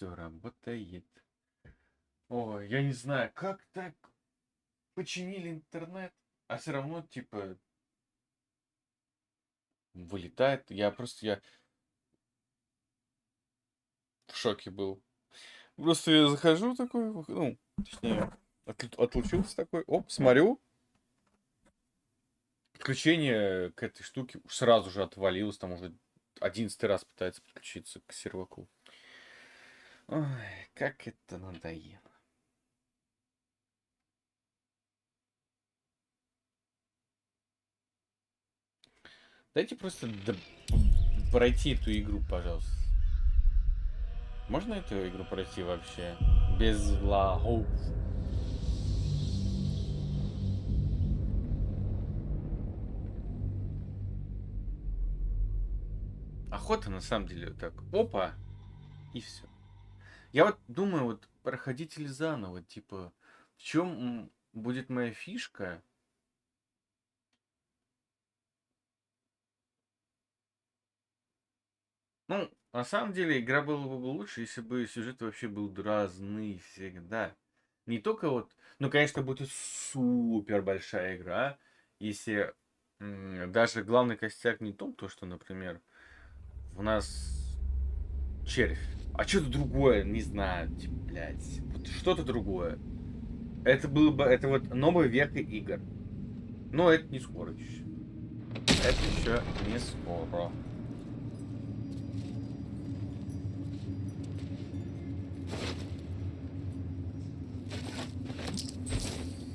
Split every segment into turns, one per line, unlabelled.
Все работает. Ой, я не знаю, как так починили интернет, а все равно, типа, вылетает. Я в шоке был. Просто я захожу такой, ну, точнее, отлучился такой, оп, смотрю, подключение к этой штуке сразу же отвалилось, там уже 11 раз пытается подключиться к серваку. Ой, как это надоело. Дайте просто пройти эту игру, пожалуйста. Можно эту игру пройти вообще? Без лагов. Охота на самом деле вот так. Опа! И все. Я вот думаю, вот проходить ли заново, типа, в чем будет моя фишка? Ну, на самом деле, игра была бы лучше, если бы сюжет вообще был разный всегда. Не только вот, ну, конечно, будет супер большая игра, если даже главный костяк не в том, то, что, например, у нас червь, а что-то другое, не знаю, типа, блядь, вот что-то другое. Это было бы, это вот новая века игр. Но это не скоро еще. Это еще не скоро.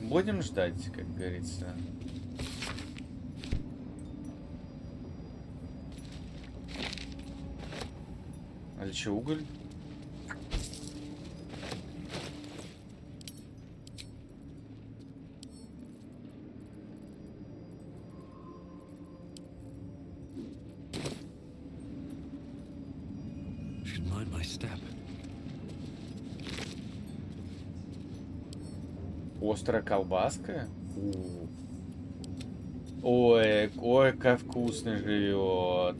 Будем ждать, как говорится. А для чего уголь?
Should mind my step.
Острая колбаска? Ой, ой, как вкусно живет.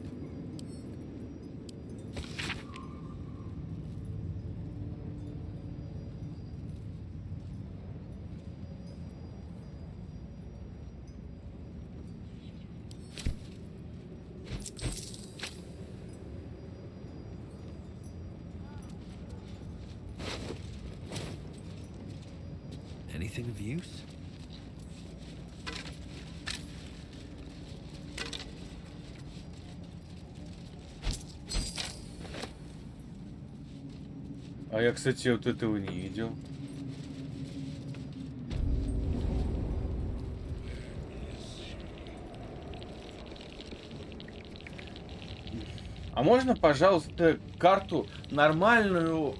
Anything of use?
А я, кстати, вот этого не видел. А можно, пожалуйста, карту нормальную?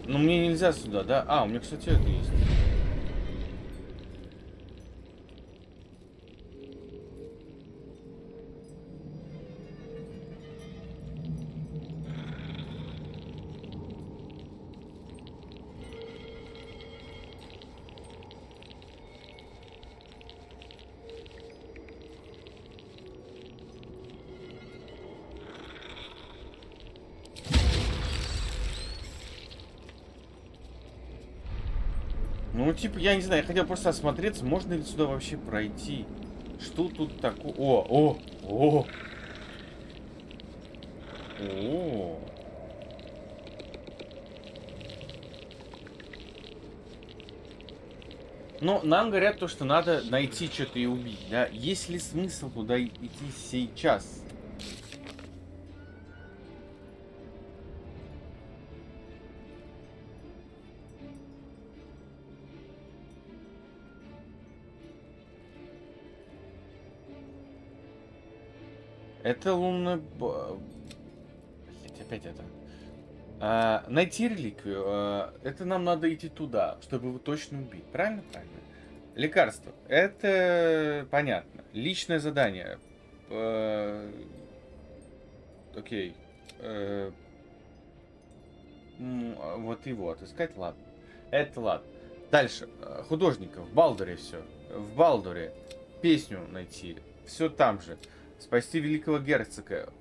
Ну, мне нельзя сюда, да? А, у меня, кстати, это есть. Ну, типа, я не знаю, я хотел просто осмотреться, можно ли сюда вообще пройти. Что тут такое? О! Но нам говорят то, что надо найти что-то и убить, да? Есть ли смысл туда идти сейчас? Это лунная... Блять, опять это. Найти реликвию. Это нам надо идти туда, чтобы его точно убить. Правильно? Правильно. Лекарство. Это понятно. Личное задание. Окей. Вот его отыскать, ладно. Это ладно. Дальше. Художников. В Балдуре все. В Балдуре. Песню найти. Все там же. Спасти великого герцога.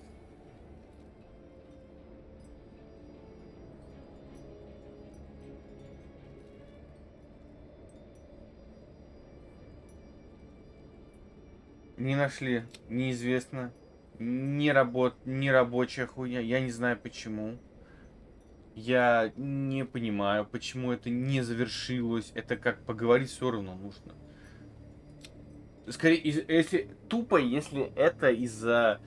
Не нашли. Неизвестно. Не рабочая хуйня. Я не знаю почему. Я не понимаю, почему это не завершилось. Это как поговорить все равно нужно. Скорее, если тупо, если это из-за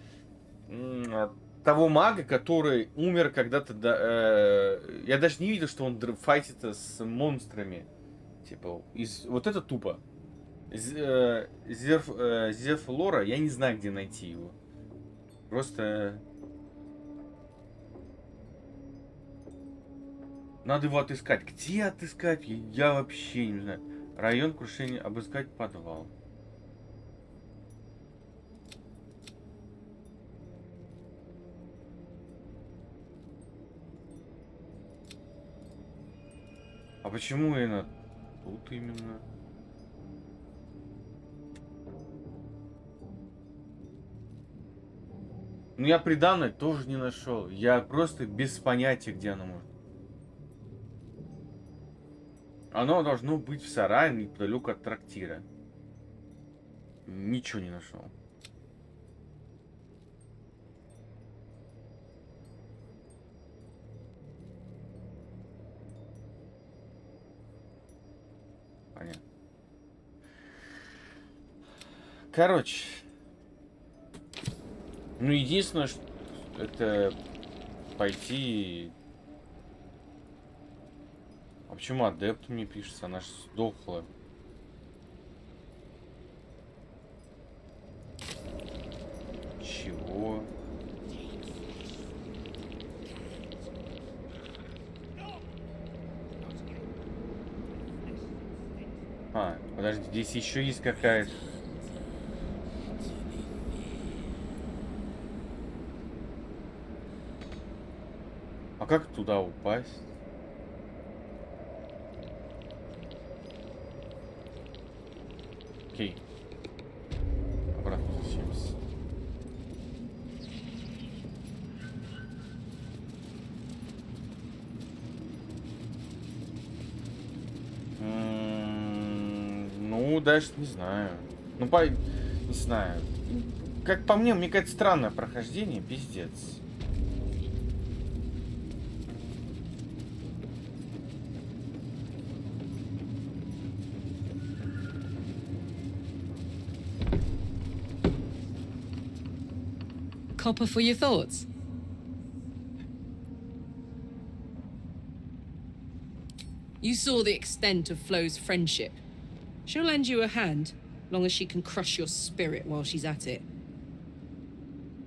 того мага, который умер когда-то. Я даже не видел, что он файтится с монстрами. Типа, вот это тупо. Зев Лора, я не знаю, где найти его. Просто надо его отыскать. Где отыскать? Я вообще не знаю. Район крушения, обыскать подвал. А почему именно тут именно? Ну я приданное тоже не нашел. Я просто без понятия, где оно может. Оно должно быть в сарае неподалеку от трактира. Ничего не нашел. Понятно. Короче. Ну, единственное, что это пойти. А почему адепт мне пишется? Она же сдохла. Чего? А, подожди, здесь еще есть какая-то. А как туда упасть? Окей. Обратно возвращаемся. Ну, даже не знаю. Ну, не знаю. Как по мне кажется, странное прохождение, пиздец.
Copper for your thoughts? You saw the extent of Flo's friendship. She'll lend you a hand, long as she can crush your spirit while she's at it.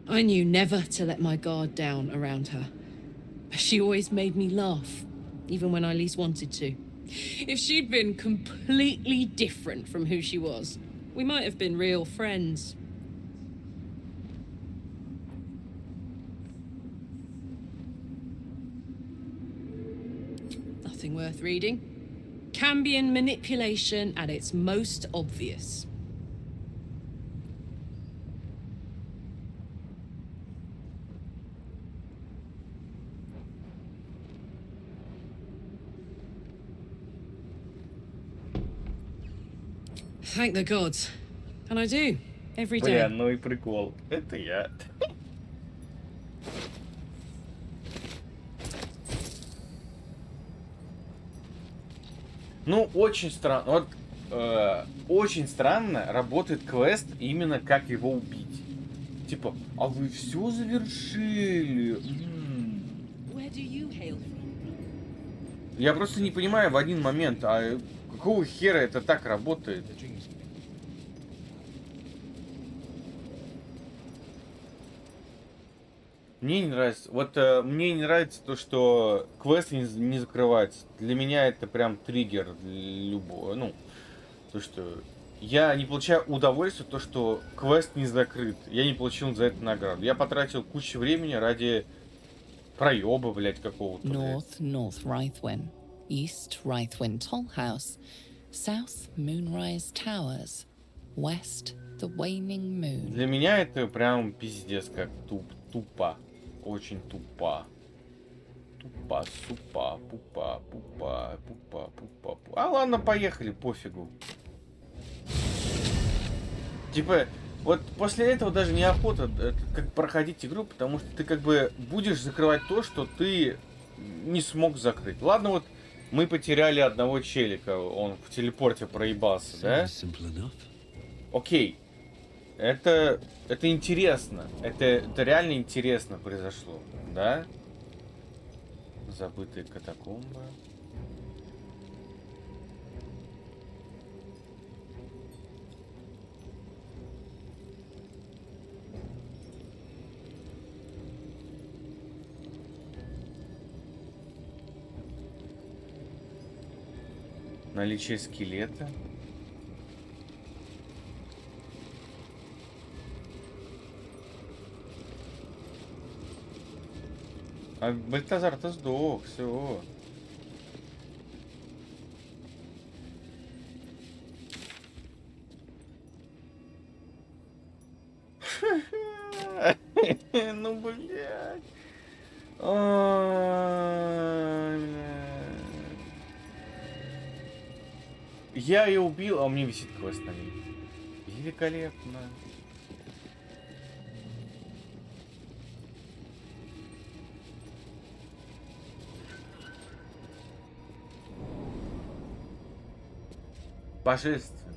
I knew never to let my guard down around her. She always made me laugh, even when I least wanted to. If she'd been completely different from who she was, we might have been real friends. Nothing worth reading. Cambion manipulation at its most obvious. Thank the gods. And I do, every day.
Бля, ну и прикол. Это я. Ну, очень странно. Вот, очень странно работает квест именно как его убить. Типа, а вы все завершили?
Where do you hail from?
Я просто не понимаю в один момент, а какого хера это так работает? Мне не нравится. Вот мне не нравится то, что квест не закрывается. Для меня это прям триггер для любого. Ну, то, что я не получаю удовольствия, то, что квест не закрыт. Я не получил за это награду. Я потратил кучу времени ради проеба, блядь, какого-то.
North, North Rythwin. East, Rythwin Toll House. South, Moonrise Towers. West, The Waning Moon.
Для меня это прям пиздец как тупо. Очень тупо. Тупа, супа, пупа, пупа, пупа, пупа, пупа. А ладно, поехали, пофигу. Типа, Вот после этого даже неохота как проходить игру, потому что ты как бы будешь закрывать то, что ты не смог закрыть. Ладно, вот мы потеряли одного челика, он в телепорте проебался,
Seems
да?
simple enough.
Окей, это интересно, это реально интересно произошло, да? Забытые катакомбы. Наличие скелета. А Бальтазар-то сдох, все. Ну, блядь. Ой, блядь. Я ее убил, а у меня висит квест на ней. Великолепно. Божественно.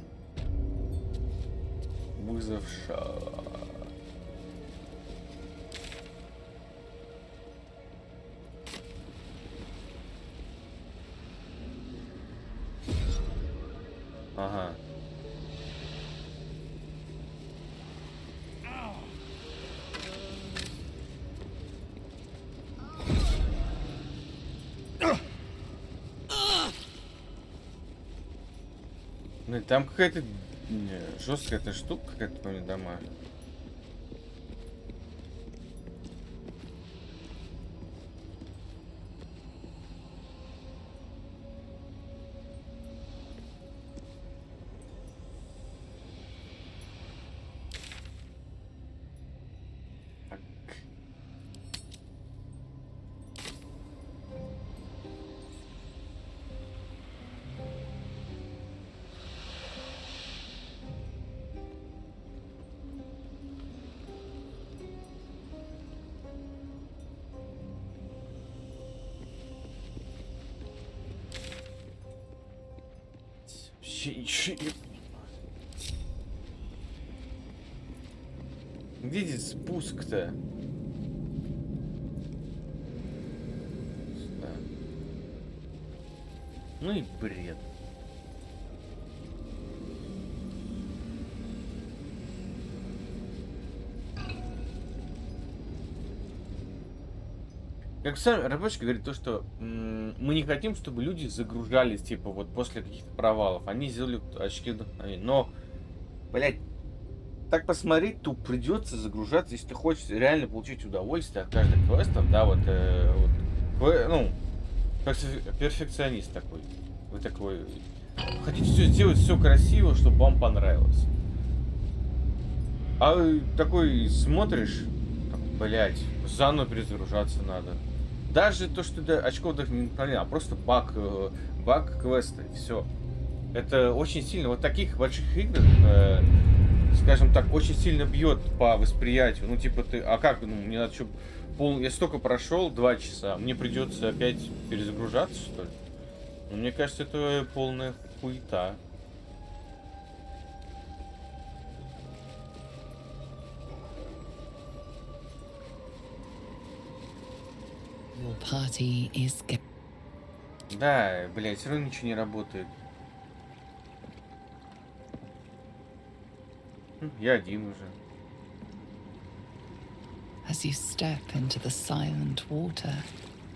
Вызов шара. Ага. Ну, там какая-то жесткая эта штука, какая-то, помню, дома. Так. Где здесь спуск-то? Сюда. Ну и бред. Как сами разработчики говорят, то, что мы не хотим, чтобы люди загружались, типа, вот после каких-то провалов. Они сделали очки вдохновения. Но, блядь, так посмотреть, то придется загружаться, если ты хочешь реально получить удовольствие от каждого квеста, да, вот, ну, перфекционист такой. Вы такой, хотите все сделать, все красиво, чтобы вам понравилось. А такой смотришь, блять, заново перезагружаться надо. Даже то, что ты очков не вдохновения, а просто баг квеста, и все. Это очень сильно, вот таких больших играх, скажем так, очень сильно бьет по восприятию. Ну, типа ты, а как, ну, мне надо, чтобы я столько прошел, 2 часа, мне придется опять перезагружаться, что ли? Ну, мне кажется, это полная хуета.
Your party is
Да, блядь, все равно ничего не работает. Я один уже.
As you step into the silent water,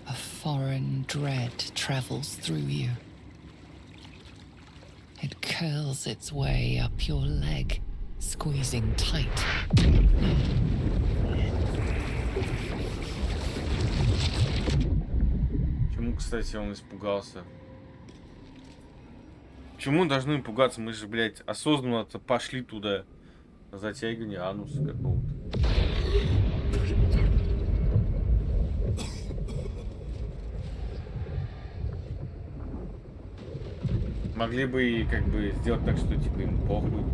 a foreign dread travels through you. It curls its way up your leg, squeezing tight.
Почему, кстати, он испугался? Почему должны пугаться? Мы же, блядь, осознанно пошли туда. Затягивание ануса какого-то. Могли бы и как бы сделать так, что типа им похуй.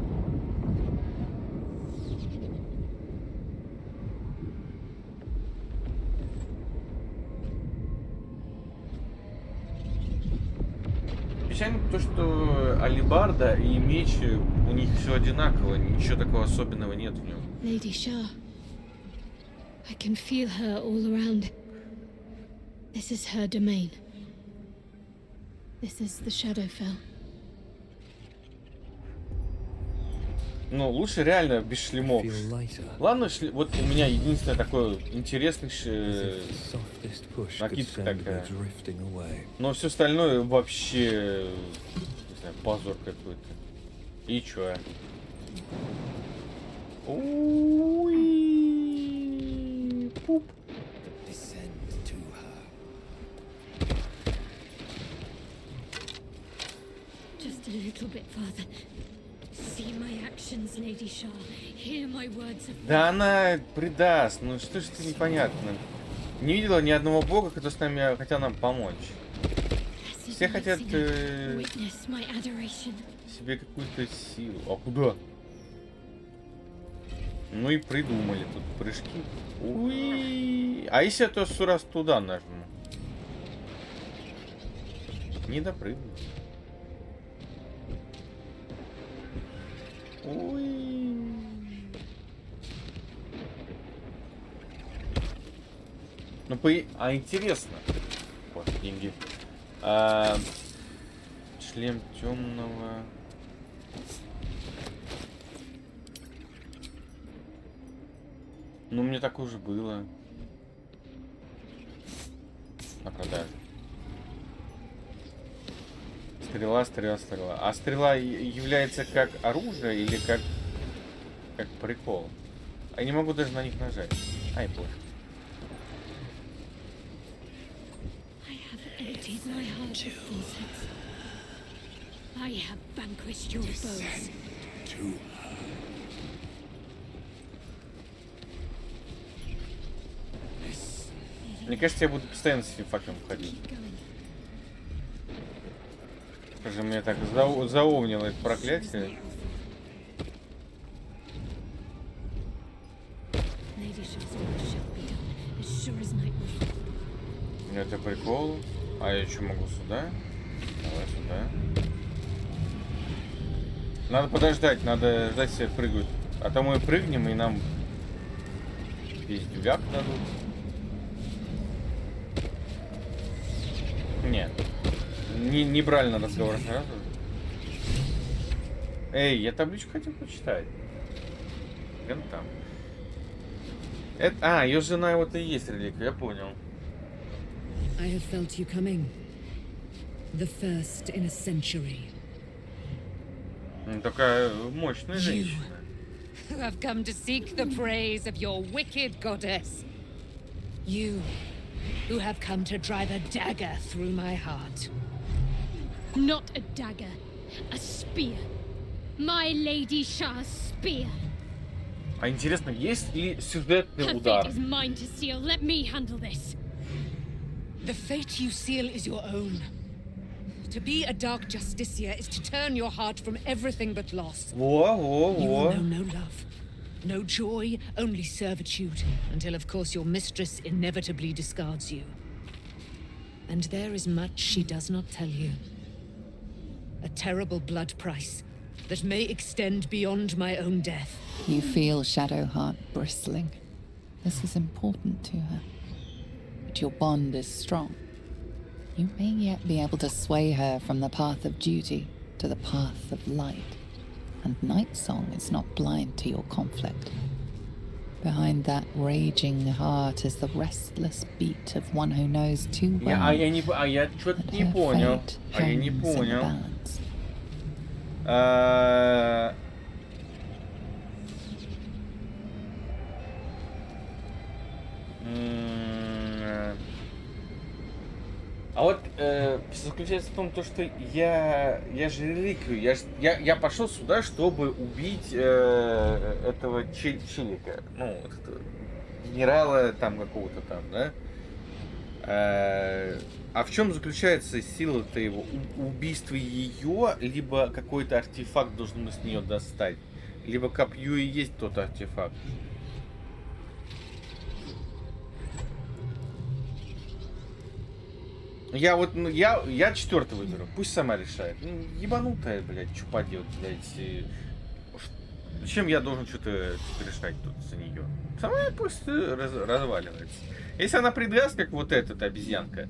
печально то, что алебарда и меч у них все одинаково, ничего такого особенного нет в нем.
Lady Shah. I can feel her all around. This is her domain. This is the Shadowfell.
Ну, лучше реально без шлемов.
Feel lighter.
Ладно, вот у меня единственное такое интересный
As if the softest push could
накидка
send me
такая.
drifting away.
Но все остальное вообще, не знаю, позор какой-то. И чё? Уи, пуп.
Descend to her.
Just a little bit farther. See my actions, Lady Shah. Hear my words of
Да она предаст, ну что ж это непонятно. Не видела ни одного бога, кто с нами хотел нам помочь.
blessed
Все хотят
witness my adoration.
себе какую-то силу. А куда? Ну и придумали тут прыжки. Уи. А если я то раз туда нажму? Не допрыгну. Уи. Ну а интересно. Вот деньги. Шлем темного. Ну, мне такое уже было. На продажу. Стрела, стрела, стрела. А стрела является как оружие или как прикол? Я не могу даже на них нажать. Ай, пофиг.
I have emptied my heart of falsehoods. I have vanquished your foes.
Мне кажется, я буду постоянно с этим фактом ходить.
Keep going.
Скажи, мне так заовнило это проклятие.
Lady Shah's will shall be done, as sure as night will fall.
Это прикол. А я еще могу сюда? Давай сюда. Надо подождать, надо ждать, все прыгают. А то мы прыгнем и нам пиздюляк дадут. Нет. Не брали на разговор сразу. Эй, я табличку хотел почитать. Где она там? Ее жена вот и есть реликвия, я понял.
I have felt you coming. The first in a century.
Ну, такая мощная
You
женщина.
who have come to seek the praise of your wicked goddess. You who have come to drive a dagger through my heart.
Not a dagger, a spear. My Lady Shah's spear.
А интересно, есть ли сюжетный
Her
удар?
fate is mine to seal. Let me handle this.
The fate you seal is your own. To be a dark justiciar is to turn your heart from everything but loss.
Во, во,
You will
во.
know no love, no joy, only servitude, until of course your mistress inevitably discards you. And there is much she does not tell you. A terrible blood price that may extend beyond my own death.
You feel Shadowheart bristling. This is important to her. But your bond is strong. You may yet be able to sway her from the path of duty to the path of light. And Night Song is not blind to your conflict. Behind that raging heart is the restless beat of one who knows too well
Я что-то
that
не
her
понял.
fate
Я не
hangs in the
понял.
balance.
А вот заключается в том, то, что я же реликвию, я пошел сюда, чтобы убить этого челика, ну, вот этого генерала там какого-то там, да? А в чем заключается сила-то его? Убийство ее, либо какой-то артефакт должен с нее достать, либо копье и есть тот артефакт. Я вот, ну, я четвертый выберу. Пусть сама решает. Ну, ебанутая, блядь, что поделать, блядь. Зачем я должен что-то решать тут за нее? Сама пусть разваливается. Если она предаст, как вот эта обезьянка,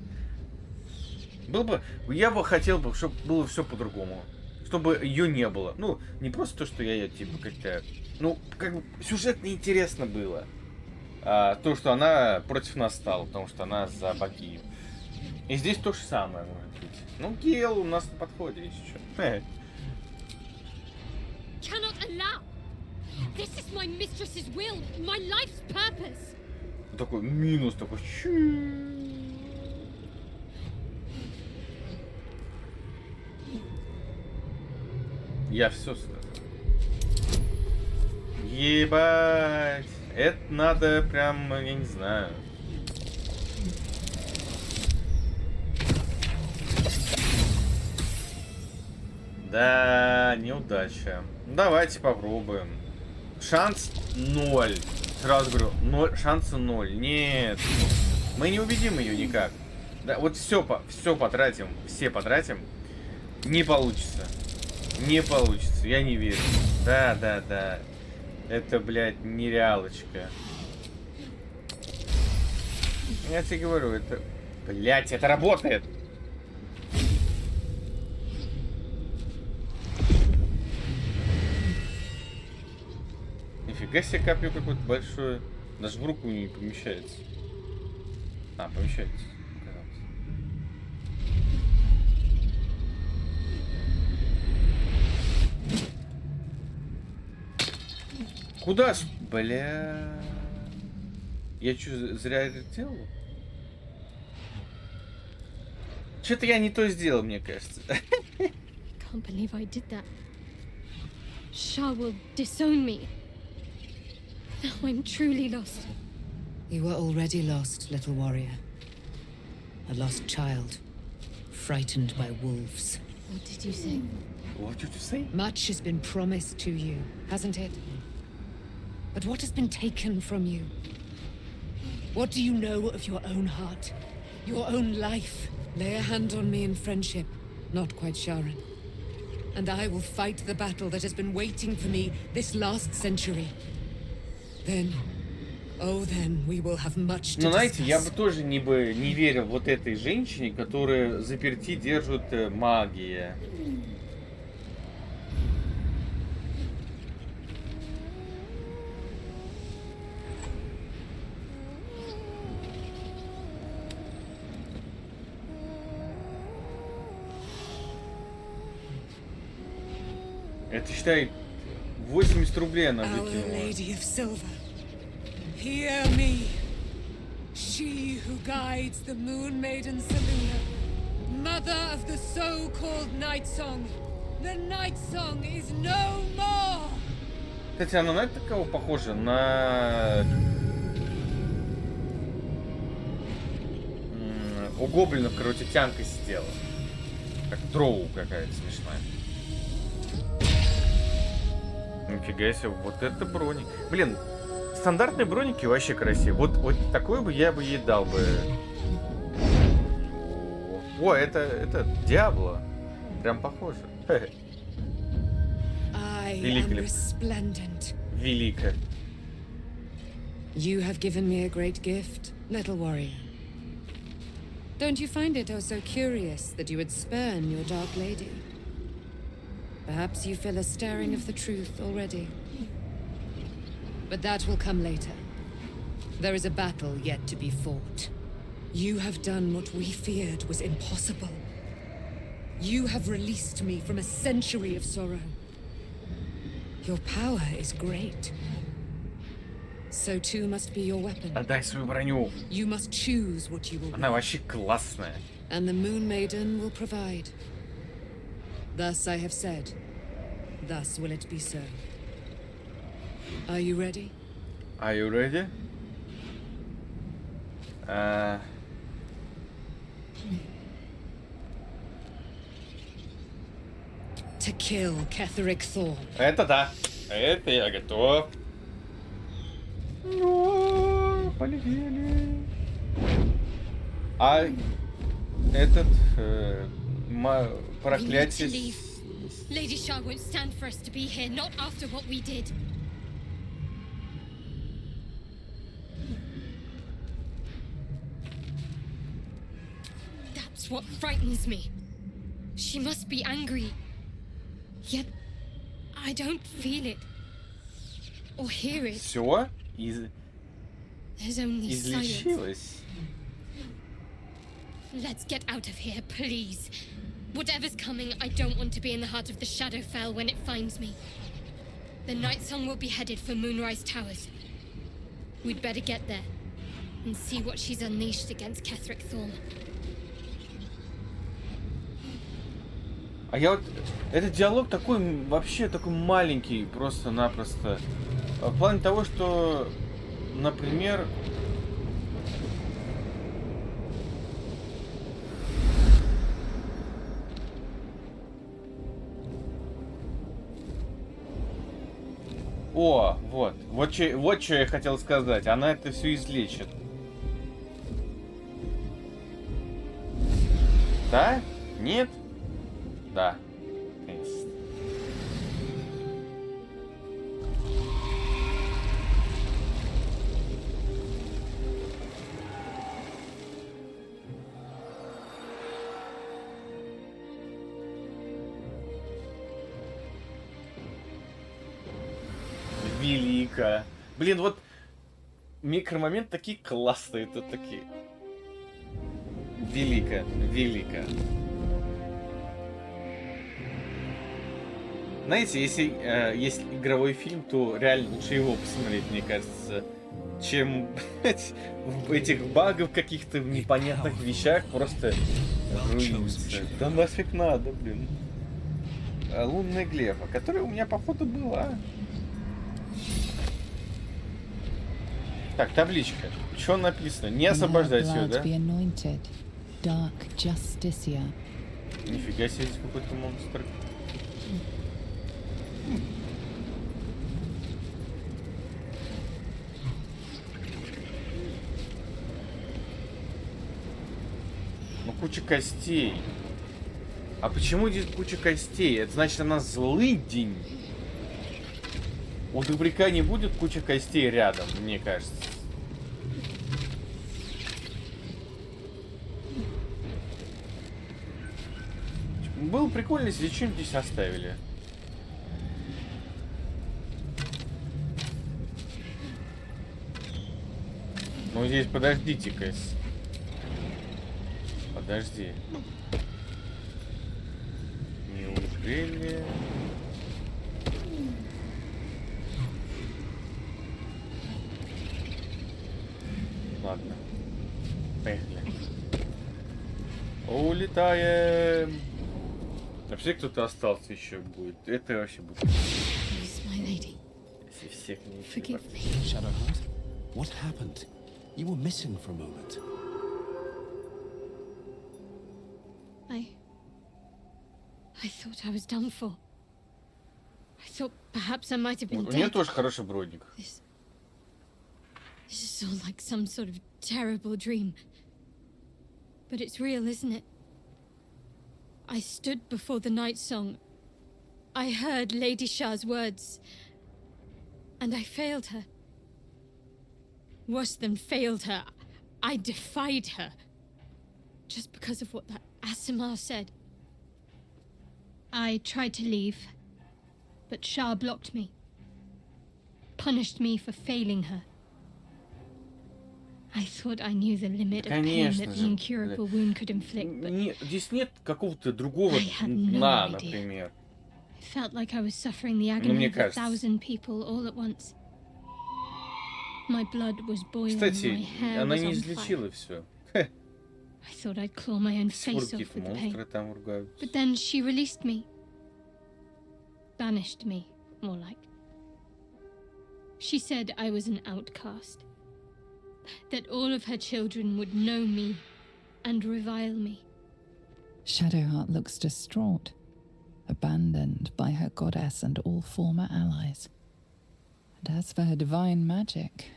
был бы, я бы хотел бы, чтобы было все по-другому. Чтобы ее не было. Ну, не просто то, что я ее, типа, как-то... Ну, как бы, сюжетно интересно было. А, то, что она против нас стала, потому что она за богиню. И здесь то же самое, может быть. Ну, Гейл у нас на подходе, если что.
Cannot allow. This is my mistress's will, my life's purpose.
Такой минус, такой... Я все сказал. Ебать. Это надо прям, я не знаю. Да, неудача. Давайте попробуем. Шанс 0. Сразу говорю, 0, шанса 0. Нет. Мы не убедим ее никак. Да, вот все потратим. Все потратим. Не получится. Не получится. Я не верю. Да. Это, блядь, нереалочка. Я тебе говорю, это... Блядь, это работает. Нифига себе копье какое-то большое. Даже в руку не помещается. А, помещается. Куда? Бля. Я что, зря это делал? Что-то я не то сделал, мне кажется.
Can't believe I did that. Shah will disown me. Now I'm truly lost.
You were already lost, little warrior. A lost child, frightened by wolves.
What did you say?
What did you say?
Much has been promised to you, hasn't it? But what has been taken from you? What do you know of your own heart? Your own life? Lay a hand on me in friendship, not quite Sharon. And I will fight the battle that has been waiting for me this last century. Then, oh then, we will have much to
Ну, знаете, я бы
discuss.
тоже не верил вот этой женщине, которая заперти держит магия. Это, считай, 80 рублей она
Our
выкинула.
Lady of Silver, hear me. She who guides the Moon Maiden Seluna, mother of the so-called Night Song. The Night Song is no more.
Кстати, она, знаете, на кого похожа? На... У гоблинов, короче, тянка сидела. Как дроу какая-то смешная. Нифига себе, вот это броник. Блин, стандартные броники вообще красивые. Вот такой бы я бы ей дал бы. О, это Диабло. Прям похоже.
I am
Великолепно.
resplendent.
Велико.
You have given me a great gift, little warrior. Don't you find it oh so curious that you would spurn your dark lady? Perhaps you feel a stirring of the truth already. But that will come later. There is a battle yet to be fought. You have done what we feared was impossible. You have released me from a century of sorrow. Your power is great. So too must be your weapon.
Отдай свою броню.
You must choose what you will
Она
wear,
вообще классная.
and the Moon Maiden will provide. Thus I have said. Thus will it be so. Are you ready?
Are you ready?
To kill Ketheric Thorn.
Это да. Это я готов. Ну, полетели. А этот
We need to
проклятие.
leave. Lady Shah won't stand for us to be here, not after what we did. That's what frightens me. She must be angry. Yet I don't feel it. Or hear it.
Все
There's only silence.
излечилось.
Let's get out of here, please. Whatever's coming, I don't want to be in the heart of the Shadowfell when it finds me. The Night Song will be headed for Moonrise Towers. We'd better get there and see what she's unleashed against Ketherick Thorn.
А я вот... Этот диалог такой, вообще такой маленький, просто-напросто. В плане того, что, например... О, вот что я хотел сказать. Она это все излечит. Да? Нет? Да. Конечно. Велико. Блин, вот микромомент такие классные тут такие. Велико, велико. Знаете, если есть игровой фильм, то реально лучше его посмотреть, мне кажется, чем блядь, в этих багов каких-то в непонятных вещах просто руиниться. Да нафиг надо, блин. Лунная глефа, которая у меня походу была. Так, табличка. Что написано? Не освобождать ее, да? Нифига себе, здесь какой-то монстр. Ну, куча костей. А почему здесь куча костей? Это значит, она злыдень. У добряка не будет куча костей рядом, мне кажется. Было прикольно, если что-нибудь здесь оставили. Ну здесь подождите-ка. Подожди. Неужели... Ладно. Поехали. Улетаем. Вообще кто-то остался еще будет. Это вообще будет.
Please, my lady,
Если всех не
forgive me.
Shadowheart, what happened? You were missing for a moment.
I thought I was done for. I thought perhaps I might have been
У нее
dead.
тоже хороший бродник.
This is all like some sort of terrible dream. But it's real, isn't it? I stood before the night song. I heard Lady Shah's words. And I failed her. Worse than failed her, I defied her. Just because of what that Asimar said. I tried to leave, but Shah blocked me. Punished me for failing her. I thought I knew the limit of pain
Конечно
that
же,
the incurable wound could inflict, but
Здесь нет какого-то другого
I had no
дна,
idea.
например.
I felt like I was suffering the
мне
agony of a
кажется.
1,000 people all at once. My blood was boiling,
Кстати,
my hair
она
was
не
on fire.
излечила все.
I thought I'd claw my own
До сих пор
face off
какие-то
with the pain.
монстры там ругаются.
But then she released me. Banished me, more like. She said I was an outcast. That all of her children would know me and revile me.
Shadowheart looks distraught, abandoned by her goddess and all former allies. And as for her divine magic,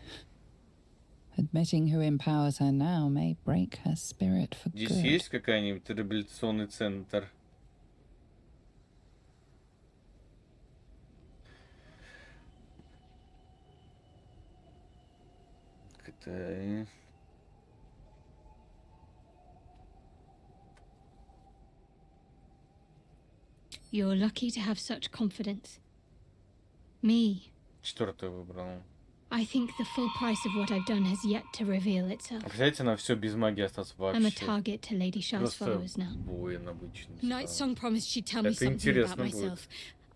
Admitting who empowers her now may break her spirit for
Здесь
good.
есть какой-нибудь реабилитационный центр? Это...
You're lucky to have such confidence. Me,
Четвертую выбрал.
I think the full price of what I've done has yet to reveal itself.
Представляете, на все без магии остаться
I'm a
вообще.
target to Lady Shah's
Просто
followers now.
воин обычный.
Night
стал.
Song promised she'd tell me
Это
something about
интересно будет.
myself.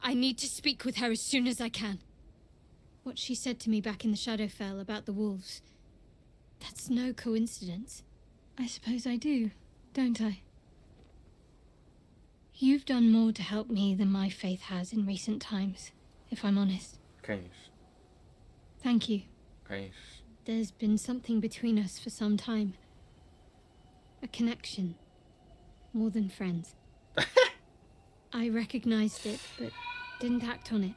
I need to speak with her as soon as I can. What she said to me back in the Shadowfell about the wolves. That's no coincidence. I suppose I do, don't I? You've done more to help me than my faith has in recent times, if I'm honest.
Конечно,
Thank you.
конечно.
There's been something between us for some time. A connection. More than friends. I recognized it, but didn't act on it.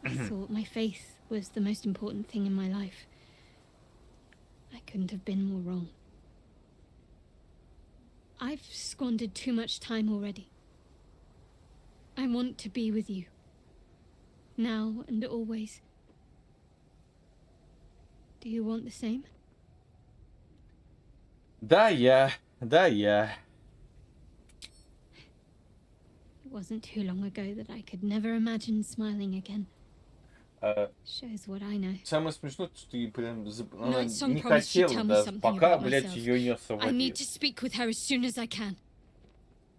I thought my faith was the most important thing in my life. I couldn't have been more wrong. I've squandered too much time already. I want to be with you. Now and always. Do you want the same?
Да, я.
It wasn't too long ago that I could never imagine smiling again. Shows what I know.
Самое смешное, что ты прям она
Night Song
не
promised she'd
хотела
tell me
даже,
something
пока,
about
блядь,
myself.
ее не
I need
освободил.
to speak with her as soon as I can.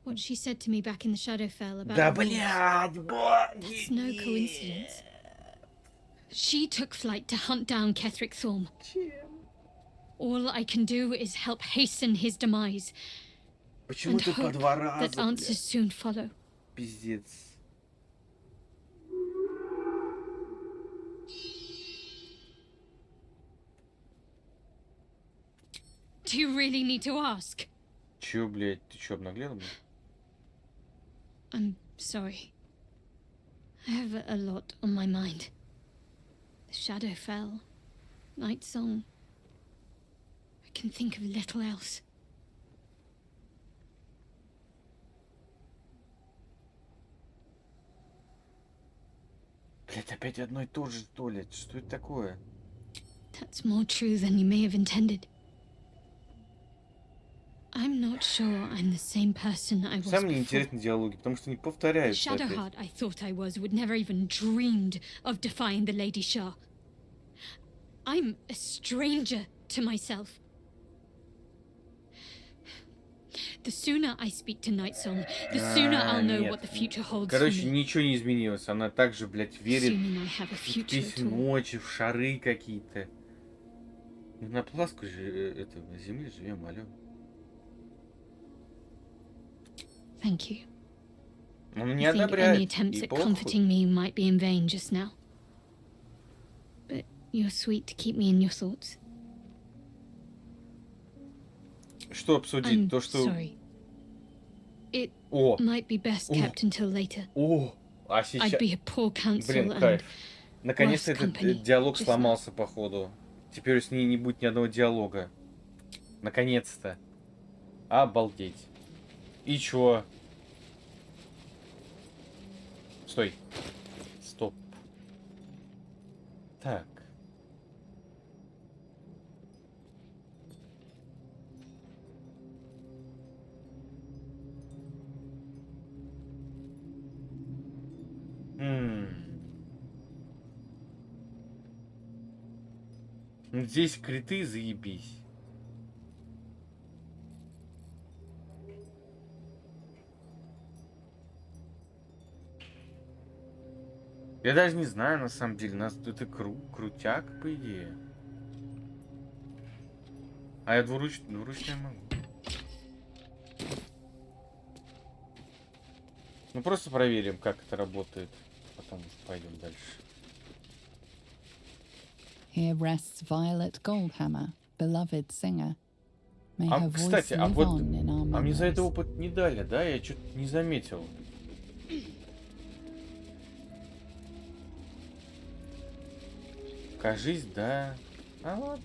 What she said to me back in the Shadowfell about
Да,
the wolves,
блядь,
that's no coincidence. She took flight to hunt down Ketheric Thorm. All I can do is help hasten his demise
Почему
and
ты по
hope
два
that
раза,
answers
блядь?
soon follow.
Пиздец.
Do you really need to ask?
Чё, блядь, ты чё, обнаглел, блядь?
I'm sorry. I have a lot on my mind. The Shadowfell, Night Song. I can think of little else.
Блядь, опять одно и то же, что ли? Что это такое?
That's more true than you may have intended. I'm not sure I'm the same person I was
Самые
before.
интересные диалоги, потому что они
The
повторяются опять.
Shadowheart I thought I was would never even dreamed of defying the Lady Shah. I'm a stranger to myself. The sooner I speak to Night Song, the sooner I'll know
Нет.
what the future holds
Короче,
for me.
ничего не изменилось. Она также, блядь, верит
Assuming I have a
в
future at all.
письмо, в шары какие-то. Ну, на плоской же земле живем, алё.
Thank you.
Он не
I think any
одобряет.
attempts
И
at
похуй.
comforting me might be in vain just now. But you're sweet to keep me in your thoughts.
Что обсудить?
I'm
То, что...
sorry. It
О!
might be best kept until later.
О! А сейчас...
I'd be a poor counsel
Блин,
and
кайф. Наконец-то
worse
этот
company
диалог
just
сломался, походу. Теперь с ней не будет ни одного диалога. Наконец-то. Обалдеть. И чё? Стой. Стоп. Так. Ну, здесь криты, заебись. Я даже не знаю, на самом деле. Нас это крутяк, по идее. А я двуручный могу. Ну просто проверим, как это работает. Потом пойдем дальше.
Here rests Violet Goldhammer, beloved singer. May her voice
Кстати, а
live
вот...
on in our
А мне за это
memories.
опыт не дали, да? Я что-то не заметил. Кажись, да. А вот.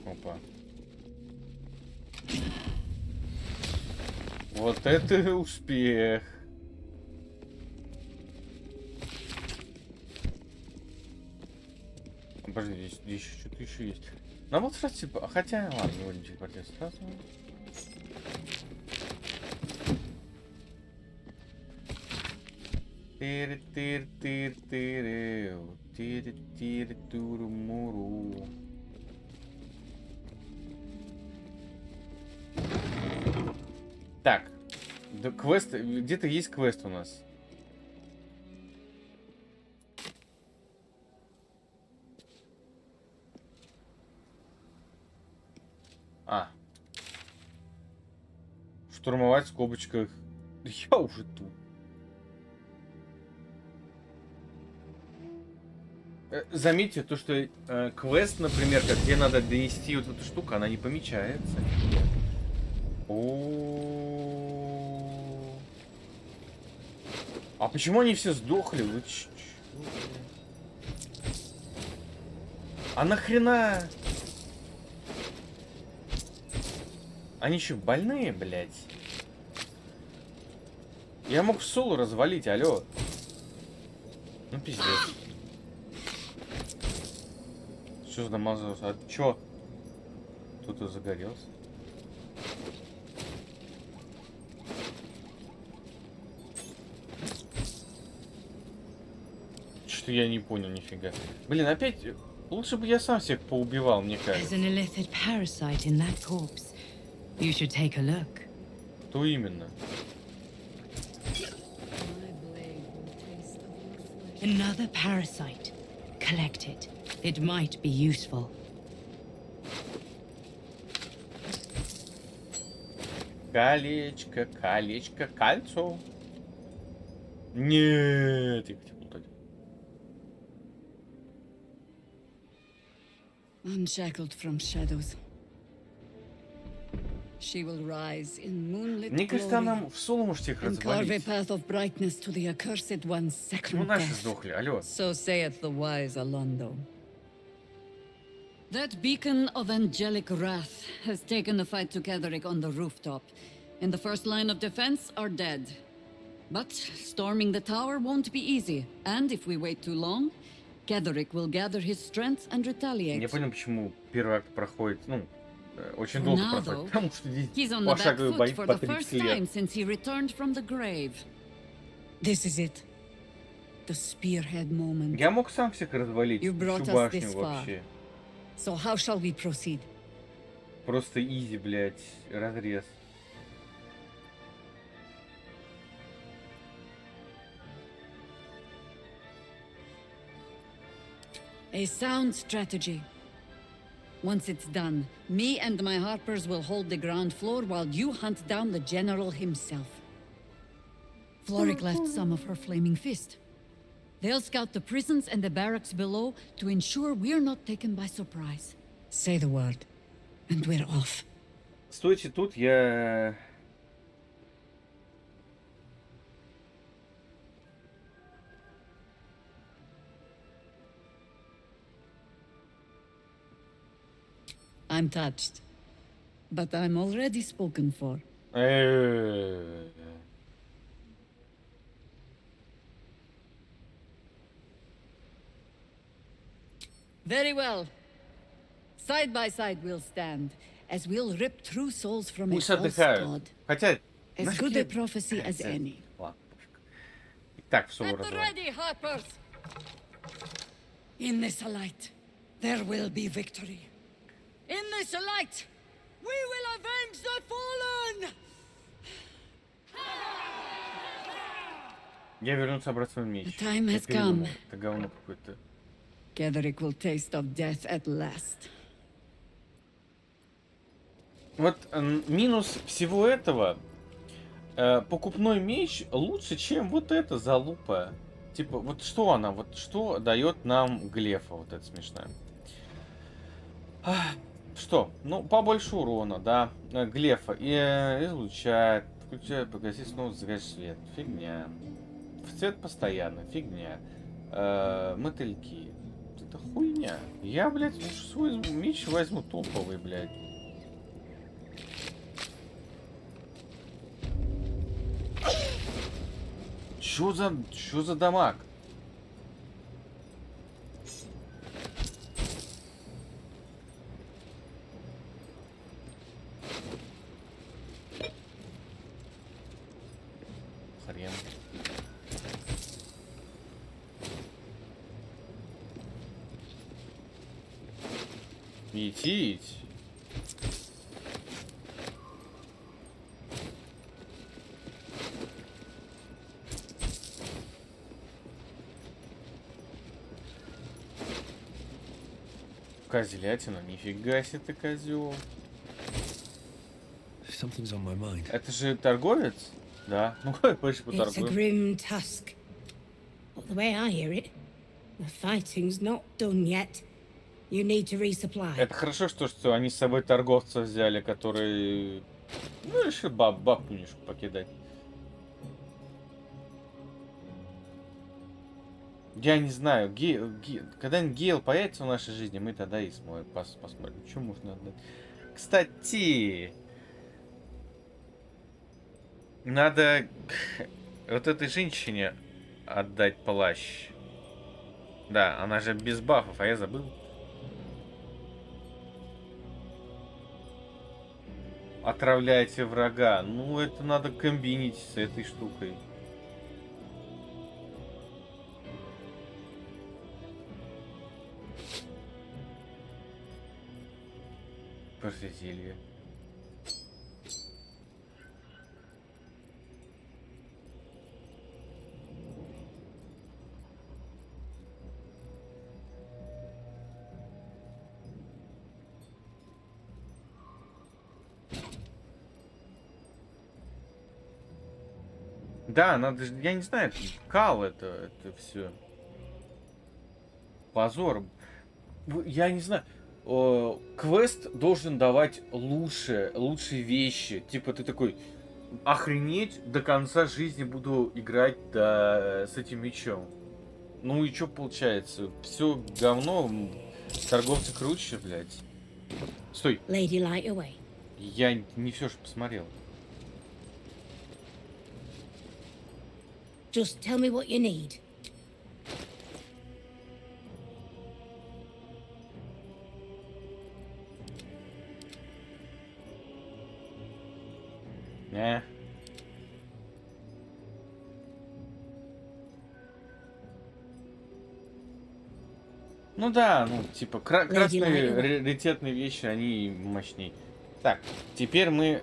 Опа. Вот это успех. Подожди, здесь что-то еще есть. Ну вот сразу типа. Хотя, ладно, не будем телепортироваться сразу. Тыр-тыр-тыр-тыры-тыры-тыры-туру-муру. Так, да, квест, где-то есть квест у нас. А. Штурмовать в скобочках. Я уже тут. Заметьте то, что квест, например, как где надо донести вот эту штуку, она не помечается. О. А почему они все сдохли? Вы чё? А нахрена? Они еще больные, блядь. Я мог в соло развалить, алло. Ну пиздец. Что замазался? А чё? Кто-то загорелся. Что я не понял нифига. Блин, опять лучше бы я сам всех поубивал, мне кажется.
There's an illithid parasite in that corpse. You should take a look.
Кто именно?
Another parasite. Collect it. It might be useful.
Колечко, колечко, кольцо. Нет, я хотел плутать.
Unshackled from shadows. She will rise in moonlit
Мне кажется,
glory
нам в соло может всех
and carve a
развалить.
path of brightness to the accursed one's
Почему
second
наши
death.
сдохли? Алло.
So saith the wise Alondo.
That beacon of angelic wrath has taken the fight to Ketheric on the rooftop. And the first line of defense are dead. But storming the tower won't be easy. And if we wait too long, Ketheric will gather his strength and
Я
retaliate.
понял, почему первый акт проходит, ну, очень долго
Now,
проходит.
though,
Потому что здесь
He's on the back
пошаговый
foot
бой
for
по
the
30
first
лет.
time since he returned from the grave.
This is it. The spearhead moment.
Я мог сам всех развалить,
You brought
всю
us
башню
this far.
вообще.
So how shall we proceed?
Просто изи, блядь, разрез.
A sound strategy. Once it's done, me and my harpers will hold the ground floor while you hunt down the general himself. Floric left some of her flaming fist. They'll scout the prisons and the barracks below to ensure we're not taken by surprise.
Say the word, and we're off.
Стойте тут, я...
I'm touched. But I'm already spoken for.
Very well. Side by side we'll stand, as we'll rip through souls from a
Пусть
false
отдыхают.
god.
Хотя...
As
знаешь,
good
я-
a prophecy as
Хотя-
any.
Ладно, пофиг. И так все
At the
разобрали.
ready, harpers!
In this light, there will be victory.
In this light, we will avenge the fallen!
Я вернуться обратно в меч.
The time
Я
has
передумал.
come.
Это говно какое-то.
Ketheric will taste of death at last.
Вот минус всего этого, покупной меч лучше, чем вот эта залупа. Типа, вот что она, вот что дает нам глефа, вот это смешная. Что? Ну, побольше урона, да. Глефа и излучает, включает, погасить, снова зажигать свет. Фигня. В цвет постоянно, фигня. Мотыльки. какая-то хуйня. Я, блядь, лучше свой меч возьму топовый, блядь. Чё за дамаг? Хрен. Идти. Козлятина, нифига себе ты козел.
Something's on my mind.
Это же торговец? Да. Ну как больше
It's a
поторгуем.
grim task. But the way I hear it, the fighting's not done yet. You need to resupply.
Это хорошо, что они с собой торговца взяли, который... Ну, решил бабку немножко покидать. Я не знаю, когда Гейл появится в нашей жизни, мы тогда и посмотрим, что можно отдать. Кстати, надо вот этой женщине отдать плащ. Да, она же без бафов, а я забыл. Отравляйте врага. Ну, это надо комбинить с этой штукой. После зелья. Да, надо же, я не знаю, кал это все. Позор. Я не знаю. Квест должен давать лучшие вещи. Типа ты такой, охренеть, до конца жизни буду играть с этим мечом. Ну и что получается? Все говно, торговцы круче, блядь. Стой.
Lady Light away.
Я не все же посмотрел.
Just tell me what you need.
Не. Ну да, ну типа красные раритетные вещи, они мощней. Так, теперь мы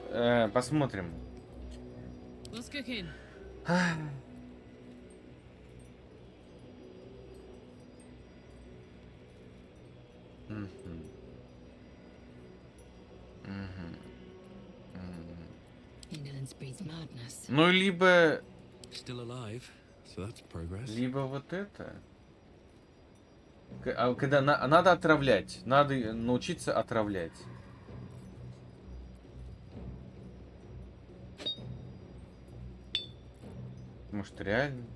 посмотрим.
What's cooking?
Indolence breeds madness.
Ну либо
Still alive, so that's progress.
либо вот это. Когда надо отравлять, надо научиться отравлять. Может реально?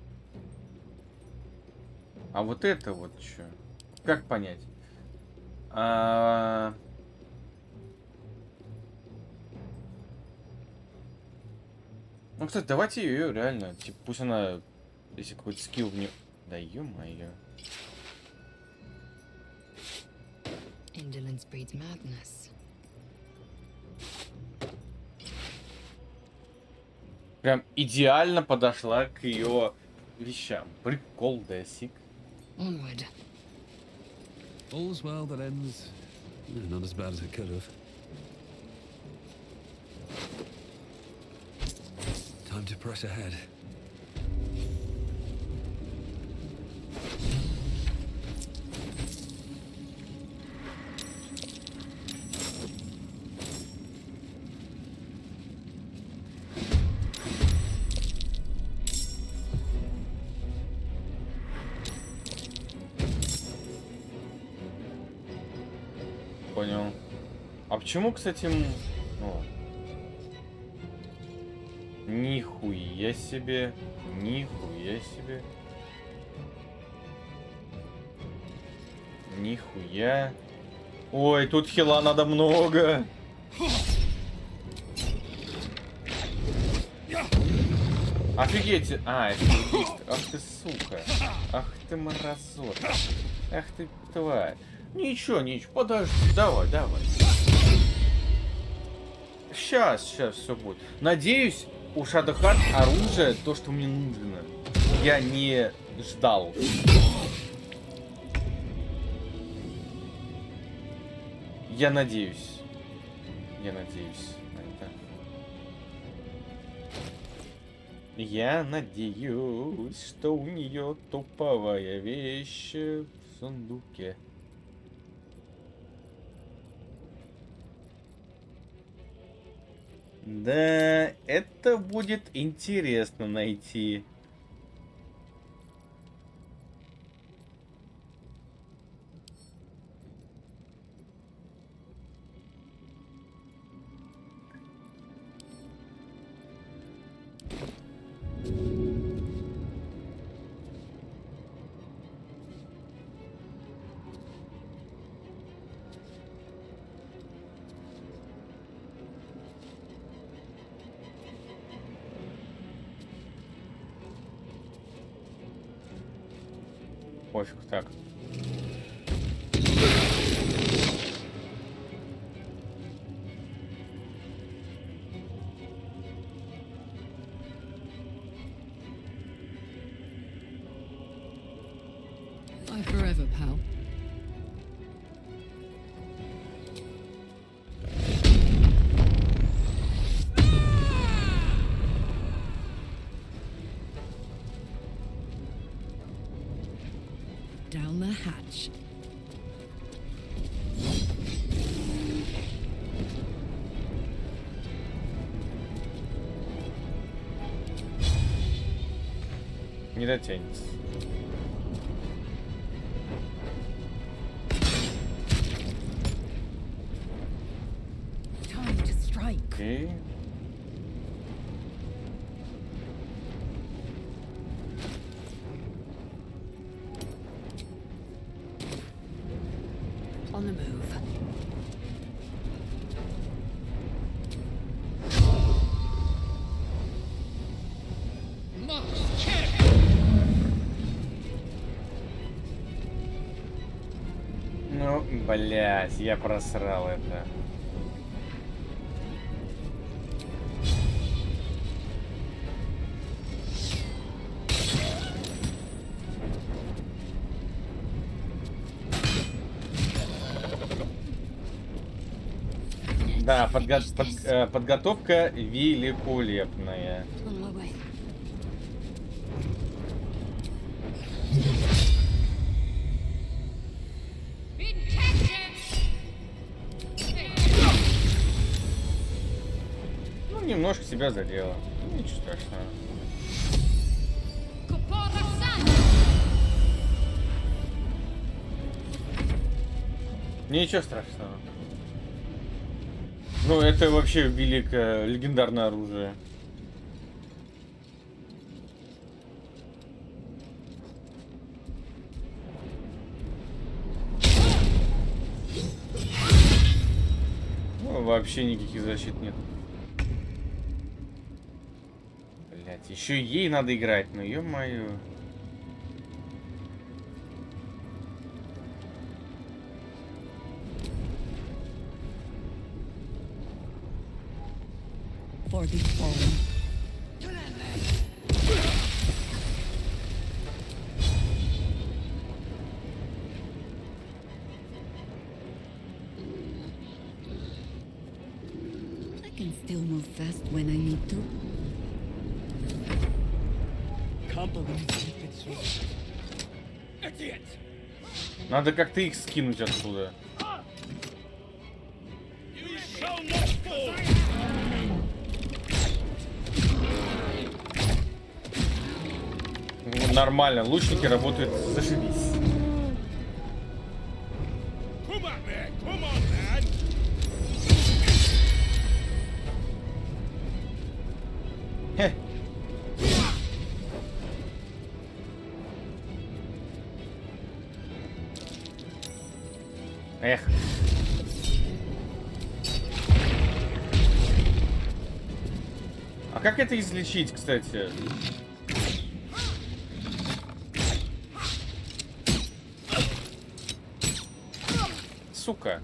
А вот это вот что? Как понять? Ну, кстати, давайте ее реально. Типа, пусть она, если какой-то скилл в нее. Да ё-моё.
Indolence breeds madness.
Прям идеально подошла к ее вещам. Прикол, Десик.
Onward.
All's well that ends. Not as bad as it could have. Time to press ahead.
Понял. А почему, кстати, о. Нихуя себе. Нихуя себе. Нихуя. Ой, тут хила надо много. Офигеть. А, это убийство. Ах ты, сука. Ах ты, мразот. Ах ты, тварь. Ничего, подожди. Давай. Сейчас все будет. Надеюсь, у Shadowheart оружие то, что мне нужно. Я не ждал. Я надеюсь на это. Я надеюсь, что у нее топовая вещь в сундуке. Да, это будет интересно найти. Пофиг, так.
Bye forever, pal. Down the hatch.
Не дотянется.
Time to strike.
Окей.
On the move.
Ну, блять, я просрал это. Да, подготовка великолепная.
On my way.
Ну, немножко себя задело. Ну, ничего страшного. Ничего страшного. Ну, это вообще великое, легендарное оружие. Ну, вообще никаких защит нет. Блять, еще ей надо играть, ну ё-моё.
For the fallen. I can still move fast when I need to.
Надо как-то их скинуть отсюда. Ну, нормально, лучники работают зашибись. Хе. Эх. А как это излечить, кстати? Сука.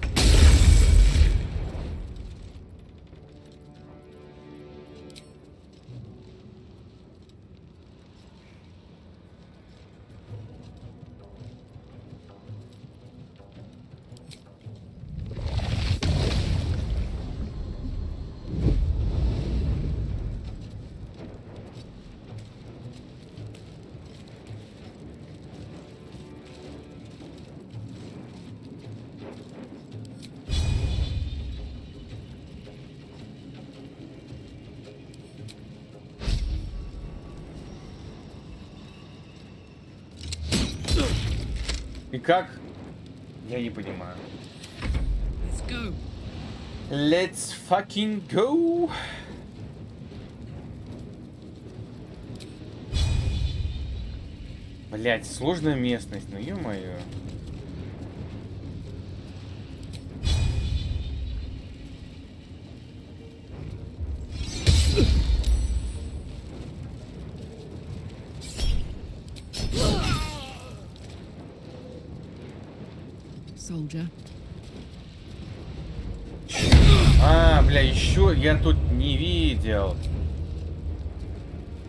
И как? Я не понимаю.
Let's go.
Let's fucking go. Блять, сложная местность, ну ё-моё.
Soldier.
А, бля, еще я тут не видел.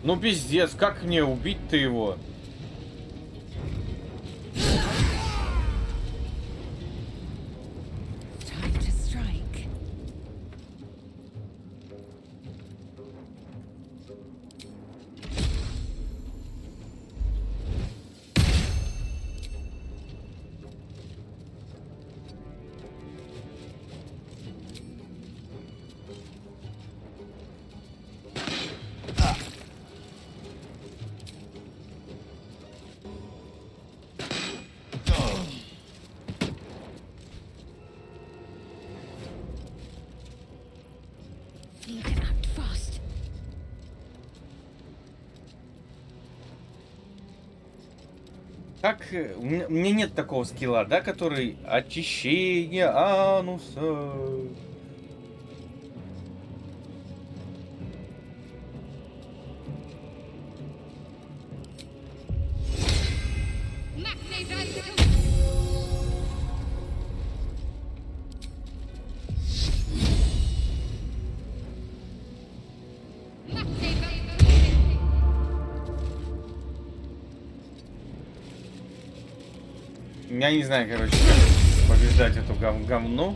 Ну пиздец, как мне убить-то его?
Time to strike.
Need to act fast.
Как... у меня нет такого скилла, да, который очищение ануса. Я не знаю, короче, как побеждать эту говну.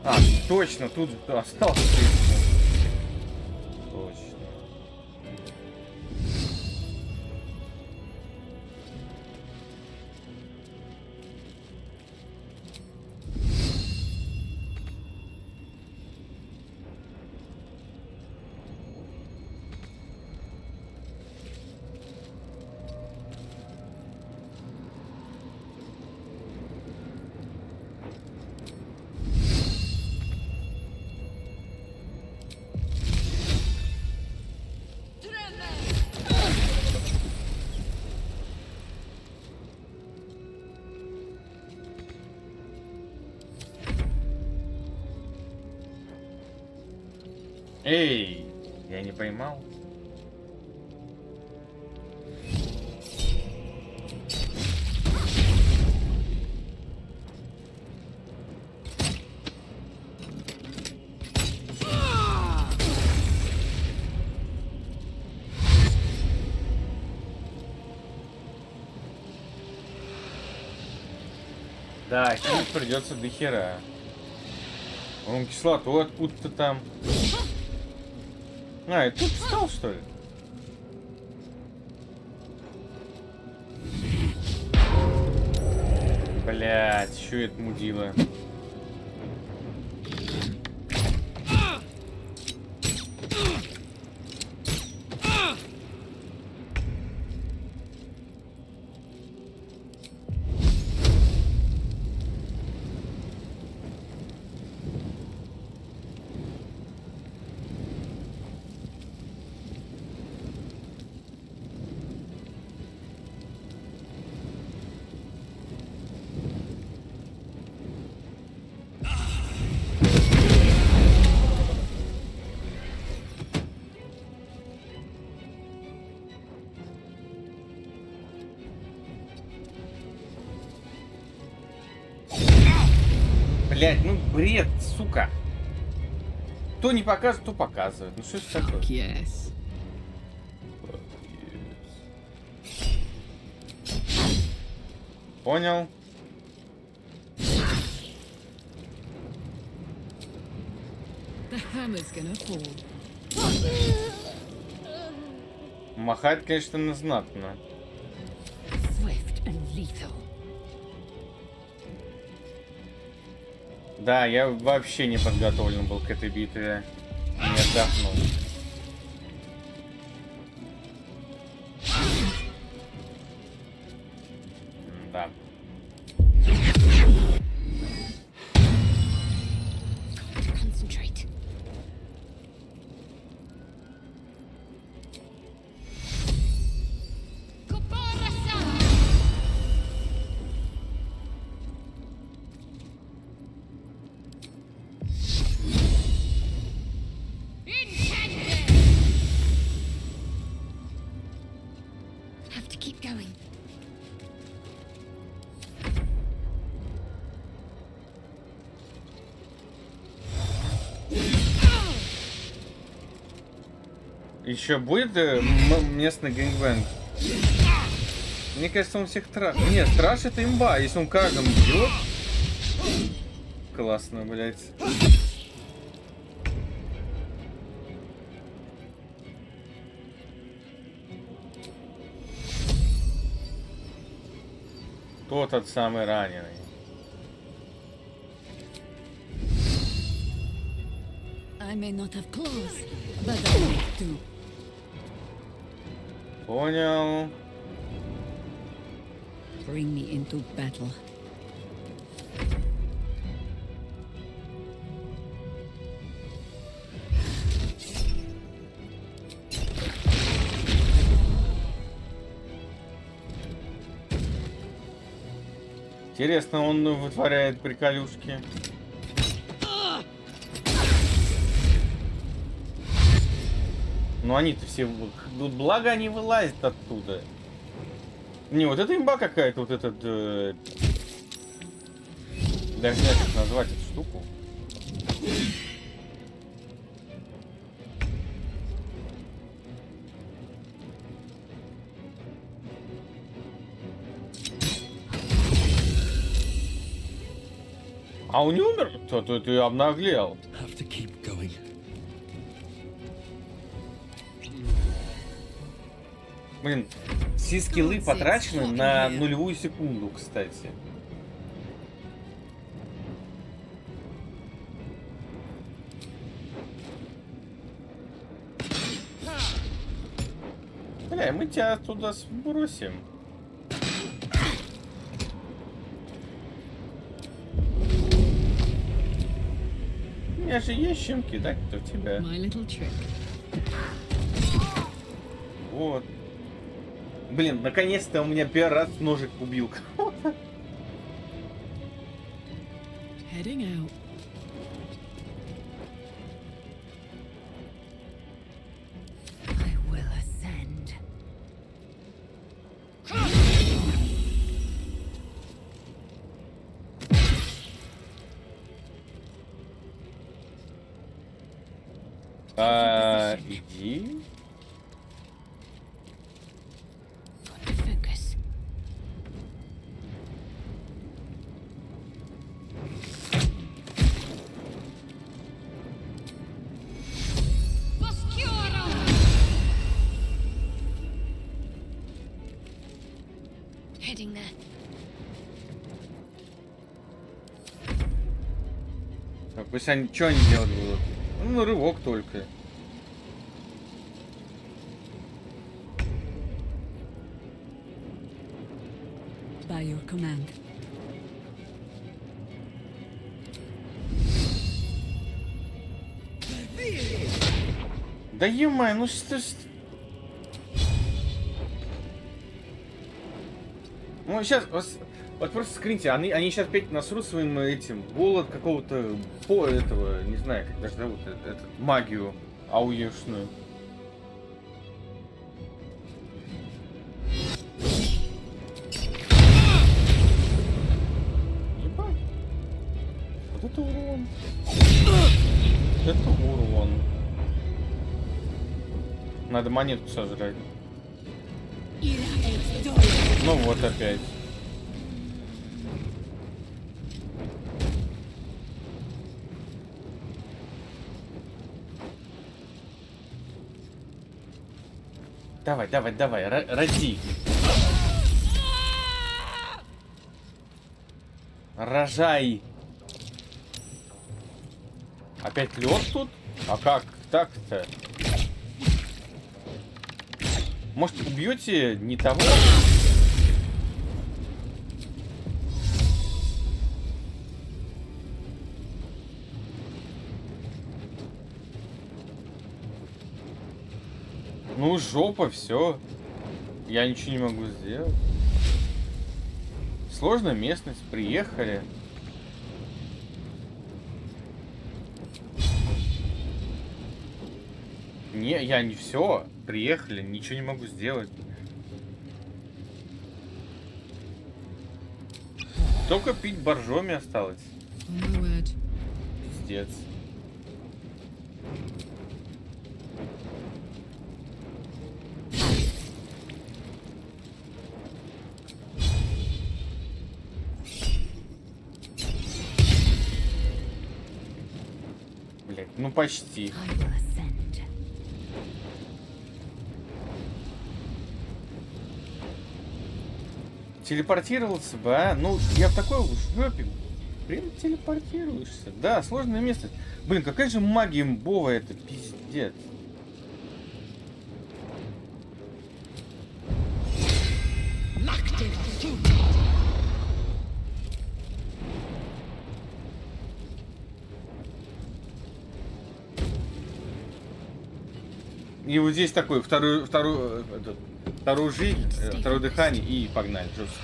А, точно, тут остался. Точно. Эй, я не поймал. Да, хилить придется до хера. Он кислоту откуда-то там. А, и тут встал, что ли? Блять, еще это мудила. Блять, ну бред, сука. Кто не показывает, то показывает. Ну что это такое?
Yes.
Понял.
The hammer's gonna fall.
Махает, конечно, знатно.
Swift and lethal.
Да, я вообще не подготовлен был к этой битве. Не отдохнул. Да.
Concentrate. Have to keep going.
Еще будет местный гэнгбэнг? Мне кажется, он всех Нет, страж это имба. Если он каждым бьет. Классно, блять. Тот самый раненый.
I may not have claws, but I like to.
Понял.
Bring me into battle.
Интересно, он вытворяет приколюшки. Но они-то все... Благо они вылазят оттуда. Не, вот это имба какая-то, вот этот... Даже не знаю, как назвать эту штуку. А он не умер? То ты обнаглел.
Have to keep going.
Блин, все скиллы потрачены на 0,1 секунду, кстати. Бля, мы тебя туда сбросим. У меня же есть чем кидать-то в тебя.
My little trick.
Вот. Блин, наконец-то у меня первый раз ножик убил кого-то.
Heading out.
I will ascend.
Иди.
Got to focus. Heading there.
Так, пусть они... Что они делать будут? Ну, рывок только.
By your command.
Да е-мое, ну что ж... Ну, сейчас... Вот просто скриньте, они сейчас опять насрут своим этим... Голод какого-то... этого... Не знаю, как даже зовут. Магию ауешную. это урон. Это урон. Надо монетку сожрать. Ну вот опять. Давай, давай, давай, роди. Рожай. Опять лед тут? А как так-то? Может, убьете не того? Ну, жопа, все. Я ничего не могу сделать. Сложная местность, приехали. Не, я не все. Приехали, ничего не могу сделать. Только пить боржоми осталось. Пиздец. Блять, ну почти. Телепортировался бы, а? Ну, я в такой жопе. Прям телепортируешься. Да, сложное место. Блин, какая же магия имбовая, это пиздец. И вот здесь такой вторую жизнь, второе дыхание и погнали. Жестко.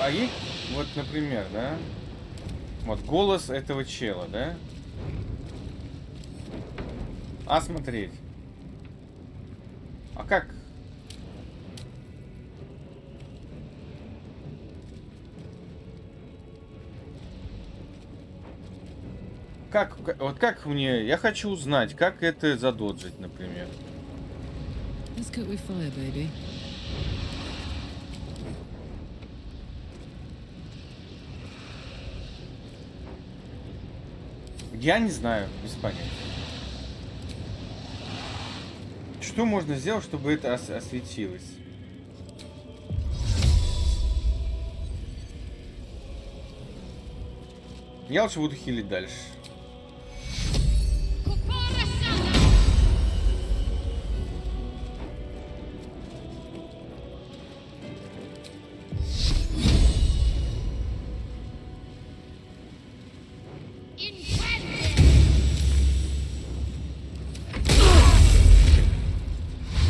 А есть, вот, например, да? Вот голос этого чела, да? А смотреть. А как? Вот как мне... Я хочу узнать, как это задоджить, например.
Let's cook with fire, baby.
Я не знаю, без понятия. Что можно сделать, чтобы это осветилось? Я лучше буду хилить дальше.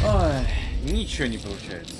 Ой, ничего не получается.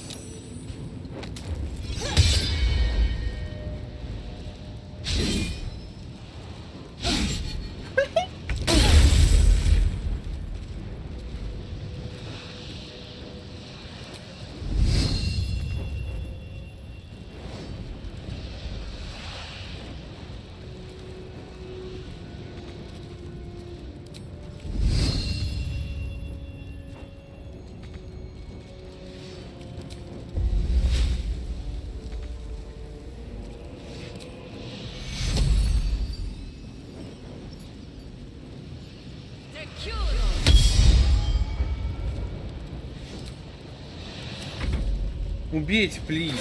Убейте, плиз.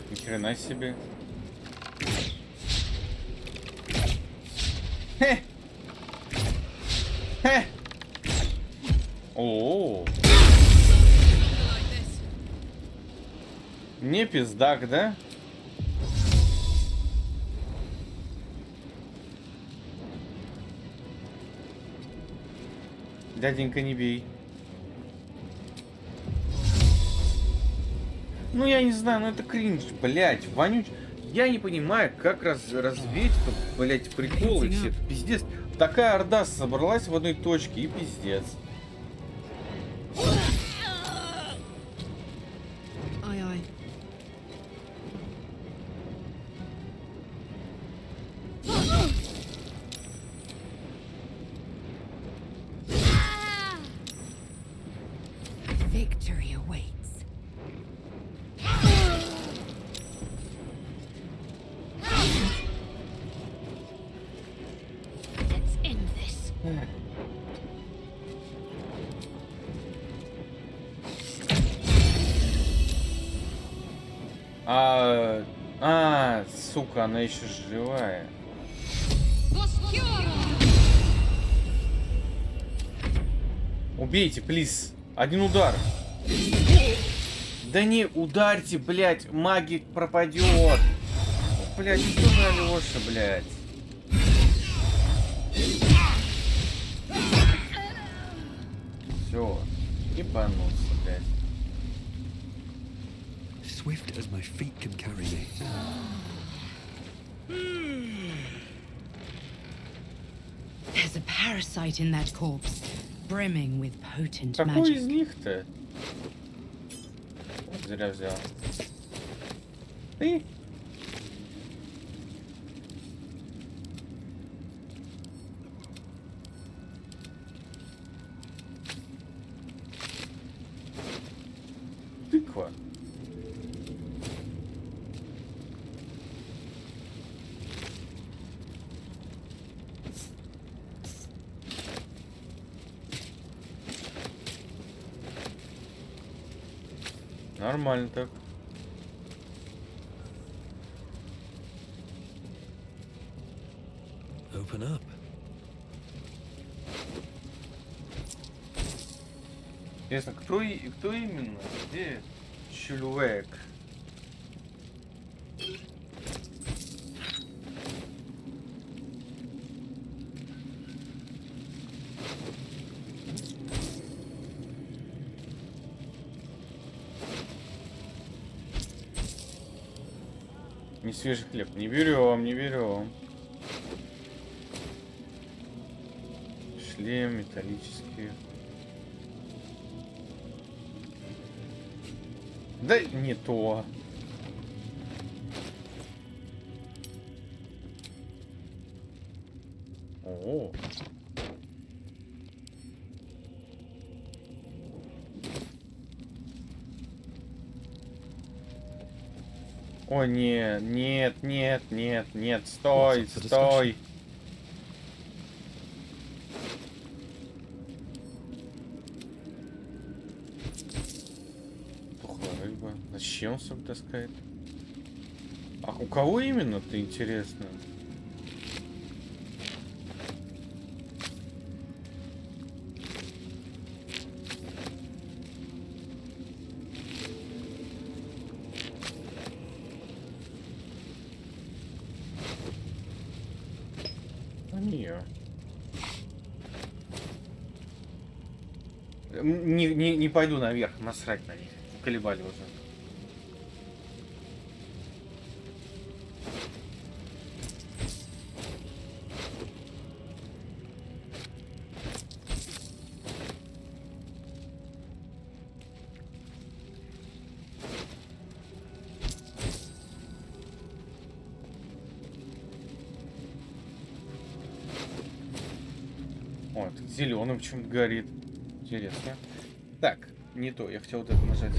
Ни хрена себе. Хе! Хе! О-о-о! Не пиздак, да? Дяденька, не бей. Ну, я не знаю, ну это кринж, блядь, вонюч. Я не понимаю, как развеять тут, блядь, приколы все. Это пиздец. Такая орда собралась в одной точке и пиздец.
Aye, aye.
Victory awaits.
Let's end this.
Сука, она еще живая. Убейте, плиз. Один удар. Да не ударьте, блядь, магик пропадет. Блядь, что за Алёша, блядь? Все, ебанулся, блядь.
Swift as my feet can carry me.
There's a parasite in that corpse, brimming with potent
Какой
magic.
из них-то? Зря взял. Ты? Тыква. Нормально так.
Open up.
Интересно, кто именно? Где человек? Не свежий хлеб. Не берем, не берем. Шлем металлический. Да не то. О. О, нет, нет, нет, нет, нет, стой, стой. Тухлая рыба. Зачем он сам таскает? А у кого именно-то, интересно? Нее. Не пойду наверх, насрать на них. Колебали уже. О, тут зеленым чем-то горит. Интересно. Так, не то, я хотел вот это нажать.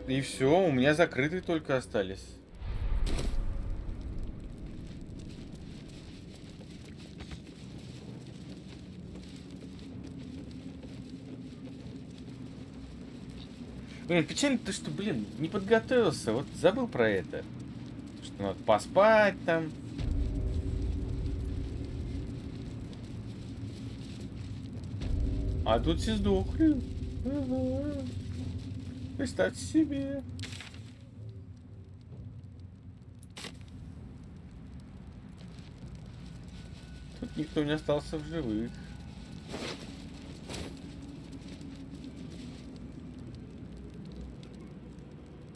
И все, у меня закрытые только остались. Блин, печально то, что, блин, не подготовился. Вот забыл про это. Что надо поспать там. А тут все сдохли. Ага. Представьте себе. Никто не остался в живых.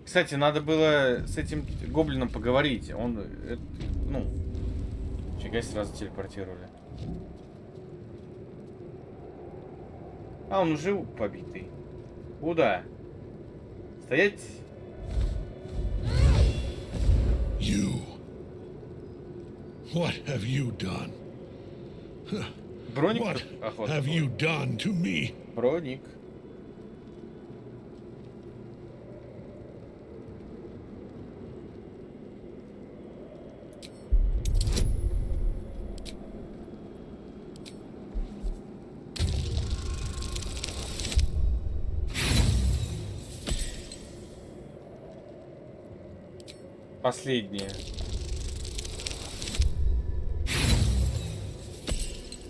Кстати, надо было с этим гоблином поговорить. Он, ну, фига сразу телепортировали. А, он уже побитый. Куда? Стоять?
You. What have you done?
Броник?
What
Охота.
have you done to me?
Броник. Последнее.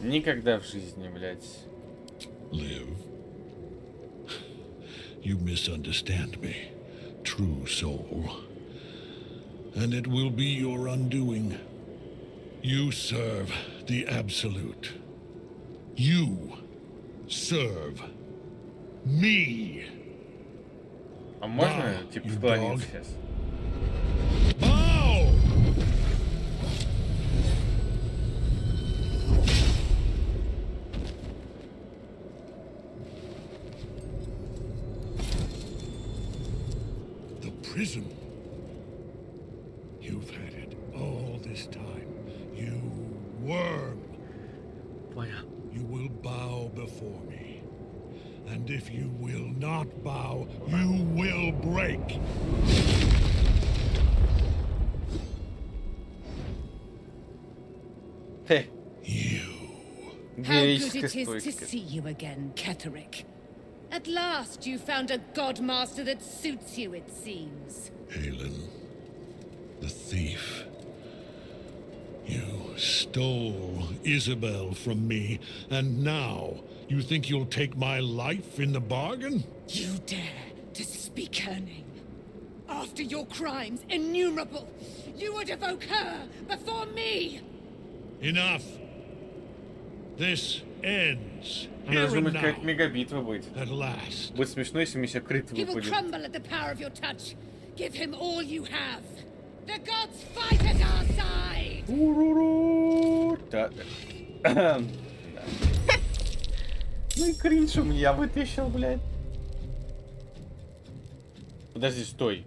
Никогда в жизни, блядь.
Live. You misunderstand me, true soul. And it will be your undoing. You serve the Absolute. You serve me.
А можно,
Да,
типа,
you
склониться
dog.
сейчас?
Bow! The prism. You've had it all this time. You worm.
Понял.
You will bow before me. And if you will not bow, you will break.
Хе.
You.
How good
Героическая
it is to
стойка.
see you again, Ketherick. At last you found a godmaster that suits you, it seems.
Halen, the thief. You stole Isabel from me, and now you think you'll take my life in the bargain?
You dare to speak her name. After your crimes, innumerable, you would evoke her before me!
Enough. This ends.
Ну,
Here
я думаю,
and
какая-то
now.
мегабитва будет.
At last.
Будет смешно, если мне сейчас крыт
He will
выпадет.
crumble at the power of your touch. Give him all you have. The gods fight at our side!
Уруру. Да. Да. Ну и кринж у меня вытащил, блядь. Подожди, стой.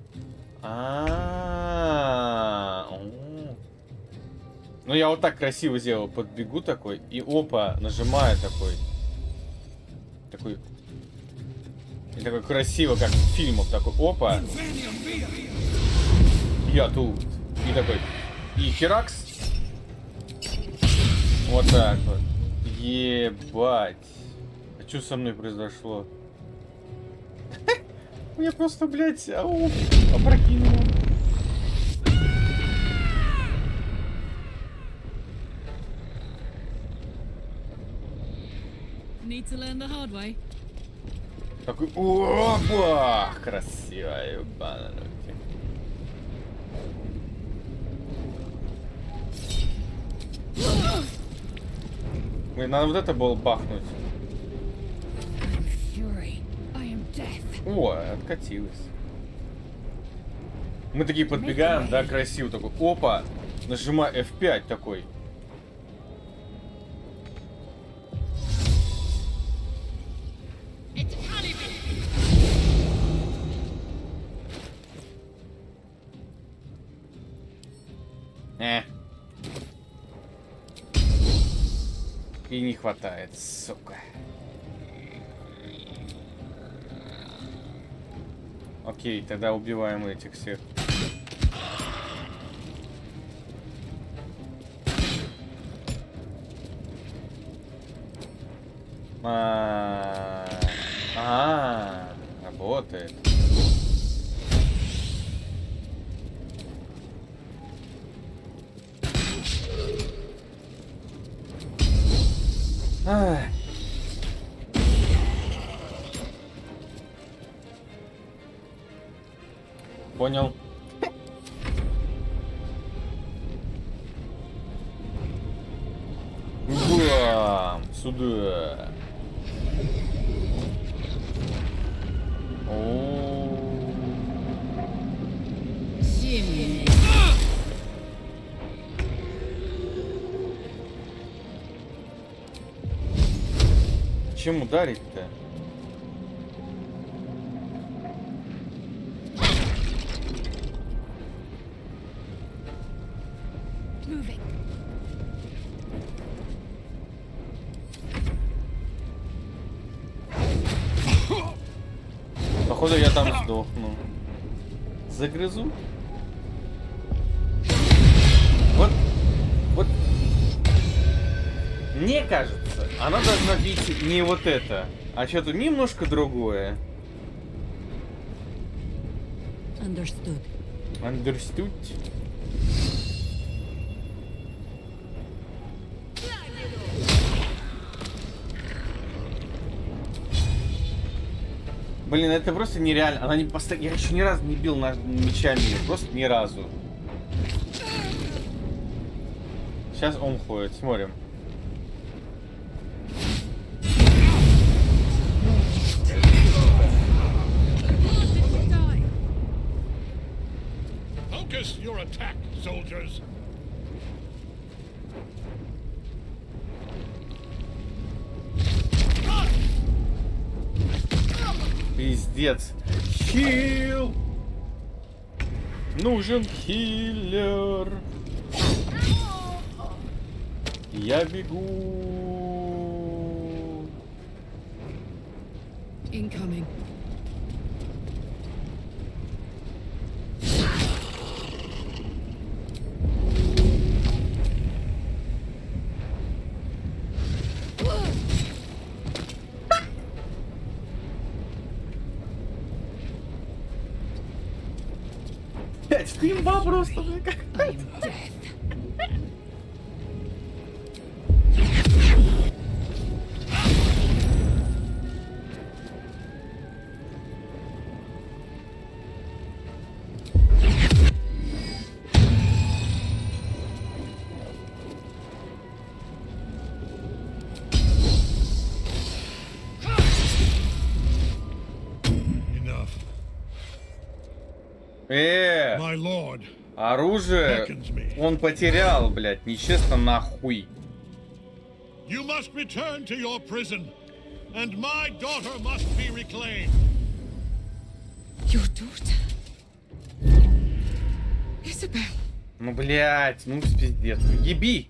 Ну я вот так красиво сделал. Подбегу такой и опа, нажимаю такой. И такой красиво, как в фильмах. Такой опа. Я тут. И такой. И херакс. Вот так вот. Ебать. А что со мной произошло? Я просто, блядь, опрокинул.
Need to learn the hard way.
Такой, опа! Красиво, ебаная. Блин, надо вот это было бахнуть.
Fury, I am death.
О, откатилась. Мы такие подбегаем, да, красиво такой. Опа! Нажимаю F5 такой. И не хватает, сука. Окей, тогда убиваем этих всех. Работает. Ах. Понял. сюда. О. Чем ударить-то?
Moving.
Походу я там сдохну. Загрызу. Вот. Мне кажется, она должна бить не вот это, а что-то немножко другое.
Understood.
Understood? Блин, это просто нереально. Она не Я еще ни разу не бил мечами, просто ни разу. Сейчас он ходит, смотрим.
Focus your attack, soldiers.
Пиздец. Хил! Нужен хиллер. Я бегу.
Incoming.
Имба просто, блин, как.
My lord.
Оружие он потерял, блядь, нечестно нахуй.
You must return to your prison, and my daughter must be reclaimed.
Your daughter? Isabel.
Ну, блядь, ну пиздец. Еби!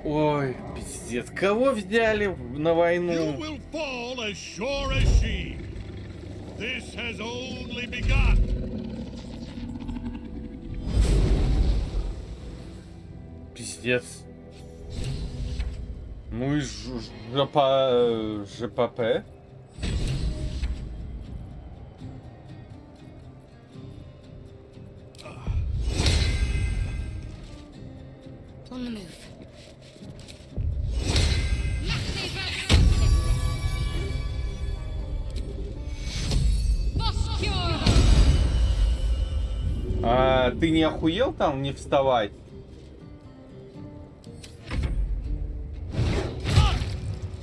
Ой, пиздец. Кого взяли на войну?
You will fall as sure as she. This has only begun.
Пиздец. Ну и ЖПП.
On the move.
А ты не охуел там не вставать?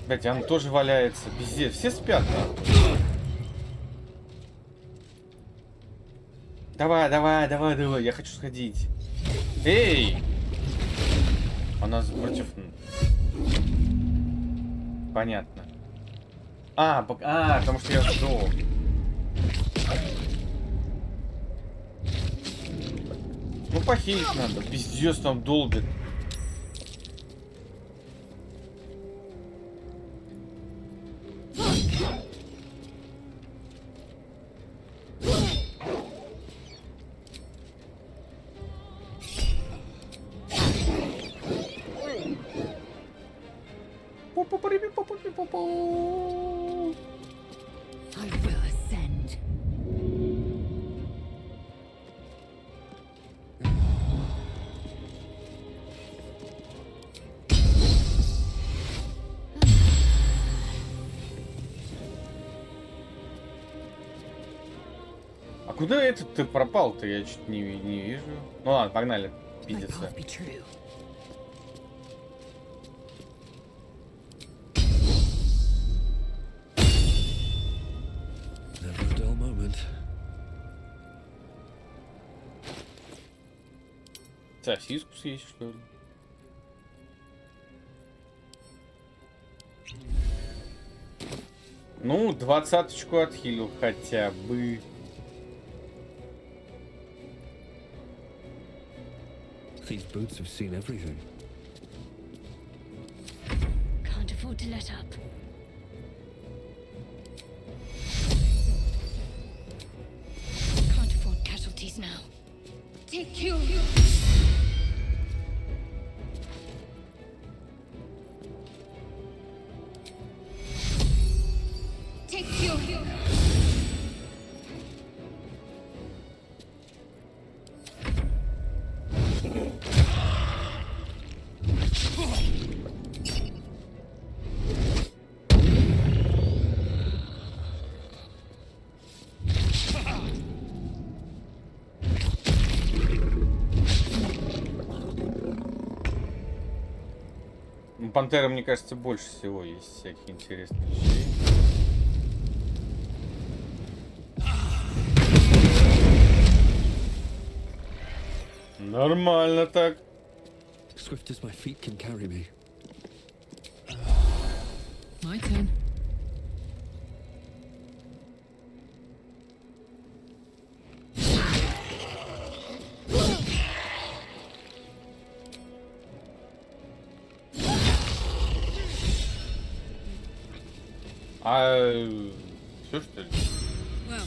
Блять, он тоже валяется. Пиздец, все спят. Давай, я хочу сходить. Эй! Она против... Понятно. Потому что я жду. Ну, похилить надо. Пиздец, там долго.
I will ascend.
куда этот ты пропал-то? Я чуть не вижу. Ну ладно, погнали.
Might
Пиздиться.
both be true.
Never a dull moment.
Сосиску съесть, что ли? Ну, 20-очку отхилил хотя бы.
These boots have seen everything.
Can't afford to let up. Can't afford casualties now. Take you. Take you.
У Пантеры, мне кажется, больше всего есть всяких интересных вещей. Нормально так.
Swift as my feet can carry me.
My turn.
Все что ли?
Well,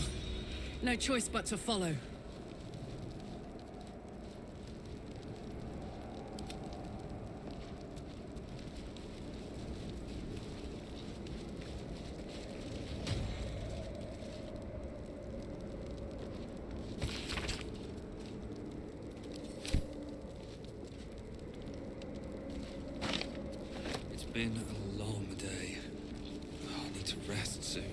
no choice but to follow.
It's been a long day. I need to rest soon.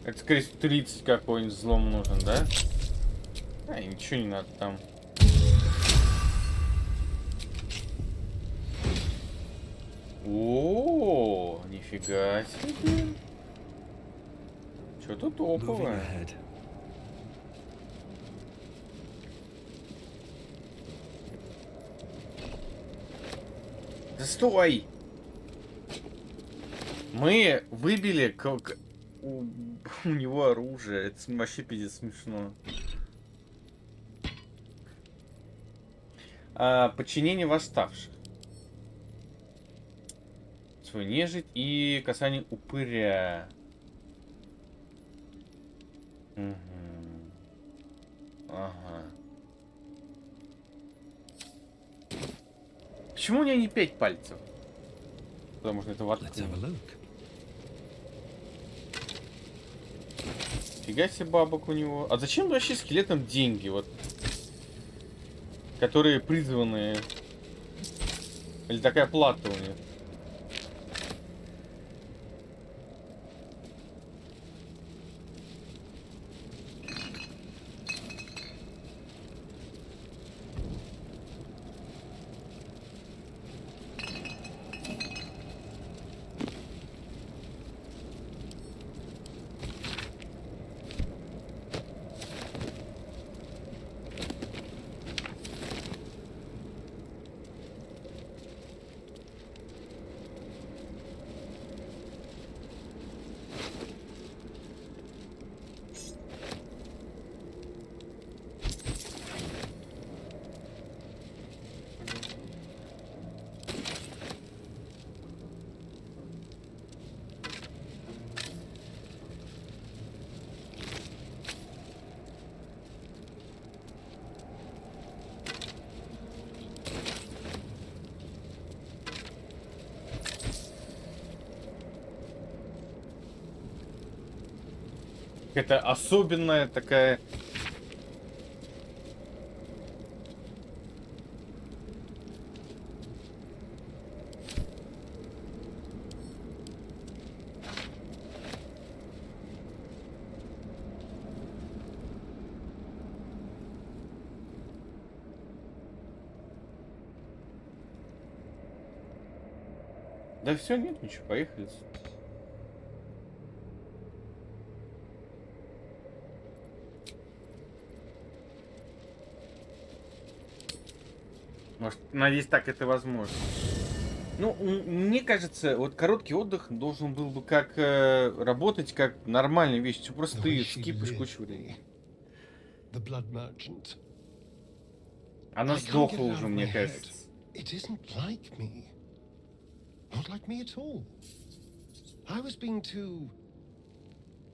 Это, скорее всего, 30 какой-нибудь взлом нужен, да? А, ничего не надо там. О, нифига себе. Что-то
Moving
топовое.
ahead.
Да стой! Мы выбили у него оружие. Это вообще пиздец смешно. Подчинение восставших. Свой нежить и касание упыря. Угу. Ага. Почему у меня не 5 пальцев? Потому что это
Let's have a
воткнул.
look.
Фига себе бабок у него. А зачем вообще скелетам деньги? Вот. Которые призваны. Или такая плата у них? Это особенная такая. Да все, нет, ничего, поехали. Может, надеюсь, так это возможно. Ну, мне кажется, вот короткий отдых должен был бы как работать как нормальная вещь. Всё просто
The
ты
way she
скипаешь
lived
кучу
me,
времени.
the blood merchant.
Она
I can't get
сдохла
it out
уже,
of my
мне
head.
кажется.
It isn't like me. Not like me at all. I was being too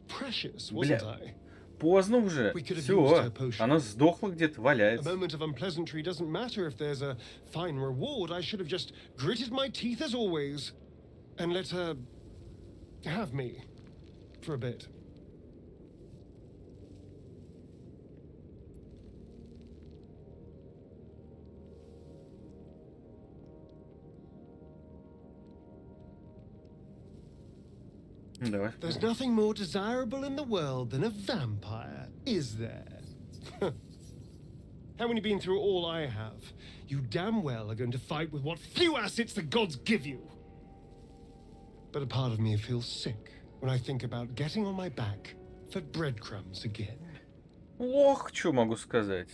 precious, wasn't
Бля,
I?
поздно уже.
We could have used
Все.
her potion.
Она сдохла где-то,
A
валяется.
moment of unpleasantry doesn't matter if there's a fine reward. I should have just gritted my teeth as always and let her have me for a bit.
Давай.
There's nothing more desirable in the world than a vampire, is there? Haven't you been through all I have? You damn well are going to fight with what few assets the gods give you. But a part of me feels sick when I think about getting on my back for breadcrumbs again.
Ох, что могу сказать.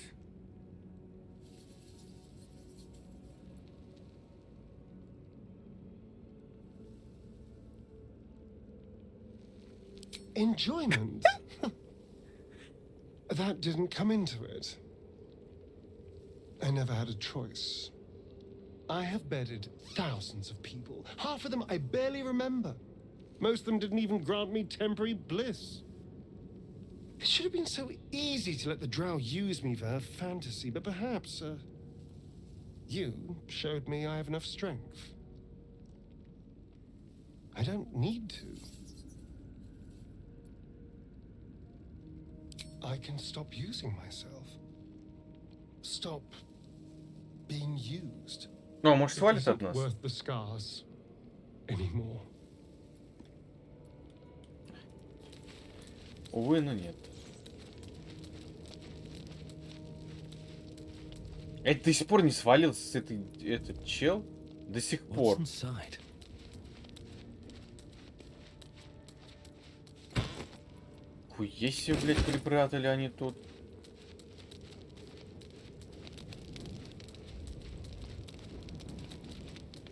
Enjoyment? That didn't come into it. I never had a choice. I have bedded thousands of people. Half of them I barely remember. Most of them didn't even grant me temporary bliss. It should have been so easy to let the drow use me for her fantasy, but perhaps, you showed me I have enough strength. I don't need to. I can stop using myself. Stop being used.
Ну, а может,
It
свалится от
isn't
нас?
worth the scars anymore.
Увы, но нет. Это до сих пор не свалился с этот чел? До сих
What's
пор.
inside?
Хуя себе, блядь, припрятали они тут.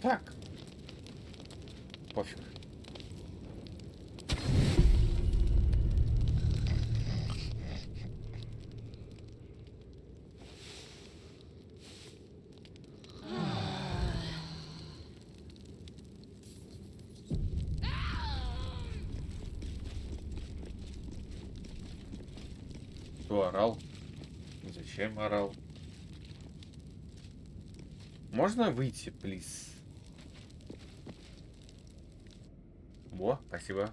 Так. Пофиг. Кто орал? Зачем орал? Можно выйти, плиз? Во, спасибо.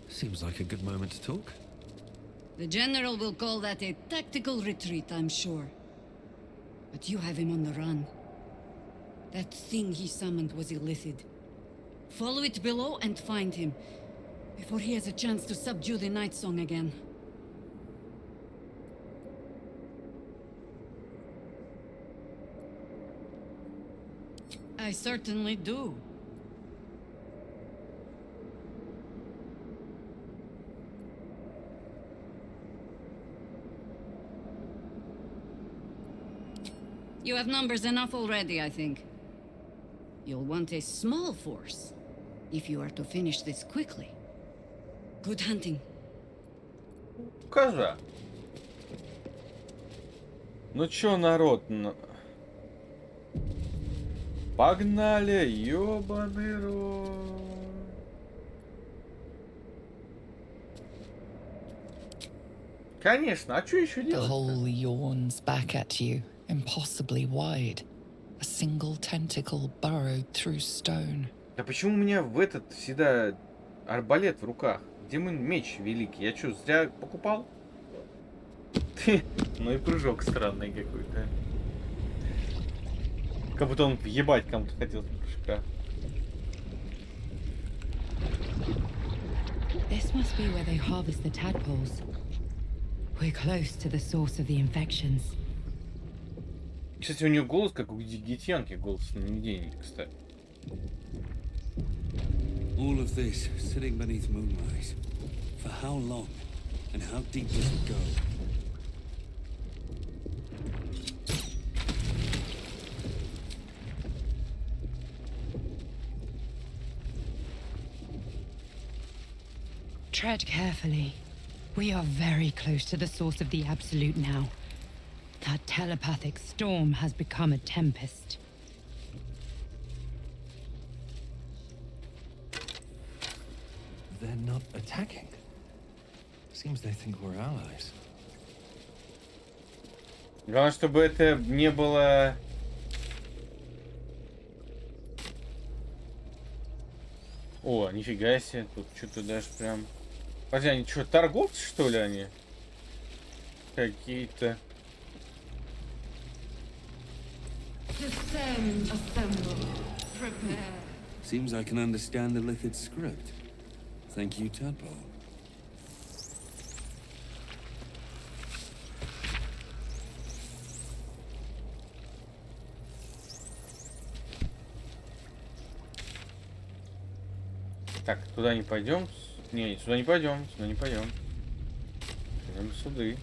Seems like a good moment to talk.
The general will call that a tactical retreat, I'm sure. But you have him on the run. That thing he summoned was illithid. Follow it below and find him, before he has a chance to subdue the Night Song again. I certainly do. You have numbers enough already, I think. You'll want a small force, if you are to finish this quickly. Good hunting.
Коза. Ну чё, народ? Погнали, ёбаный рот. Конечно, а чё еще
The
делать?
hole yawns back at you, impossibly wide. A single tentacle burrowed through stone.
Да почему у меня в этот всегда арбалет в руках? Где мой меч великий? Я что, зря покупал? Ну и прыжок странный какой-то. Как будто он въебать кому-то хотел с прыжка.
This must be where they harvest the tadpoles. We're close to the source of the infections.
Кстати, у нее голос как у египтянки, голос наведения, кстати.
All of this sitting beneath moonrise. For how long? And how deep does it go?
Tread carefully. We are very close to the source of the Absolute now. That telepathic storm has become a tempest.
They're not attacking. Seems they think we're allies.
Главное, чтобы это не было... О, нифига себе, тут что-то даже прям... Подожди, они что, торговцы, что ли, они? Какие-то...
Seems I can understand the Lithid script. Thank you, Tadpole.
Так, туда не пойдем. Не, сюда не пойдем, сюда не пойдем. Пойдем сюда.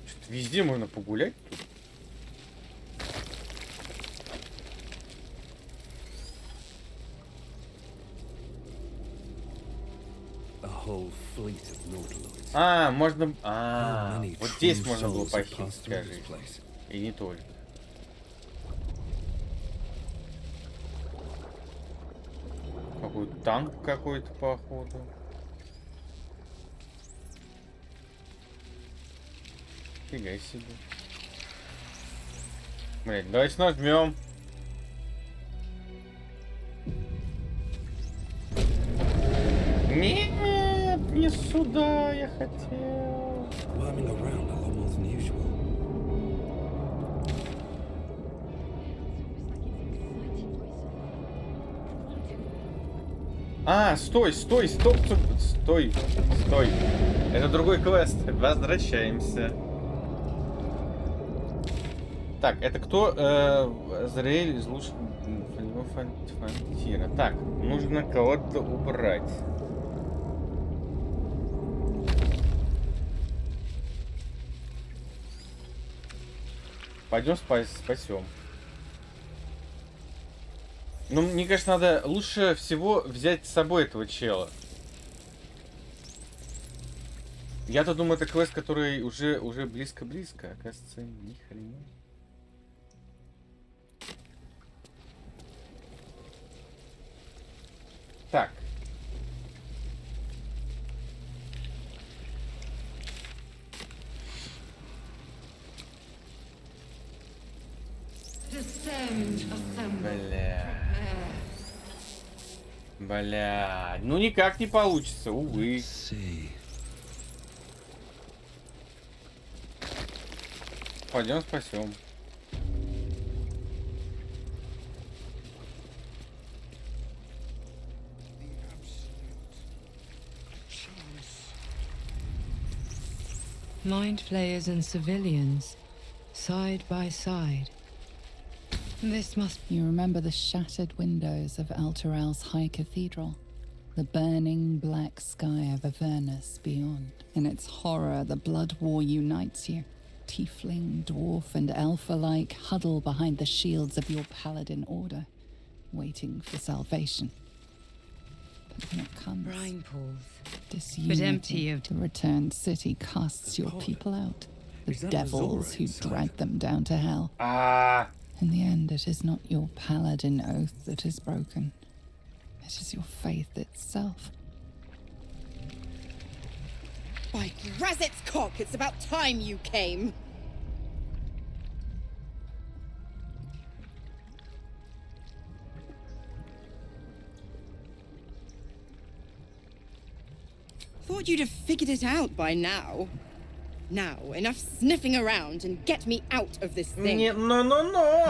Что-то везде можно погулять тут.
A whole fleet of Nautiloids.
А, можно...
How
А,
many
вот здесь
true
можно было
souls have
похитить,
passed through
скажи.
this place?
И не только. Какой танк какой-то, походу. Фига себе. Блять, давайте нажмем. Нет, не сюда я хотел.
Worming around a lot more than usual.
А, стой, стой, стоп, стоп, стой, стой. Это другой квест. Возвращаемся. Так, это кто? Зрель из лучших фронтира. Так, нужно кого-то убрать. Пойдем спасем. Ну, мне кажется, надо лучше всего взять с собой этого чела. Я-то думаю, это квест, который уже близко-близко. Оказывается, ни хрена. Так. Бля. Бля. Ну никак не получится, увы. Пойдем спасем.
Mind flayers and civilians, side by side. This must...
You remember the shattered windows of Alteral's High Cathedral? The burning black sky of Avernus beyond. In its horror, the blood war unites you. Tiefling, dwarf, and elf alike huddle behind the shields of your paladin order, waiting for salvation. But when it comes,
Brine pools.
disunity,
empty of-
the returned city casts your people out. The
Is that
devils
Azora
who
inside?
drag them down to hell.
А,
In the end, it is not your paladin oath that is broken. It is your faith itself.
By Razzet's cock, it's about time you came. Thought you'd have figured it out by now. Now, enough sniffing around and get me out of this thing.
не, но.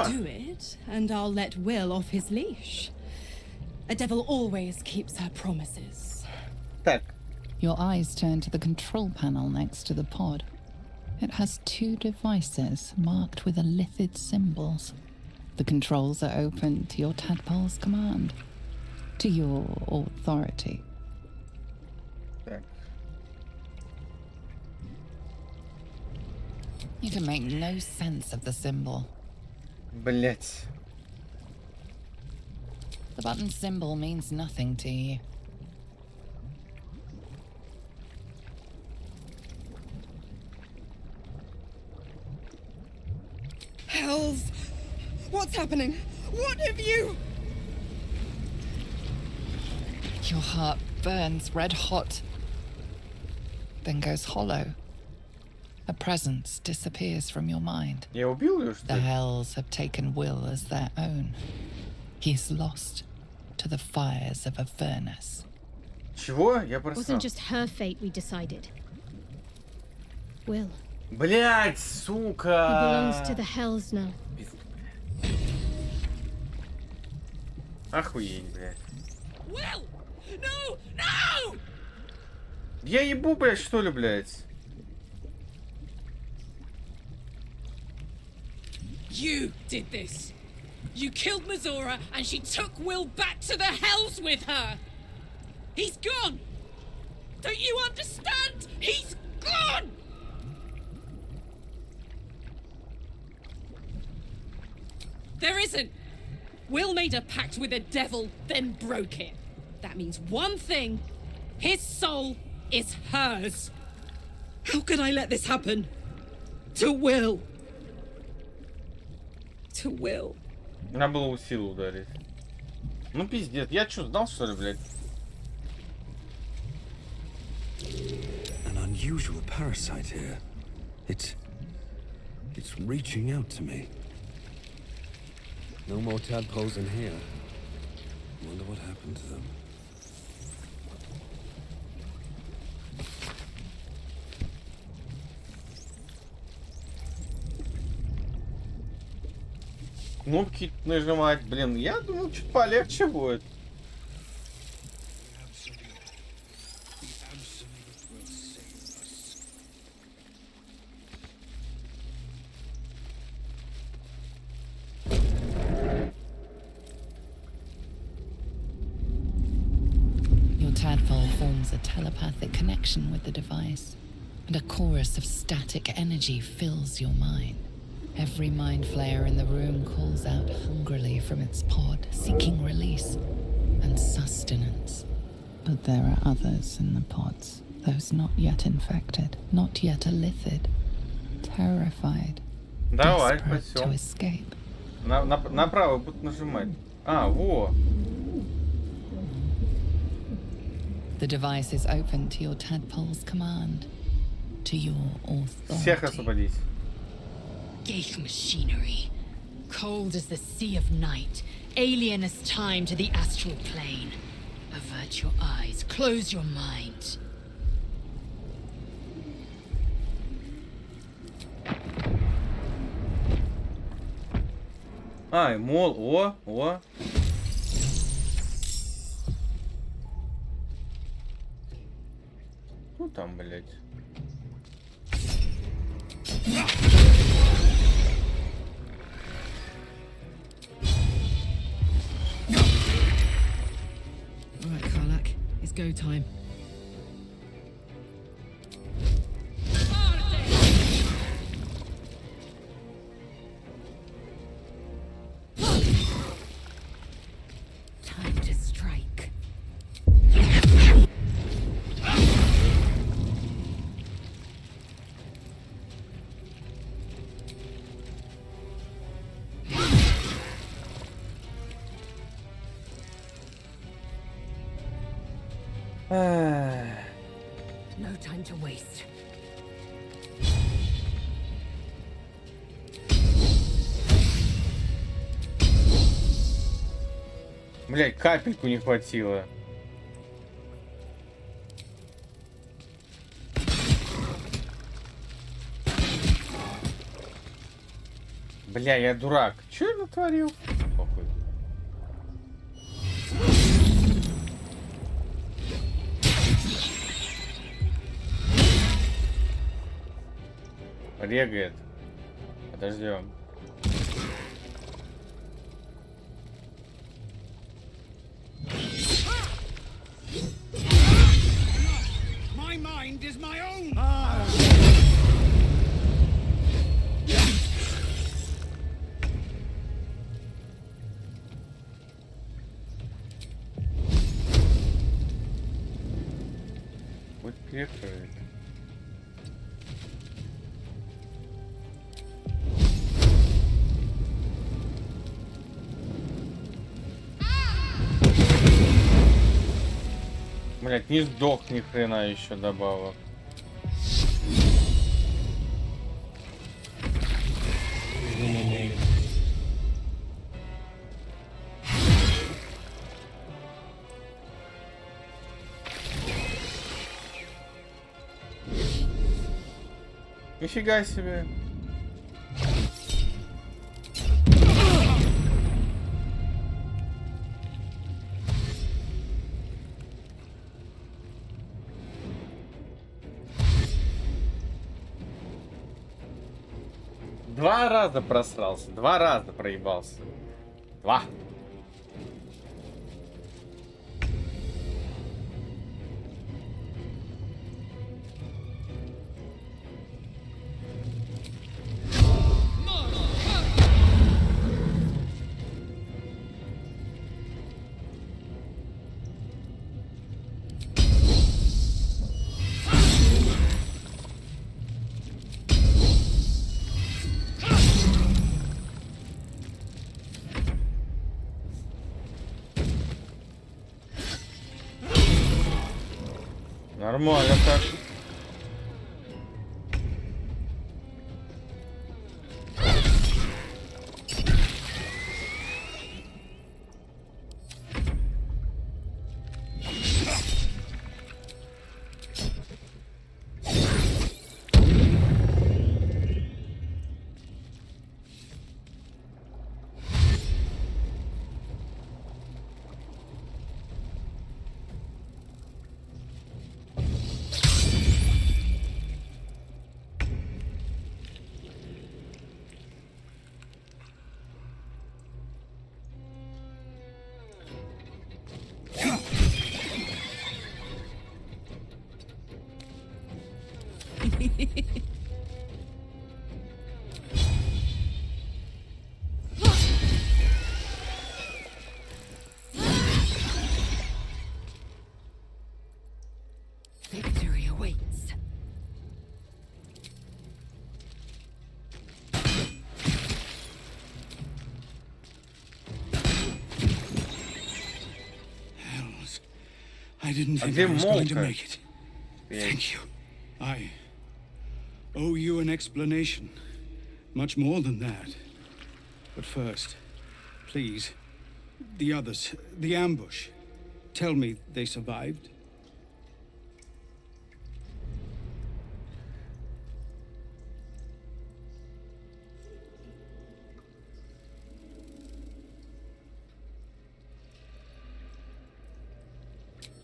Do it, and I'll let Will off his leash. A devil always keeps her promises.
Так,
Your eyes turn to the control panel next to the pod. It has 2 devices marked with elithid symbols. The controls are open to your tadpole's command, to your authority.
Так.
You can make no sense of the symbol.
Блять.
The button symbol means nothing to you.
Hells! What's happening? What have you...
Your heart burns red hot, then goes hollow. A presence disappears from your mind.
Я убил ее, что
The
ли?
Hells have taken Will as their own. He is lost to the fires of Avernus.
Чего? Я
Wasn't
просрал.
just her fate we decided. Will.
Блять,
He belongs to
сука!
the Hells now.
Охуеть, блядь.
Will! No! No!
Я ебу, блядь, что ли, блядь?
You did this. You killed Mazora and she took Will back to the Hells with her. He's gone. Don't you understand? He's gone. There isn't. Will made a pact with the devil, then broke it. That means one thing. His soul is hers. How could I let this happen? To Will. To Will.
Надо было у силы ударить. Ну пиздец, я что, знал, что ли, блядь?
An unusual parasite here. It's reaching out to me. No more tadpoles in here. Wonder what happened to them.
Кнопки нажимать, блин. Я думал, чуть полегче будет.
Your tadpole forms a telepathic connection with the device, and a chorus of static energy fills your mind. Every mind flayer in the room calls out hungrily from its pod, seeking release and sustenance. But there are others in the pods, those not yet infected, not yet elithid, terrified,
Давай,
desperate to
пойдем.
escape.
Направо буду нажимать. А, во.
The device is open to your tadpole's command, to your
Всех
authority.
освободить.
Ghaik machinery. Cold as the sea of night. Alien as time to the astral plane. Avert your eyes. Close your mind.
Ай, мол, о. Ну там, блядь.
All right, Karlak. It's go time.
Time to strike. No time to waste.
Блядь, капельку не хватило. Бля, я дурак. Чё я натворил? Похуй. Регает. Подождем.
My mind is my own.
Вот перекрыт. Блять, не сдох ни хрена еще добавок. Нифига себе. Два раза просрался, два раза проебался. Два. Нормально так.
Victory awaits.
Hells. I didn't think
где
I was going to
Молка?
make it. Thank you. I owe you an explanation. Much more than that. But first, please, the others, the ambush. Tell me they survived.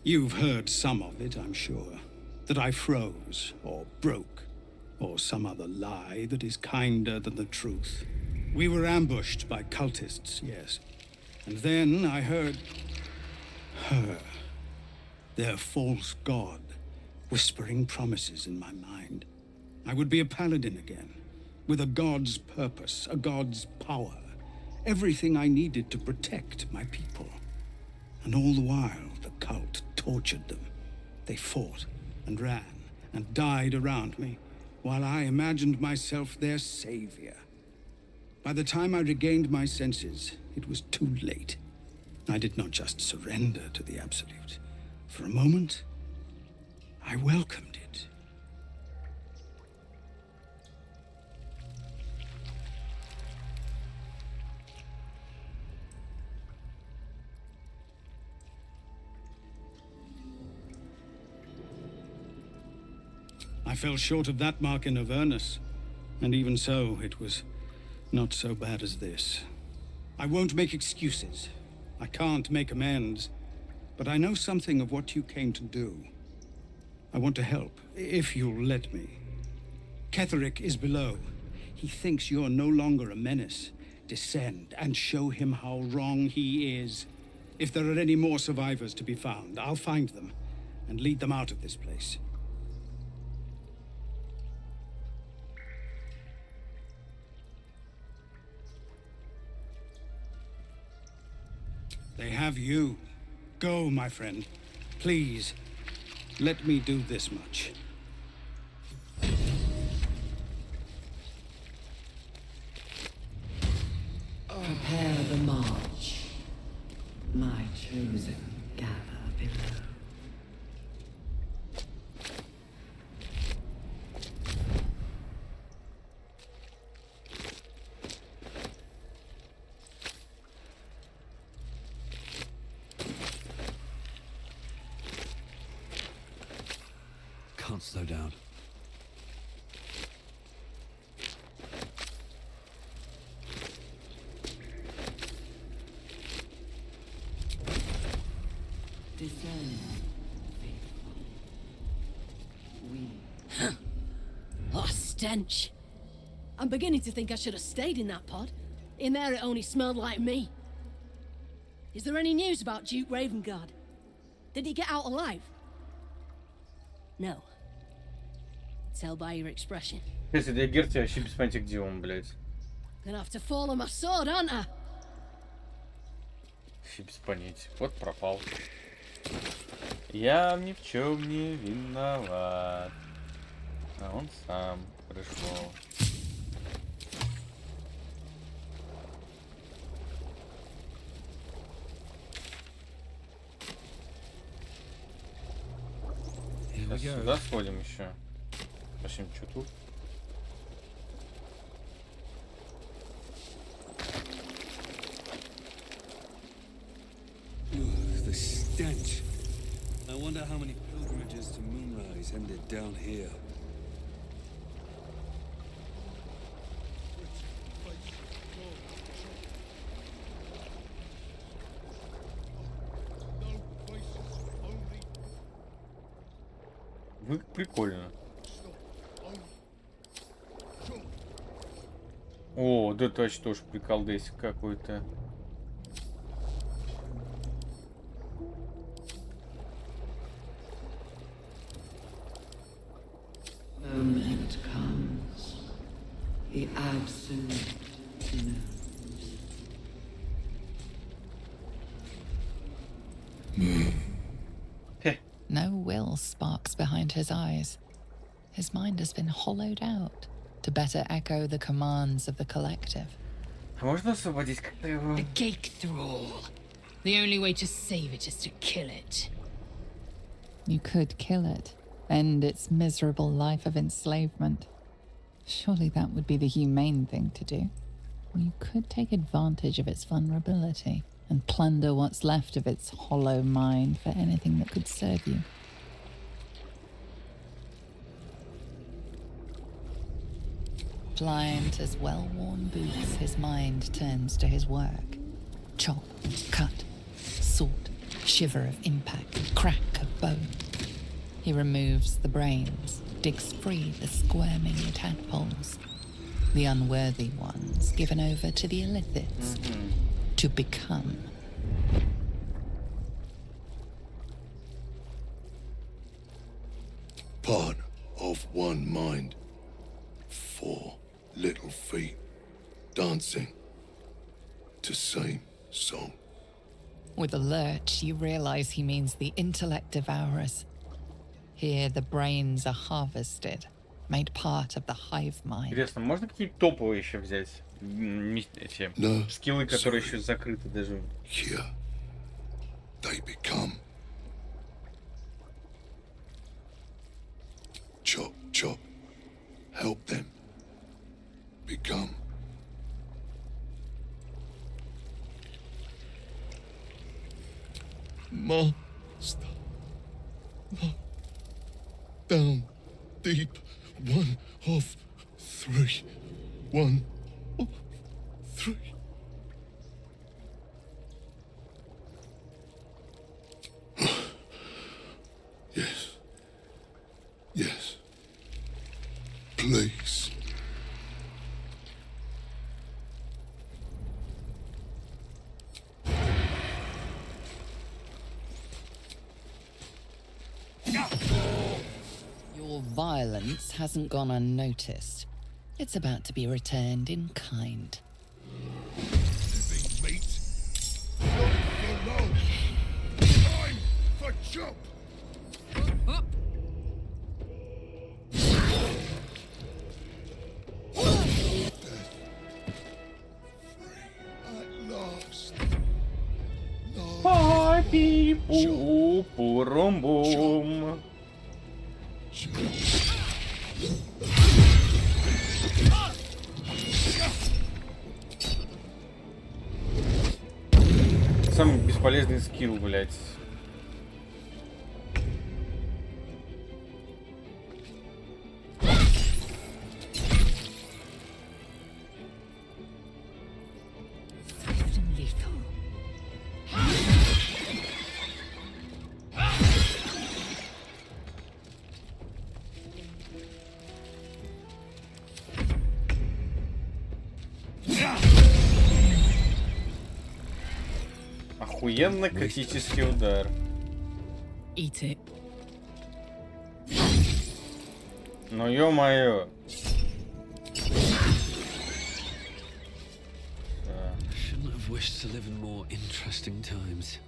You've heard some of it, I'm sure. That I froze, or broke, or some other lie that is kinder than the truth. We were ambushed by cultists, yes. And then I heard her, their false god, whispering promises in my mind. I would be a paladin again, with a god's purpose, a god's power. Everything I needed to protect my people. And all the while, the cult tortured them. They fought and ran and died around me, while I imagined myself their savior. By the time I regained my senses, it was too late. I did not just surrender to the Absolute. For a moment, I welcomed it. I fell short of that mark in Avernus, and even so, it was not so bad as this. I won't make excuses. I can't make amends, but I know something of what you came to do. I want to help, if you'll let me. Ketherick is below. He thinks you're no longer a menace. Descend and show him how wrong he is. If there are any more survivors to be found, I'll find them and lead them out of this place. They have you. Go, my friend. Please, let me do this much.
Prepare the march. My chosen gather below.
Can't slow down.
Descend, faithful.
Oh, stench. I'm beginning to think I should have stayed in that pod. In there it only smelled like me. Is there any news about Duke Ravengard? Did he get out alive? No. Tell by your expression.
Если для Герти вообще без понятия, где он, блядь.
Gonna have to follow my sword, aren't I?
Вообще без понятия. Вот пропал. Я ни в чем не виноват. А он сам пришел. Сейчас сюда сходим еще. В общем, что тут?
The stench. I wonder how many pilgrimages to Moonrise ended down here.
Вы прикольно. О, да точно тоже приколдесик какой-то.
Moment comes. The absolute knows.
No will sparks behind his eyes. His mind has been hollowed out to better echo the commands of the collective.
А можно освободить как-то его?
A gate thrall. The only way to save it is to kill it.
You could kill it, end its miserable life of enslavement. Surely that would be the humane thing to do. Or you could take advantage of its vulnerability and plunder what's left of its hollow mind for anything that could serve you. Blind as well-worn boots, his mind turns to his work. Chop, cut, sort, shiver of impact, crack of bone. He removes the brains, digs free the squirming tadpoles, the unworthy ones given over to the illithids, to become.
Part of one mind. 4 little feet dancing to same song.
With a lurch, you realize he means the intellect devourers. Here, the brains are harvested, made part of the hive mind.
Интересно, можно какие-то топовые еще взять? Эти скиллы, которые еще закрыты даже.
Here, they become. Chop, chop. Help them become. Master. Down deep. 1 of 3. 1 of 3. Yes. Yes. Please.
once hasn't gone unnoticed. It's about to be returned in kind.
Living meat. Not for long. Time for chop.
Up.
At last.
Папи-пу-пурум-бум. Самый бесполезный скилл, блядь.
Swift and lethal.
Охуенно критический удар.
Eat it.
Ну ё-моё.
Shouldn't have wished to live in more interesting times.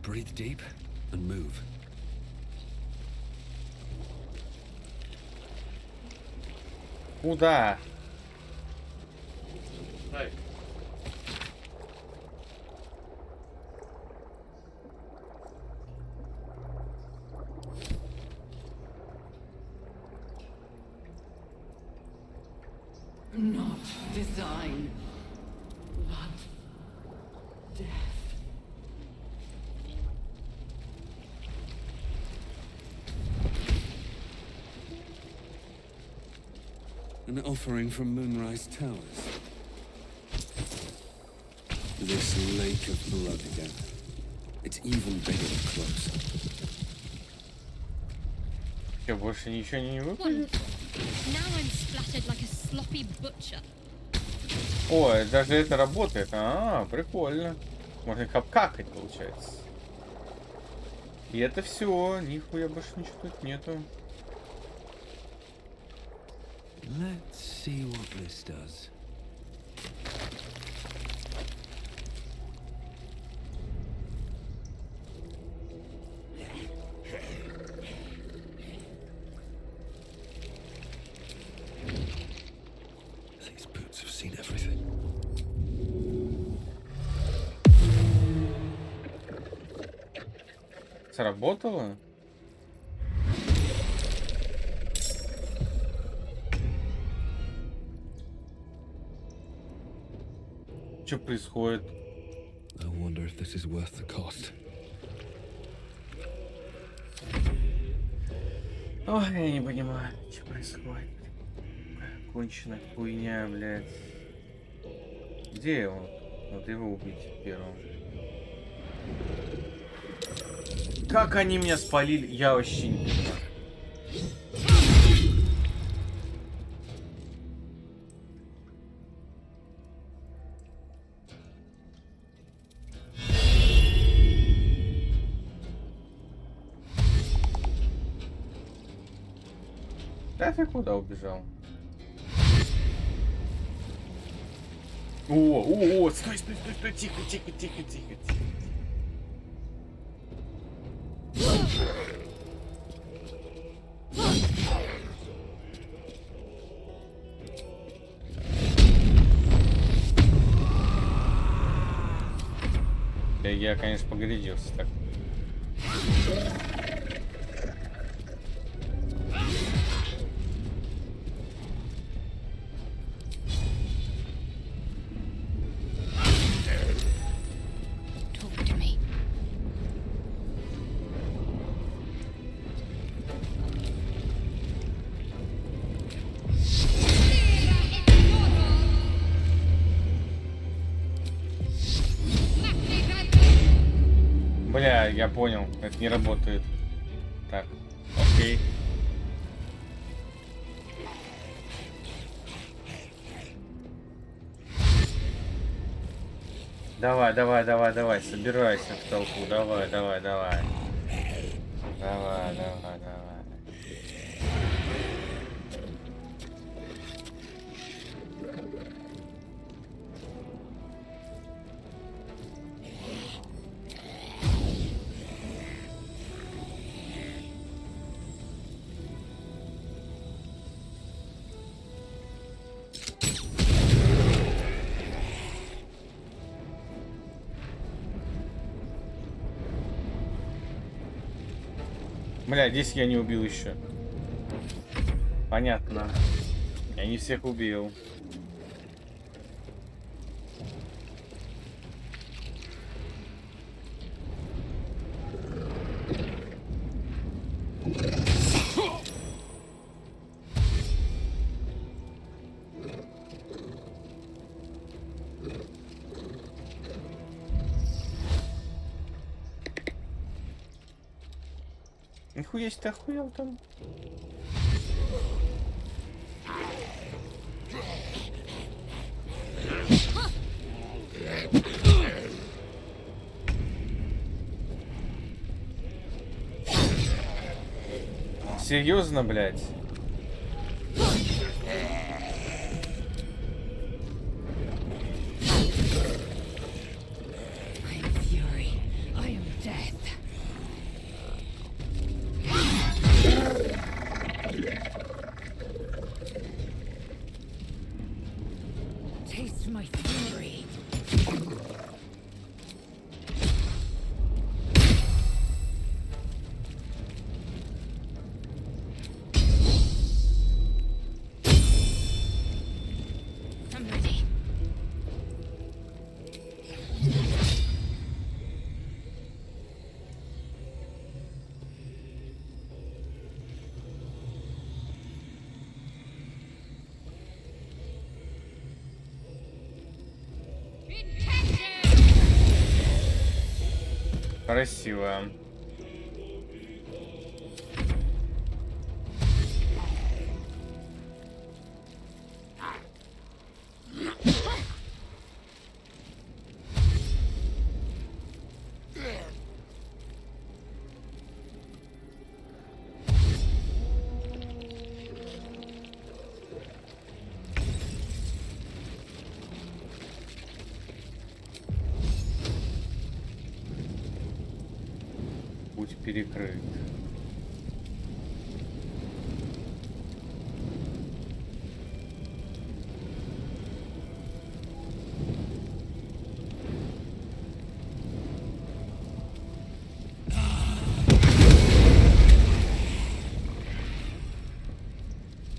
Breathe deep and move.
Куда?
Not design. Blood. Death.
An offering from Moonrise Towers. This lake of blood again. It's even bigger up close.
Я больше ничего не выпал.
One. Now I'm splattered like a sloppy butcher.
Ой, даже это работает. А, прикольно. Можно их обкакать, получается. И это все. Нихуя больше ничего тут нету.
Let's see what this does. These boots have seen everything.
Сработало? Что происходит?
I wonder if this is worth the cost.
Ой, я не понимаю, что происходит. Конченая хуйня, блядь. Где его? Вот его убить первым. Как они меня спалили? Я вообще не понимаю. Да ты куда убежал? О, стой, тихо, тихо. Я, конечно, погорячился так.
Talk to me.
Бля, я понял, это не работает. Так, окей. Окей. Давай, давай, давай, давай, собирайся в толпу. Давай, давай, давай. Давай, давай, давай. Бля, здесь я не убил еще. Понятно. Я не всех убил. Нихуя себе ты охуел там. Серьезно, блядь?
Taste my fury.
I'm ready.
Красиво. Путь перекрыт.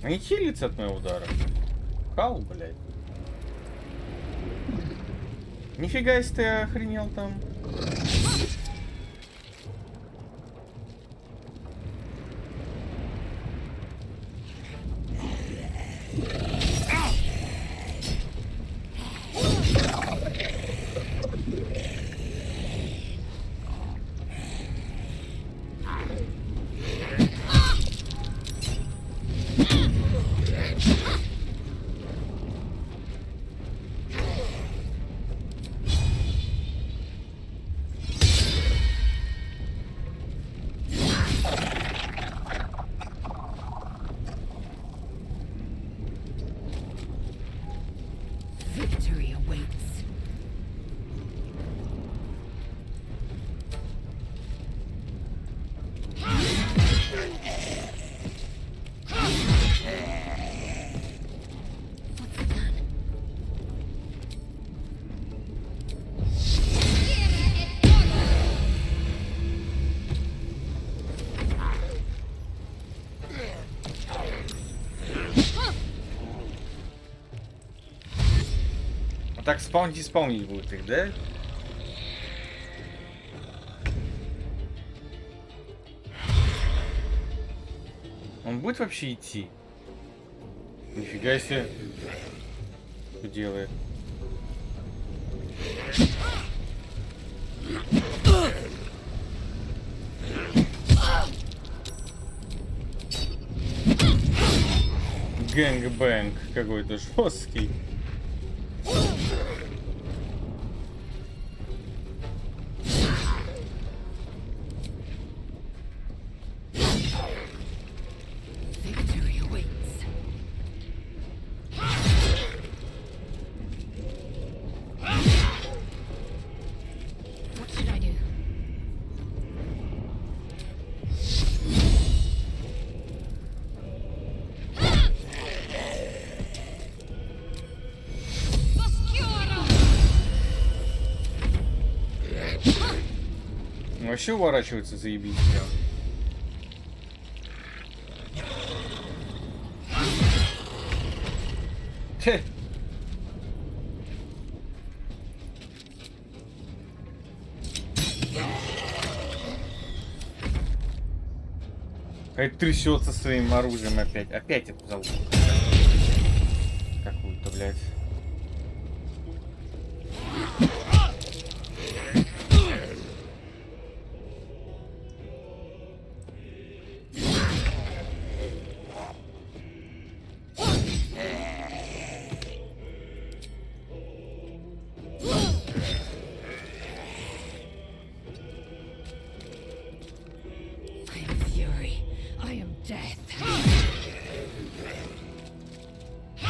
Они хилятся от моего удара. Хау, блядь. Нифига, если ты охренел там.
Victory awaits.
Так спаунить будет их, да? Он будет вообще идти? Нифига себе. Что делает? гэнгбэнг какой-то жесткий.
Victory awaits.
What should I do?
Вообще уворачивается заебись прям. Хе. Хай трясется своим оружием опять. Опять эту залупу. Какую-то, блядь.
I am fury. I am death.
My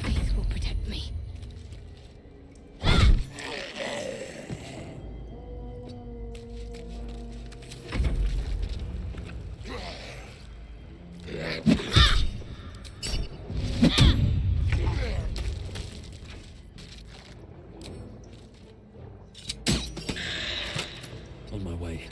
faith will protect me.
On my way.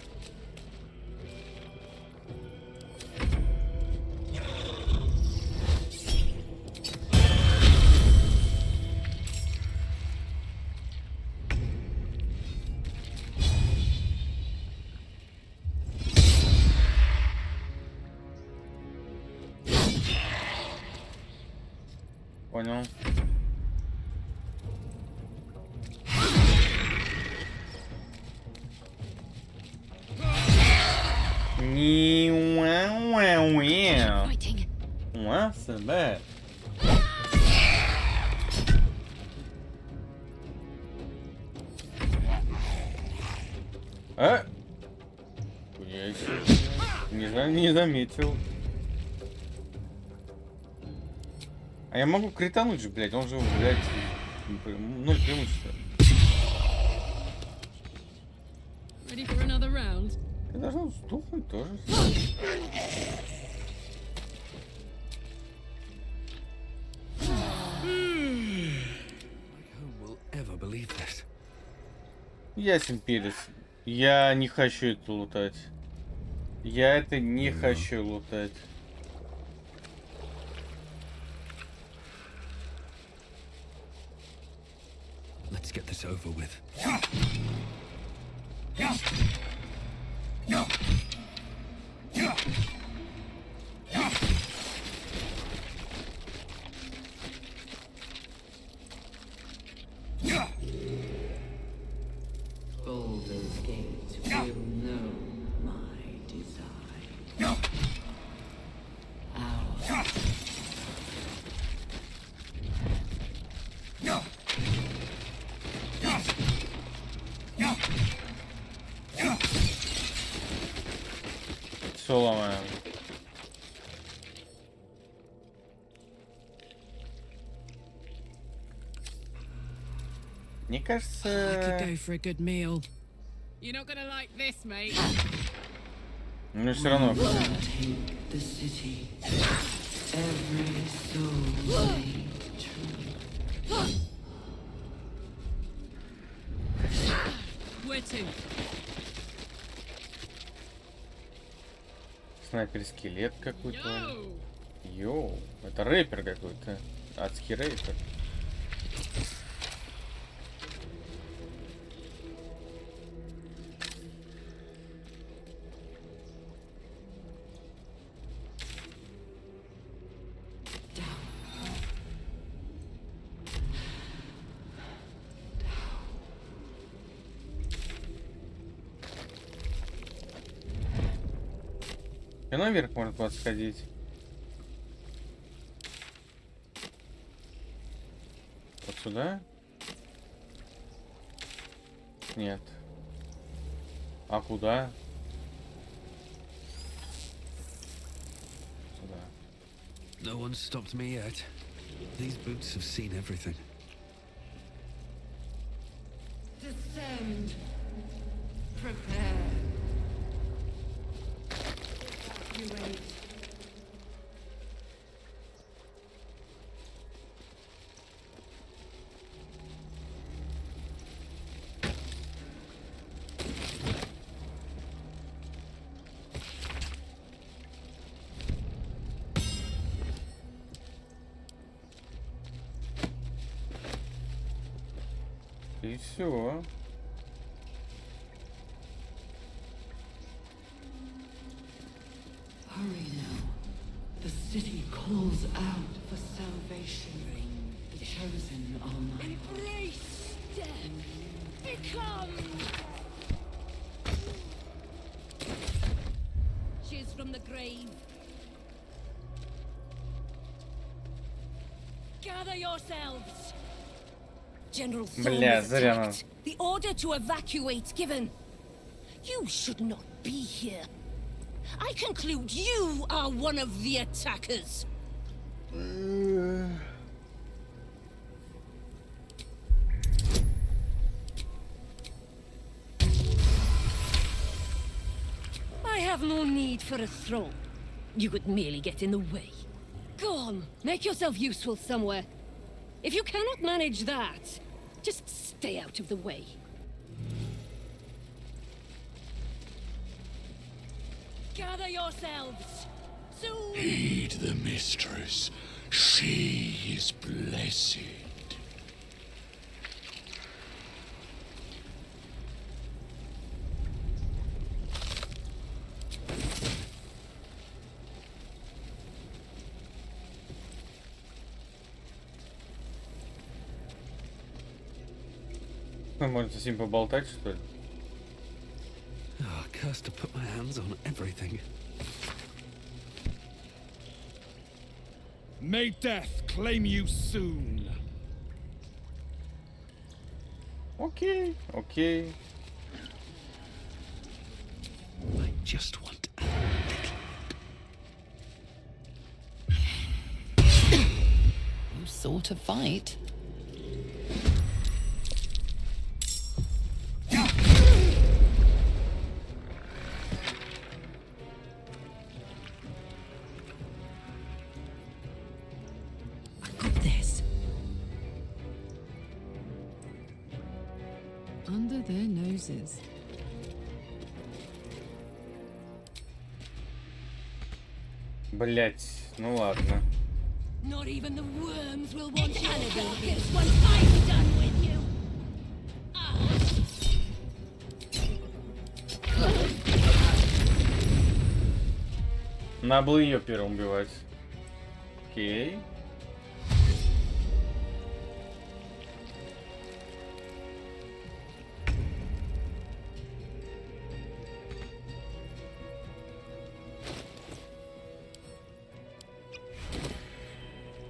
Понял.
Fighting.
What's that? А? Я не заметил. А я могу критануть же, блядь, он же, блядь, 0 преимущества.
Ready for another round?
Я должен сдохнуть тоже.
Who will ever believe this?
Ясен перец. Я не хочу это лутать. Я это не хочу лутать.
Let's get this over with.
Baldur's Gate will know my design. Our
Все ломаем. Мне
I could
кажется...
go for a good meal. You're not gonna like this, mate.
Ну все равно.
take the city. Every soul made true.
Where to?
Снайпер-скелет какой-то. Йоу, это рэпер какой-то. Адский рэпер. наверх может вот сходить. Вот сюда? Нет. А куда? Сюда.
No one's stopped me yet. These boots have seen everything.
Descend. Prepare. Evacuate.
И все.
Hurry now. The city calls out for salvation. The chosen are mine.
Embrace death. Become. She's from the grave. Gather yourselves. General Thorne
Бля,
is
зря нам.
attacked. The order to evacuate given. You should not be here. I conclude you are one of the attackers. I have no need for a throne. You could merely get in the way. Go on, make yourself useful somewhere. If you cannot manage that, just stay out of the way. Gather yourselves! Soon!
Heed the mistress. She is blessed.
Вы можете с ним поболтать, что ли?
Oh, cursed to put my hands on everything.
May death claim you soon.
Окей, окей.
I just want
You sort of fight.
This. Under their noses.
Блять, ну ладно.
Not even the worms will want you focus once I'm done with you.
Надо было ее первым убивать. Окей.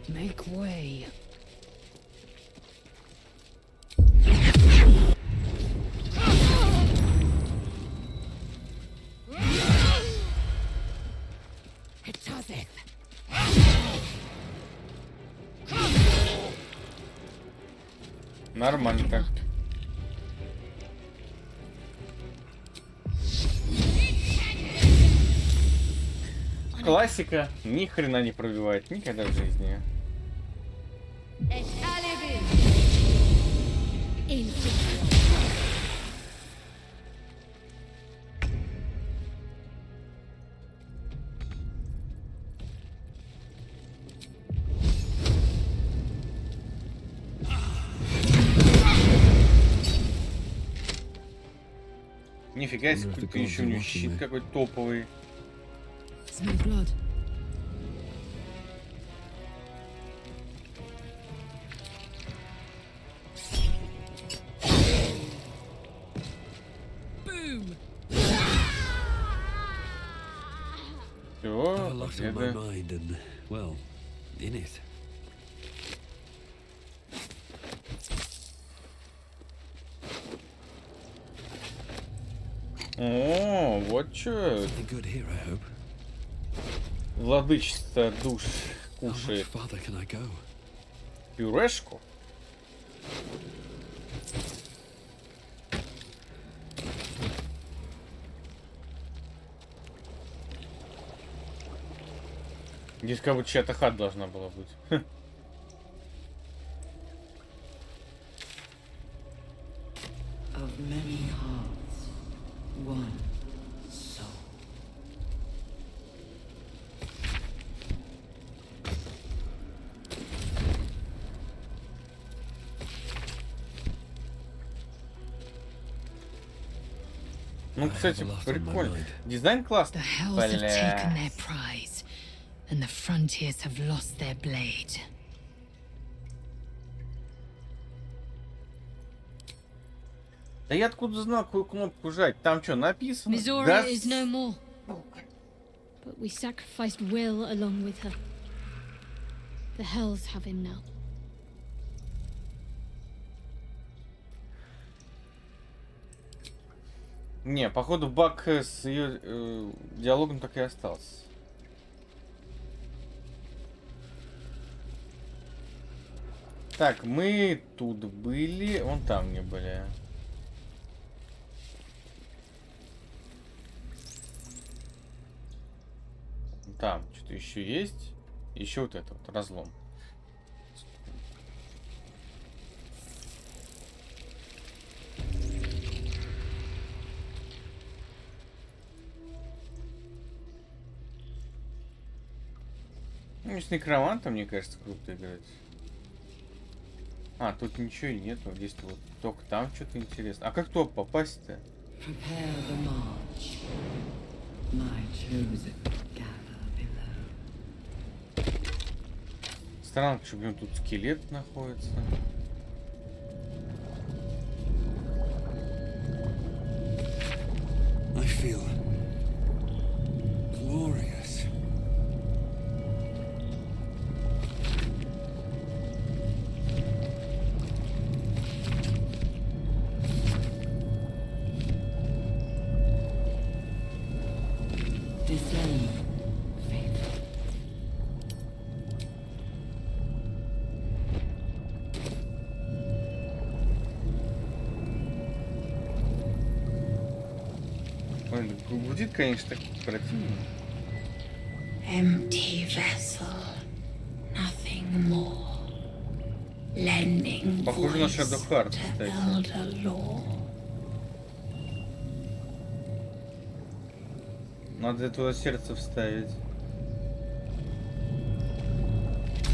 Make way.
It does it.
Нормально так. Классика ни хрена не пробивает никогда в жизни. Нифига себе, какой еще у него щит какой топовый.
Smell blood.
Boom.
Все,
It's on my mind and, well, in it.
О, вот чё.
Something good here, I hope.
Владычица душ
How much
кушает
farther can I go?
пюрешку. Здесь как будто чья-то хата должна была быть.
Of many hearts, one soul.
Ну, кстати, прикольно. Дизайн классный.
The hells have taken their prize, and the frontiers have lost their blade.
Да я откуда знал, какую кнопку жать? Там что, написано?
Mizora
Да
is no more. But we sacrificed Will along with her. The Hells have him now.
Не, походу баг с ее диалогом так и остался. Так, мы тут были, вон там не были. Там что-то еще есть. Еще вот это вот разлом. Ну, с некромантом, мне кажется, круто играть. А, тут ничего и нету. Здесь вот только там что-то интересно. А как туда попасть-то?
Prepare the march. My chosen gather below.
Странно, что, блин, тут скелет находится.
I feel glorious.
Descend, faithful.
Ой, гудит, конечно, так противно.
Empty vessel, nothing more. Lending
Похоже на
voice
Shadow Heart,
to
кстати.
elder lore.
Надо туда сердце вставить.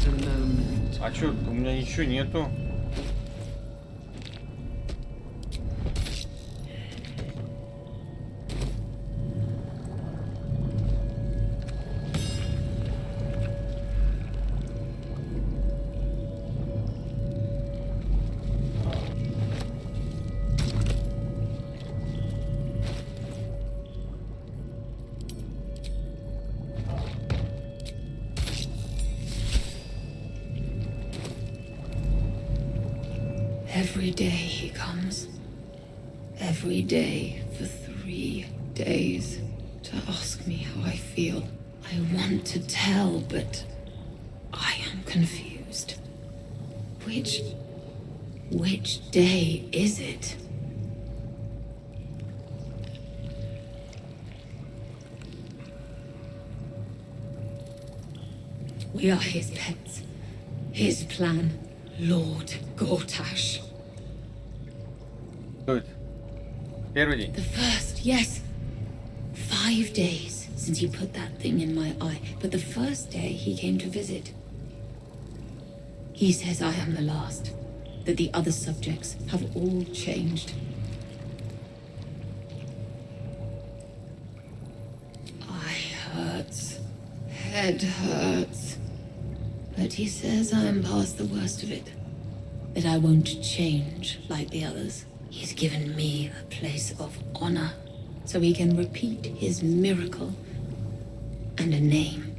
The moment.
А чё, у меня ничего нету.
Every day he comes. Every day for 3 days to ask me how I feel. I want to tell, but I am confused. Which day is it? We are his pets. His plan, Lord Gortash.
Что это? Первый день.
The first, yes. 5 days since he put that thing in my eye, but the first day he came to visit. He says I am the last, that the other subjects have all changed. Eye hurts, head hurts, but he says I am past the worst of it, that I won't change like the others. He's given me a place of honor, so he can repeat his miracle and a name.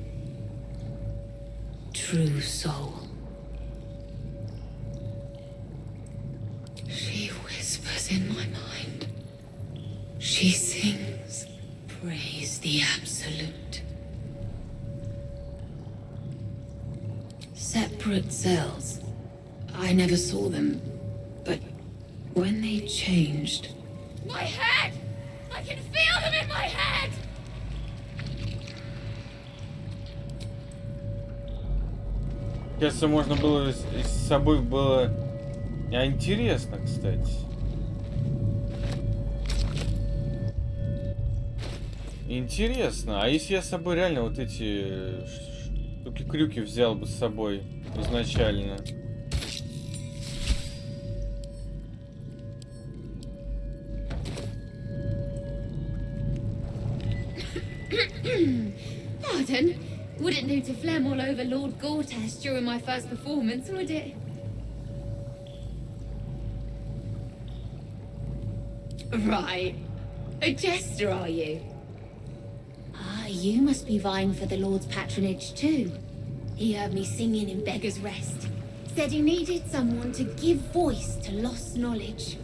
true soul. She whispers in my mind. She sings, praise the Absolute. Separate cells. I never saw them, but when they changed...
My head! I can feel them in my head!
Кажется, можно было с собой было интересно, кстати. Интересно. А если я с собой реально вот эти штуки-крюки взял бы с собой изначально?
Pardon? Wouldn't do to phlegm all over Lord Gortash during my first performance, would it? Right. A jester, are you? Ah, you must be vying for the Lord's patronage too. He heard me singing in Beggar's Rest. Said he needed someone to give voice to lost knowledge.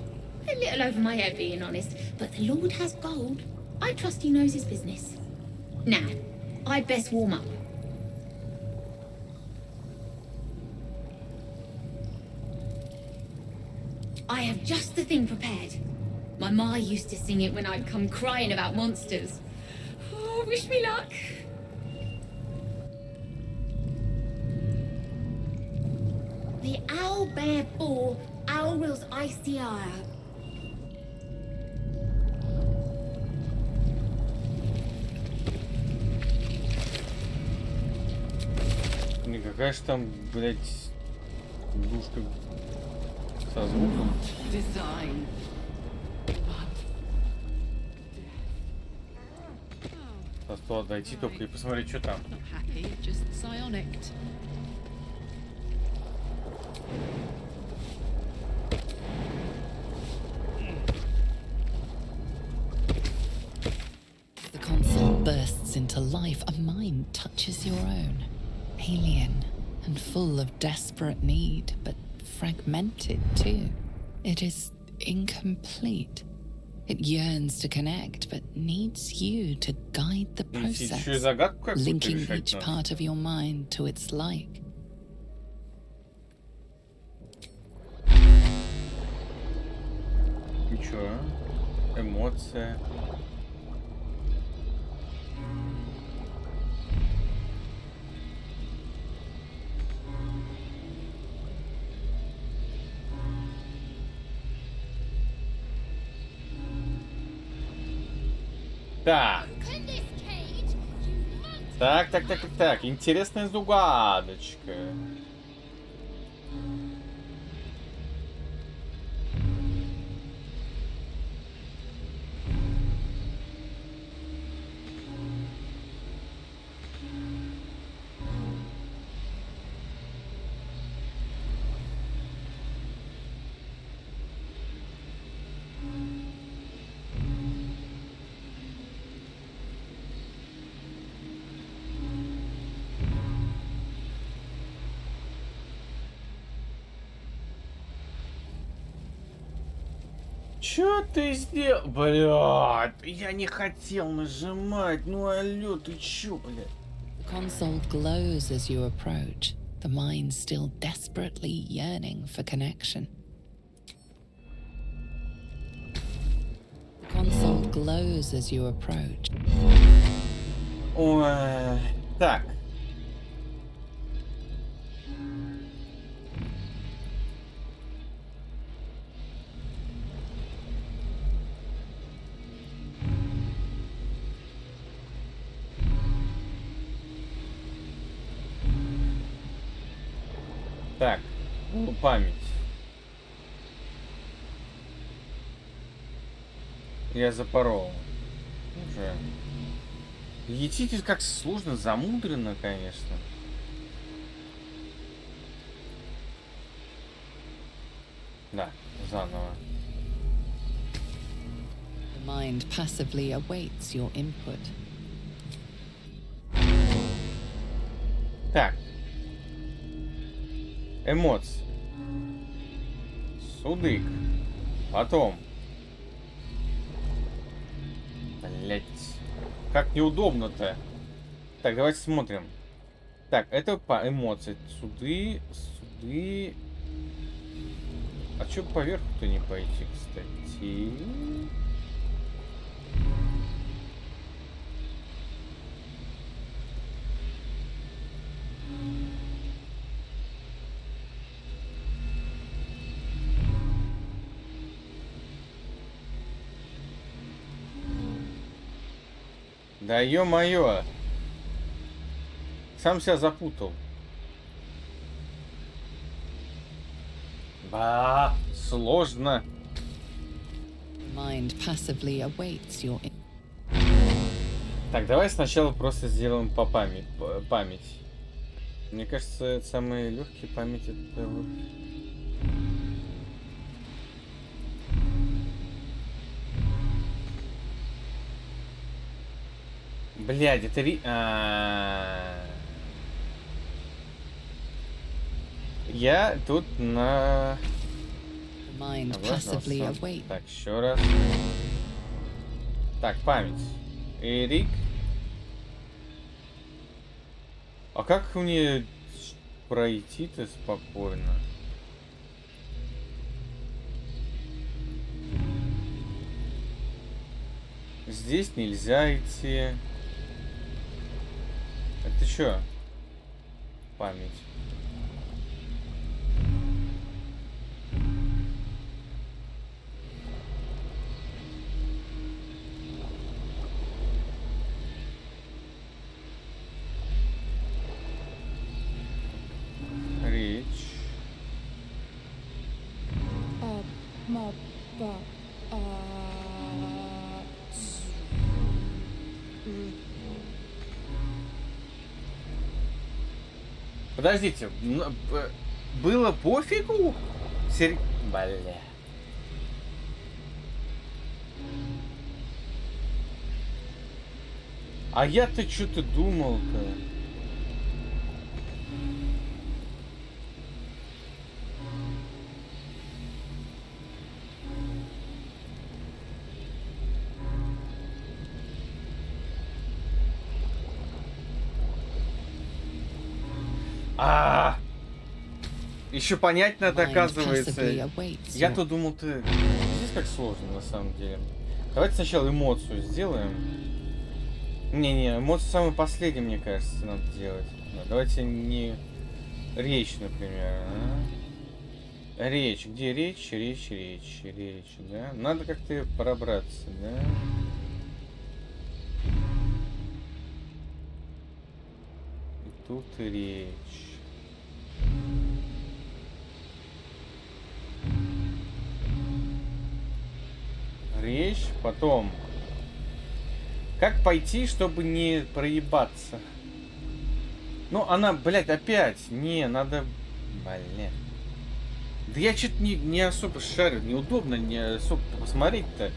A little over my head, being honest, but the Lord has gold. I trust he knows his business. Now, I'd best warm up. I have just the thing prepared. My ma used to sing it when I'd come crying about monsters. Oh, wish me luck. The owl bear boar, owl wills icy ire.
Какая же там, блядь, душка со звуком. Осталось дойти только и посмотреть, что там.
The console bursts into life. A mind touches your own. Alien and full of desperate need, but fragmented too. It is incomplete. It yearns to connect, but needs you to guide the process, linking each part of your mind to its like.
Ничего. Эмоция. Так. Так. Интересная загадочка. Чё ты сделал? Блядь, я не хотел нажимать. Ну алло, ты чё, блядь?
The console glows as you approach, the mind still desperately yearning for connection. The console glows as you approach.
Ой, так. Так, ну, память. Я запорол. Уже. Етите как сложно, замудренно, конечно. Да, заново.
The mind passively awaits your input.
Так. Эмоции. Судык. Потом. Блять. Как неудобно-то. Так, давайте смотрим. Так, это по эмоции. Суды. Суды. А чё поверху-то не пойти, кстати? Да ё-моё. Сам себя запутал. Ба, сложно.
Mind passively awaits your.
Так, давай сначала просто сделаем по память. Мне кажется, это самые легкие память это вот. Блядь, это Я тут на...
Mind passively awaits.
Так, еще раз. Так, память. Эрик. А как мне пройти-то спокойно? Здесь нельзя идти. Это что? Память. Речь. Подождите, было пофигу? Бля. А я-то что-то думал-то. Еще понять надо, оказывается. Я-то думал, ты... Здесь как сложно, на самом деле. Давайте сначала эмоцию сделаем. Не-не, эмоцию самую последнюю, мне кажется, надо делать. Давайте не... Речь, например. Речь. Где речь? Речь, да? Надо как-то пробраться, да? И тут речь. Речь, потом. Как пойти, чтобы не проебаться? Ну, она, блядь, опять. Не, надо... Блядь. Да я что-то не особо шарю. Неудобно не особо посмотреть-то.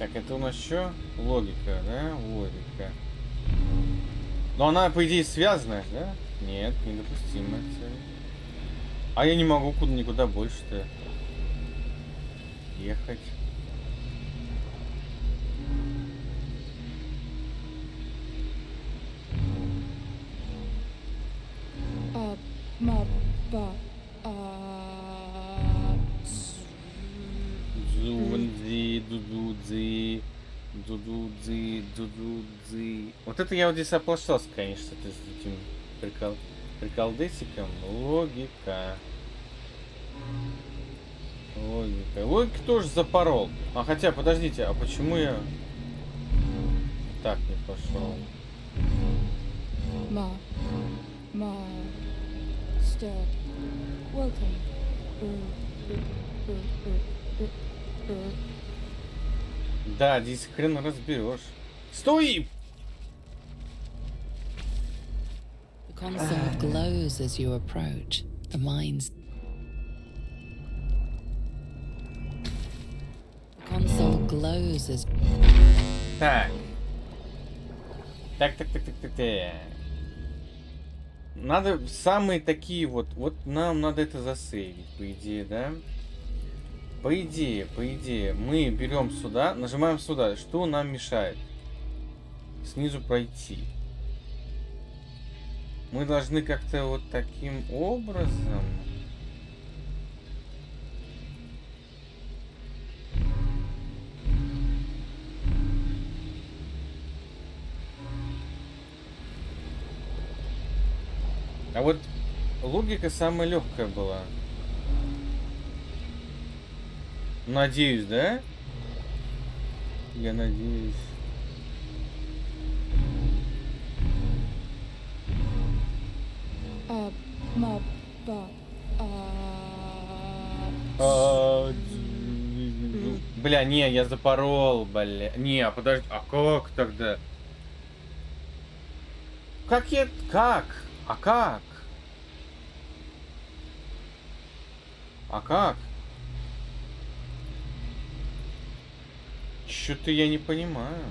Так, это у нас что? Логика, да? Логика. Но она, по идее, связана, да? Нет, недопустимая цель. А я не могу никуда больше-то ехать. Дудудзи. Вот это я вот здесь оплошался, конечно, с этим приколдесиком. Логика. Логика тоже запорол. А хотя, подождите, а почему я так не пошел? Да, здесь хрен разберешь. Стой!
The console glows as you approach. The mind's... The console glows as...
Так. Так. Надо самые такие вот. Вот нам надо это засейвить, по идее, да? По идее, мы берем сюда, нажимаем сюда. Что нам мешает? Снизу пройти. Мы должны как-то вот таким образом. А вот логика самая легкая была. Надеюсь, да? Я надеюсь. Бля, не, я запорол, бля. Не, подожди, а как тогда? Как я... Как? А как? А как? Чё-то я не понимаю.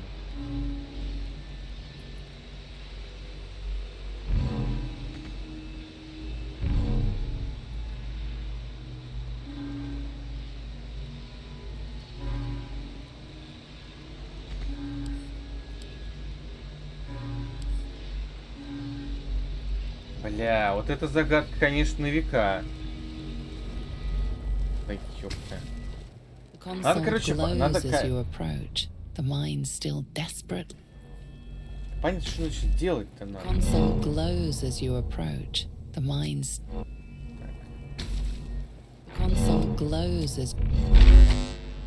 Бля, вот эта загадка, конечно, на века. Да ёпта. Надо, короче, надо... Понять, что значит делать-то надо.
Console glows as you approach. The mind's... Console glows as...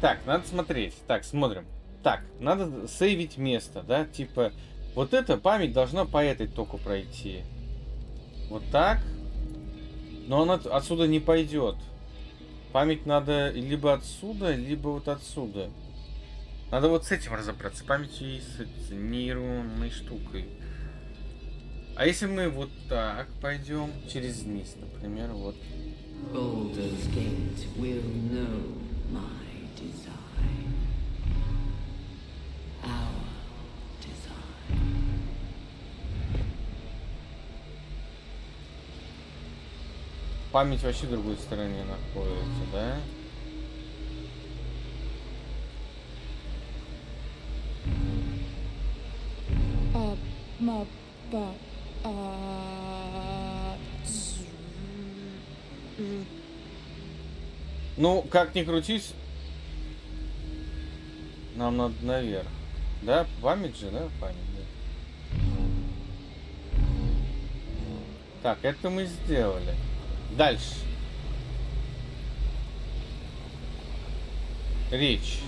Так, надо смотреть. Так, смотрим. Так, надо сейвить место, да? Типа, вот эта память должна по этой току пройти. Вот так. Но она отсюда не пойдет. Память надо либо отсюда, либо вот отсюда. Надо вот с этим разобраться. Памятью и с нейронной штукой. А если мы вот так пойдем через низ, например, вот.
Baldur's Gate will know my design. Our design.
Память вообще в другой стороне находится, да? Ну, как ни крутись, нам надо наверх. Да, память же, да? Память, да. Так, это мы сделали. Дальше. Речь.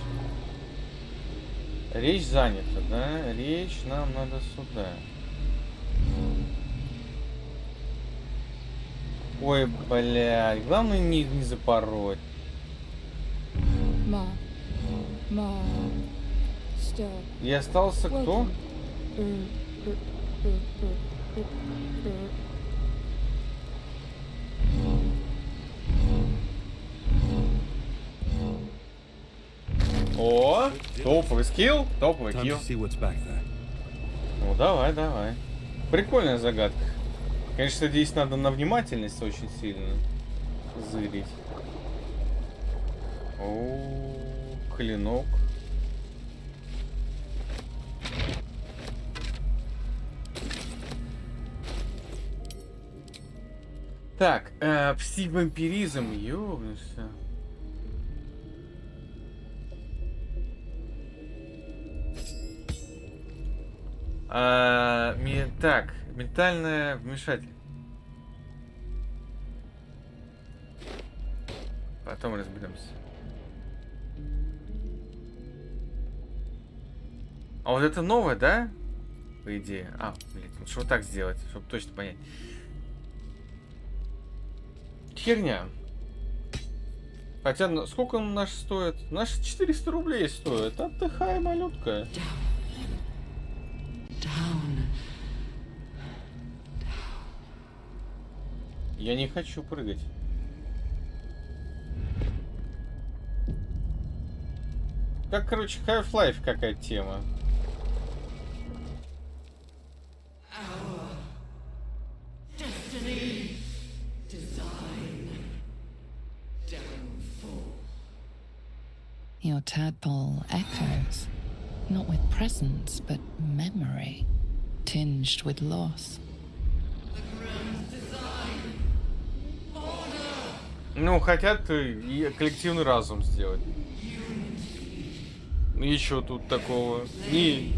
Речь занята, да? Речь нам надо сюда. Ой, блядь. Главное не запороть. И остался кто? О, топовый скилл, топовый килл. Ну давай, давай. Прикольная загадка. Конечно, здесь надо на внимательность очень сильно зырить. О, клинок. Так, психвампиризм, ёбнулся. Так, ментальное вмешательство. Потом разберемся. А вот это новое, да? По идее. А, блин, лучше вот так сделать, чтобы точно понять. Херня. Хотя, сколько он наш стоит? Наш 400 рублей стоит. Отдыхай, малютка. Я не хочу прыгать. Как, короче, Half-Life какая тема.
Your tadpole echoes, not with presence, but memory, tinged with loss.
Ну, хотят и коллективный разум сделать. И чё тут такого? И...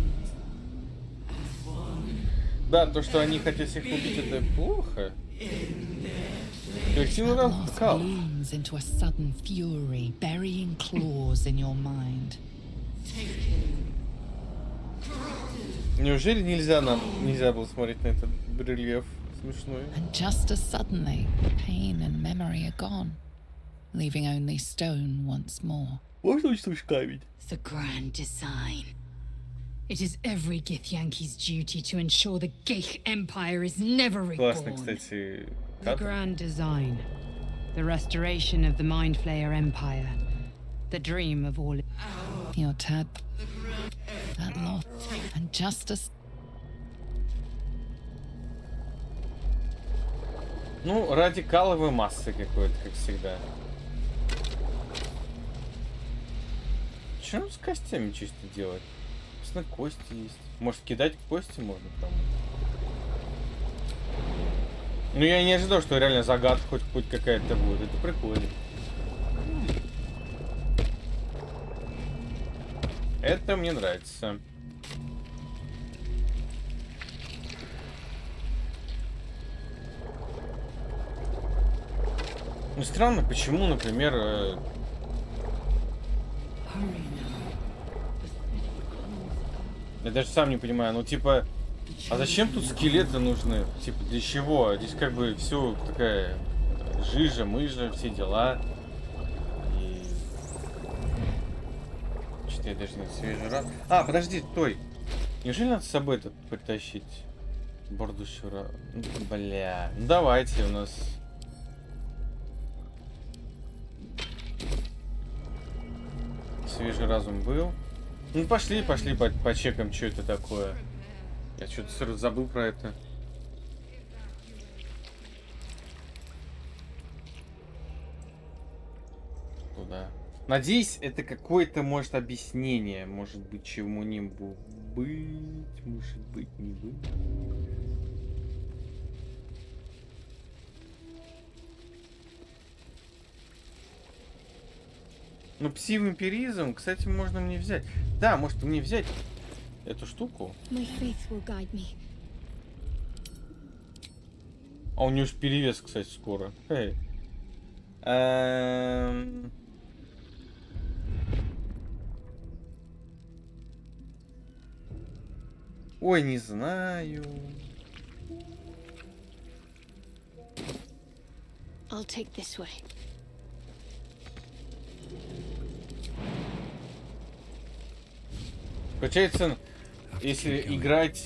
Да, то, что они хотят всех убить, это плохо. Коллективный разум кал.
Blooms into a sudden fury, burying claws in your mind.
Неужели нельзя было смотреть на этот рельеф смешной?
And just as suddenly, pain and memory are gone, leaving only stone once more.
Можно уничтожить камень?
The grand design. It is every Githyanki's duty to ensure the Geich Empire is never
Классно,
reborn.
кстати.
The grand design. The restoration of the Mind Flayer Empire. The dream of all...
Your tad... That loss. And just as...
Ну, радикаловой массы какой-то, как всегда. Чем с костями чисто делать? Собственно, кости есть. Может, кидать кости можно там? Ну, я не ожидал, что реально загадка хоть какая-то будет. Это прикольно. Это мне нравится. Ну, странно, почему, например... Я даже сам не понимаю, ну типа, а зачем тут скелеты нужны? Типа, для чего? Здесь как бы все такая жижа, мыжа, все дела. И... Что-то я даже не свежий раз. А, подожди, стой. Неужели надо с собой это притащить? Бордушура. Бля. Ну давайте, у нас... Свежий разум был. Ну пошли почекаем, что это такое. Я что-то сразу забыл про это. Туда. Надеюсь, это какое-то, может, объяснение. Может быть, чему-нибудь быть. Может быть, не быть. Ну, пси-вампиризм, кстати, можно мне взять. Да, может мне взять эту штуку. А у нее же перевес, кстати, скоро. Эй. Ой, не знаю.
I'll take this way.
Получается, если играть,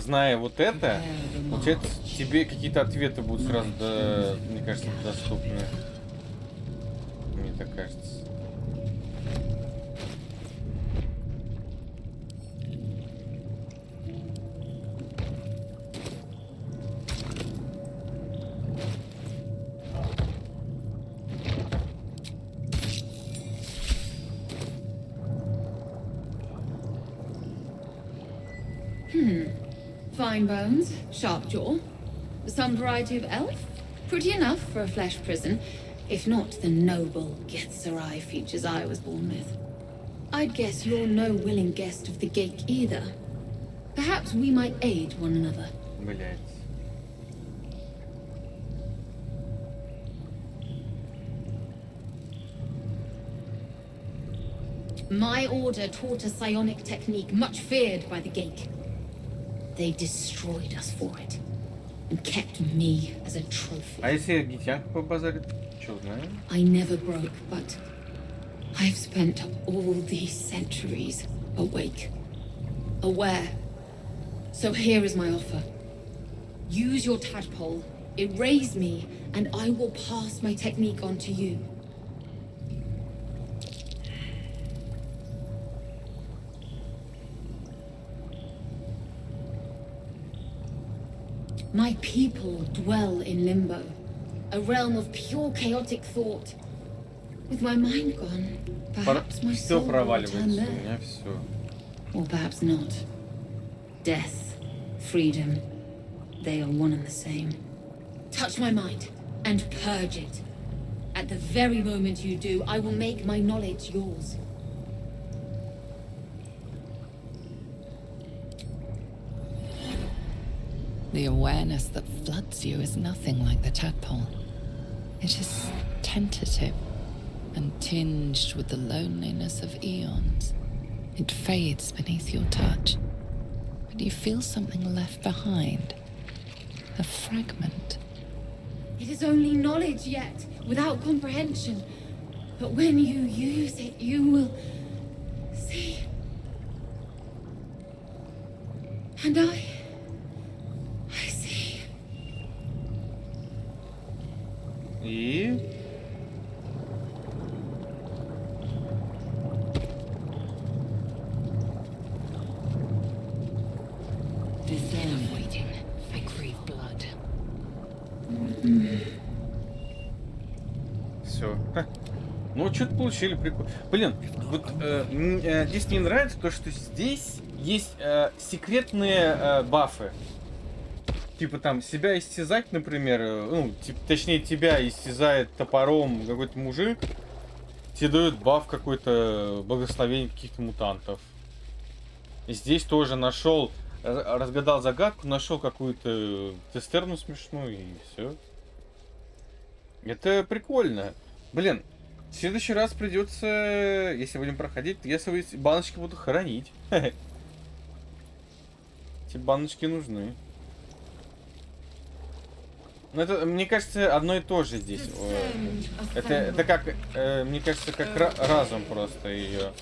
зная вот это, получается, тебе какие-то ответы будут сразу, мне кажется, доступны. Мне так кажется.
Fine bones, sharp jaw. Some variety of elf? Pretty enough for a flesh prison, if not the noble Githzerai features I was born with. I'd guess you're no willing guest of the Geik either. Perhaps we might aid one another.
Блять.
My order taught a psionic technique much feared by the Geik. They destroyed us for it, and kept me as a trophy.
А если Гитянка побазарит? Чё, знаем?
I never broke, but I've spent all these centuries awake, aware. So here is my offer. Use your tadpole, erase me, and I will pass my technique on to you. My people dwell in limbo, a realm of pure chaotic thought. With my mind gone, perhaps my
Все
soul will return
проваливается, у
there.
меня все.
Or perhaps not. Death, freedom, they are one and the same. Touch my mind and purge it. At the very moment you do, I will make my knowledge yours.
The awareness that floods you is nothing like the tadpole. It is tentative and tinged with the loneliness of eons. It fades beneath your touch, but you feel something left behind. A fragment.
It is only knowledge yet, without comprehension. But when you use it, you will see. And I see.
И...
I'm waiting. I crave blood.
Все. Ну, что-то получили, прикольно. Блин, вот здесь мне нравится то, что здесь есть секретные бафы. Типа там себя истязать, например, ну, точнее тебя истязает топором какой-то мужик, тебе дают баф какой-то, благословение каких-то мутантов. И здесь тоже нашел, разгадал загадку, нашел какую-то цистерну смешную и все. Это прикольно. Блин, в следующий раз придется, если будем проходить, я свои баночки буду хранить. Эти баночки нужны. Ну, это, мне кажется, одно и то же здесь. Это как, мне кажется, как разум просто ее.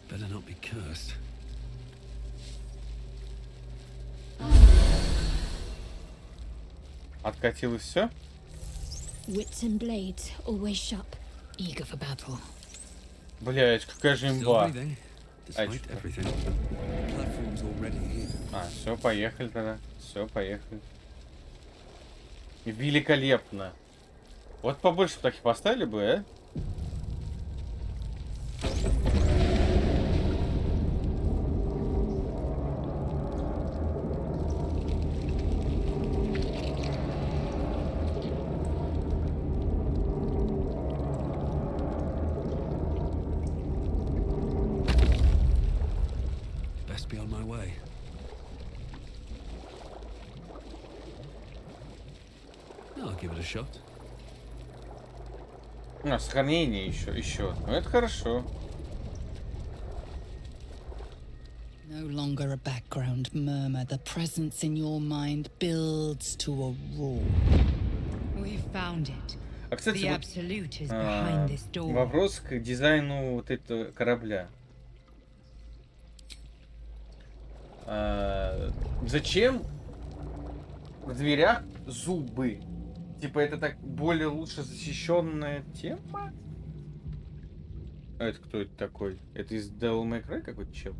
Better not be cursed.
Откатилось все?
Wits and blades always sharp.
Eager for battle.
Блять, какая же имба.
Despite everything, platforms already here.
Все, поехали тогда. Все, поехали. Великолепно. Вот побольше таких поставили бы, а?
Best be on my way. I'll give it a shot.
Сохранение еще. Ну, это хорошо.
No longer a background murmur. The presence in your mind builds to a roar.
We've found it.
Кстати,
The
вот,
absolute is behind this door.
вопрос к дизайну вот этого корабля. Зачем в дверях зубы? Типа это так более лучше защищенная тема? А это кто это такой? Это из Devil May Cry какой-то чел?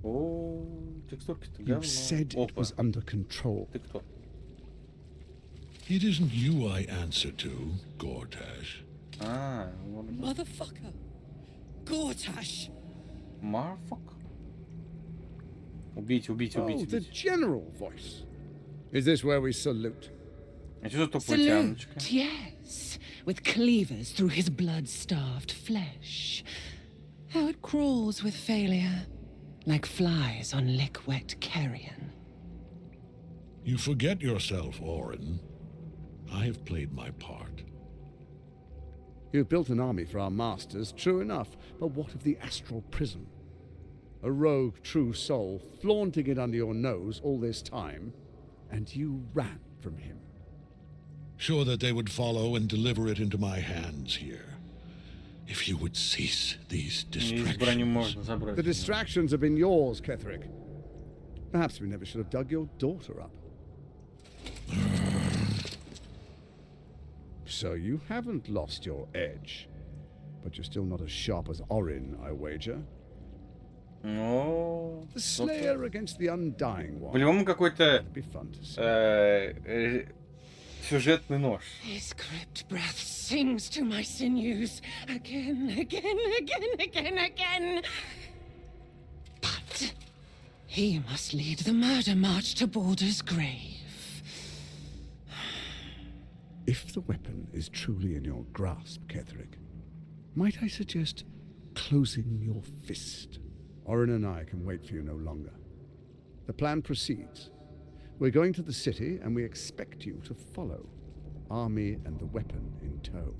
О, текстурки-то
You
говно.
said it was under control.
Ты кто?
It isn't you I answer to, Gortash.
Motherfucker. Gortash.
Marfuck. Убить.
The general voice. Is this where we salute?
А что за тупая тяночка?
Yes, with cleavers through his blood-starved flesh. How it crawls with failure, like flies on lick-wet carrion.
You forget yourself, Orin. I have played my part.
You've built an army for our masters, true enough, but what of the astral prison? A rogue true soul flaunting it under your nose all this time, and you ran from him.
Sure that they would follow and deliver it into my hands here. If you would cease these distractions.
The distractions have been yours, Ketherick. Perhaps we never should have dug your daughter up. So you haven't lost your edge, but you're still not as sharp as Orin, I wager.
Ну,
The slayer against the undying one.
по-любому какой-то
That'd be fun to see.
Сюжетный нож.
His crypt breath sings to my sinews again, again, again, again, again. But he must lead the murder march to Baldur's grave.
If the weapon is truly in your grasp, Ketherick, might I suggest closing your fist? Orin and I can wait for you no longer. The plan proceeds. We're going to the city, and we expect you to follow. Army and the weapon in tow.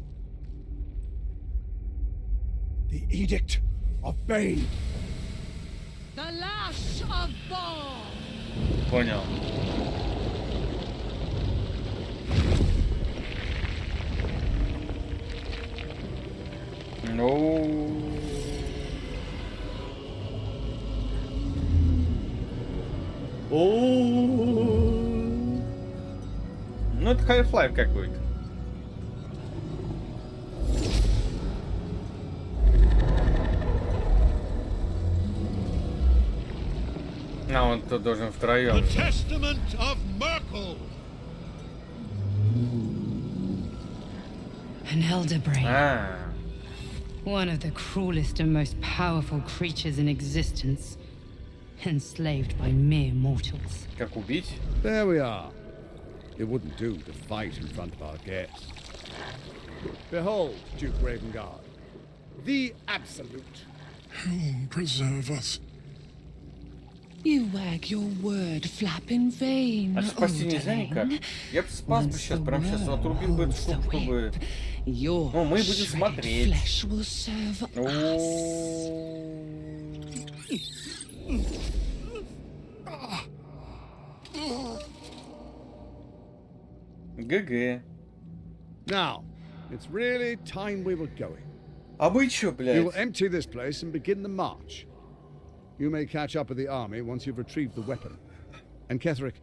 The Edict of Bane.
The Lash of Ball!
Понял. Ну... Ну, это Half-Life какой-то. А, он тут должен втроем.
The Testament of Merkel.
An elder brain.
Ah.
One of the cruelest and most powerful creatures in existence. Enslaved by mere mortals.
Как убить?
There we are. It wouldn't do to fight in front of our guests. Behold, Duke Ravengard, the Absolute.
Whom preserve us?
You wag your word flap in vain.
А спасти нельзя никак? Я бы спас бы сейчас, прям сейчас отрубил бы эту штуку, чтобы... Ну, мы будем смотреть. ГГ.
Now, it's really time we were going.
А мы чё, блядь?
You will empty this place and begin the march. You may catch up with the army once you've retrieved the weapon. And Ketherick,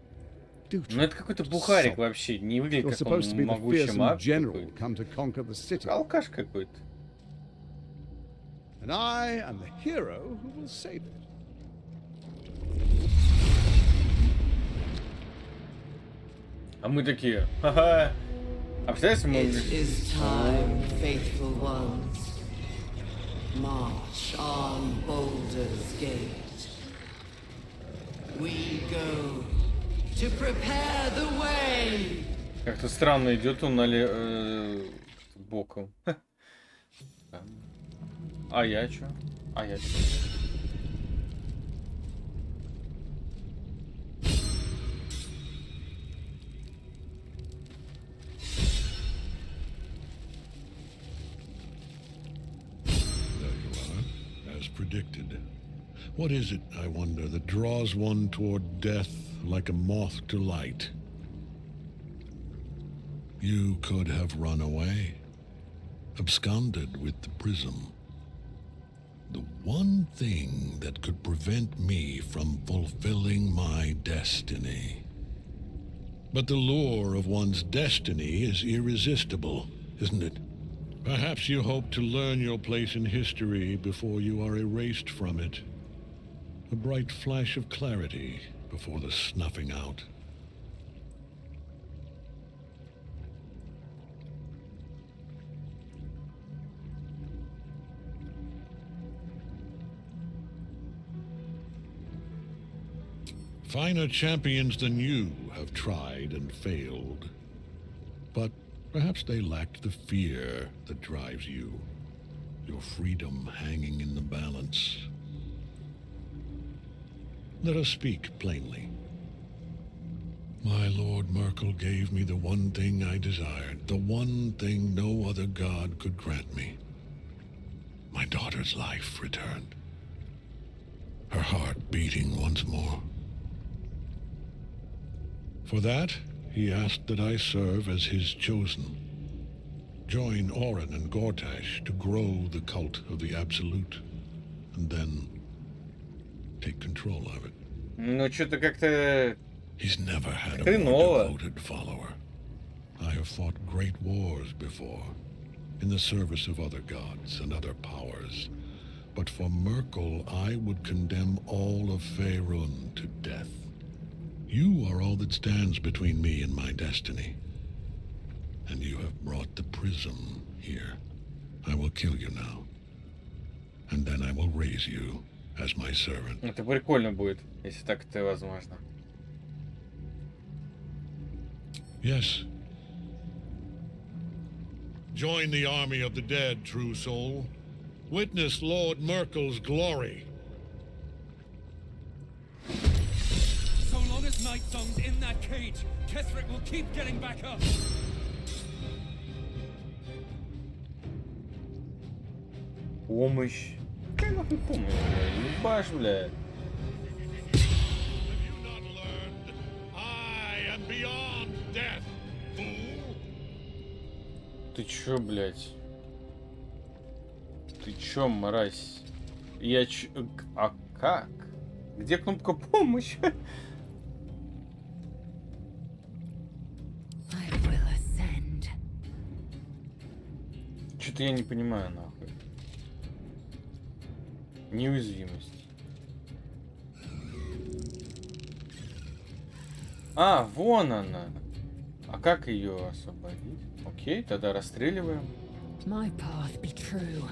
do
Ну это какой-то бухарик вообще, не выглядит как он могучий маг какой-то. Алкаш какой-то.
And I am the hero who will save it.
А мы такие, ха-ха. А представляете, мы...
It is time, faithful ones. March on Baldur's Gate. We go to prepare the way.
Как-то странно идет он боком. А я чё? А я чё?
Predicted. What is it, I wonder, that draws one toward death like a moth to light? You could have run away, absconded with the prism. The one thing that could prevent me from fulfilling my destiny. But the lure of one's destiny is irresistible, isn't it? Perhaps you hope to learn your place in history before you are erased from it. A bright flash of clarity before the snuffing out. Finer champions than you have tried and failed. But perhaps they lacked the fear that drives you, your freedom hanging in the balance. Let us speak plainly. My Lord Merkel gave me the one thing I desired, the one thing no other god could grant me. My daughter's life returned, her heart beating once more. For that, he asked that I serve as his chosen. Join Orin and Gortash to grow the cult of the Absolute, and then take control of it.
Ну, что-то как-то...
He's never had a more devoted follower. I have fought great wars before, in the service of other gods and other powers. But for Merkel, I would condemn all of Faerun to death. You are all that stands between me and my destiny. And you have brought the prism here. I will kill you now. And then I will raise you as my servant.
Это прикольно будет, если так это возможно.
Yes. Join the army of the dead, true soul. Witness Lord Merkel's glory.
So long as Night Song's in that cage, Ketherick will keep getting back up.
Помощь. Какая нахуй помощь, бля? Ебашь, бля.
Have you not learned? I am beyond death, fool.
Ты чё, блядь? Ты чё, мразь? Я чё... А как? Где кнопка помощи? Что-то я не понимаю, нахуй. Неуязвимость. А, вон она. А как ее освободить? Окей, тогда расстреливаем.
My path be true.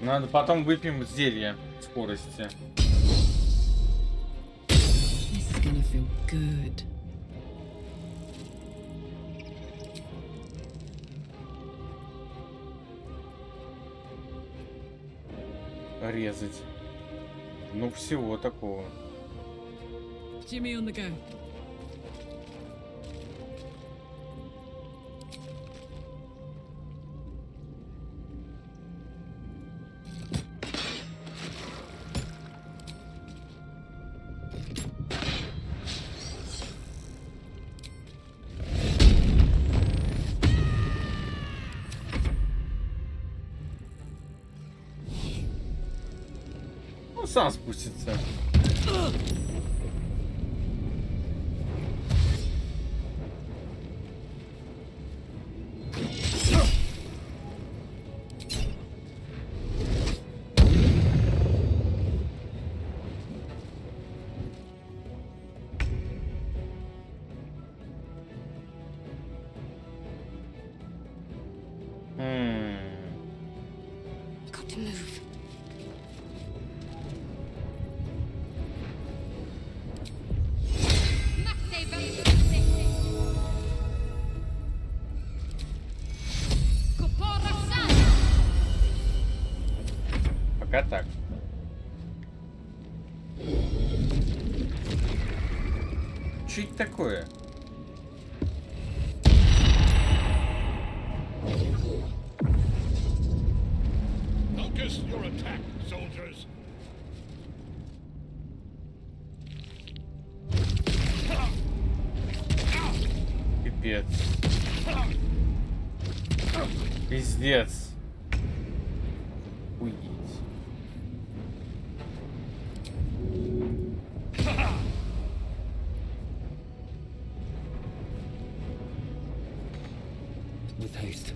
Надо потом выпьем зелье скорости.
This is gonna feel good.
Резать. Ну, всего такого.
Jimmy on the go.
Ну, сам спустится.
Got to move.
Пока так. Что это такое?
Focus your attack, soldiers.
Пипец. Пиздец. Уйдите.
With haste.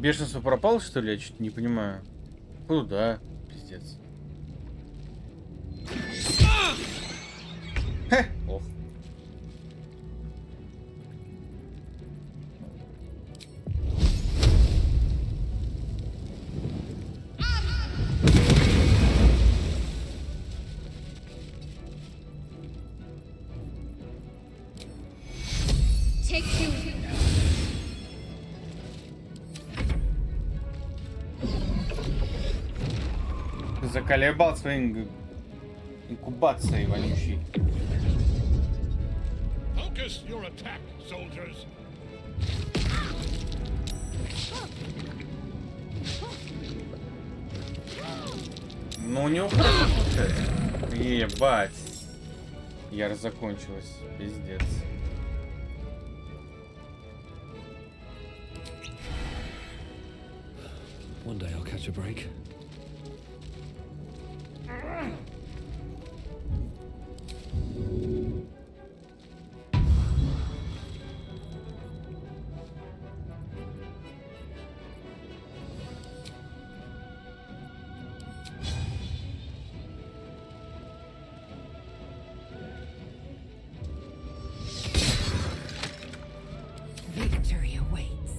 Бешенство пропало, что ли? Я что-то не понимаю. Куда? Пиздец. Хе! Ох.
Take you.
Заколебал своей инкубацией вонючей.
Focus your attack, soldiers.
Ну, у него хорошо получается. Ебать. Ярость закончилась. Пиздец.
One day I'll catch a break.
Victory awaits.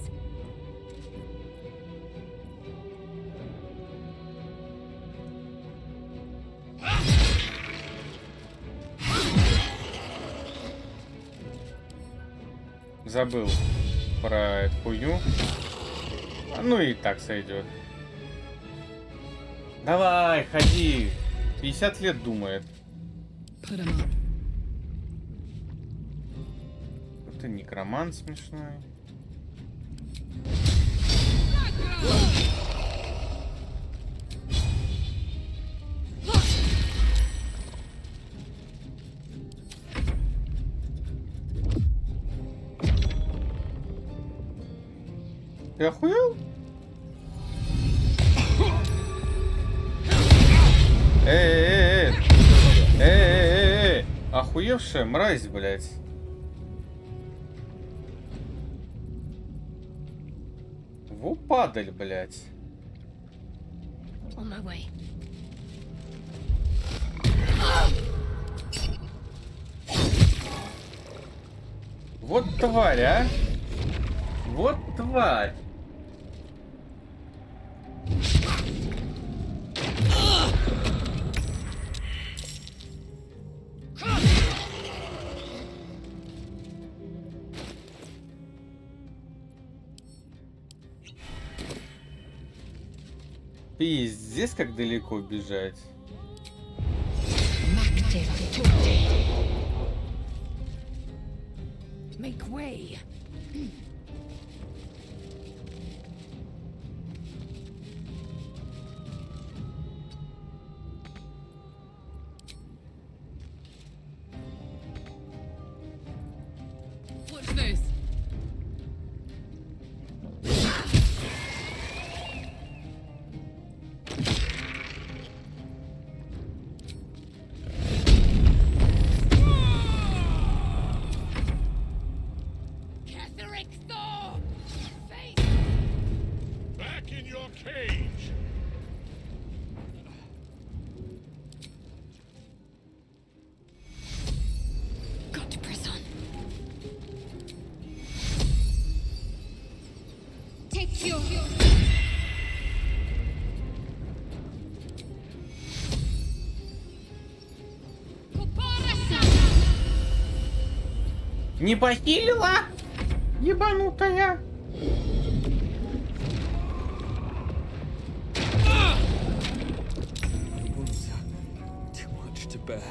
Забыл про эту хуйню. Ну и так сойдет. Давай, ходи. 50 лет думает. Ты некромант смешной. Ты охуел? Охуевшая мразь, блядь. Во падаль, блядь.
On my way.
Вот тварь, а? Вот тварь. Пиздец, как далеко бежать.
Make way.
What's this?
Back in your cage.
Got to press on. Take you.
Не похилила? Ебанутая.
My wounds are too much to bear.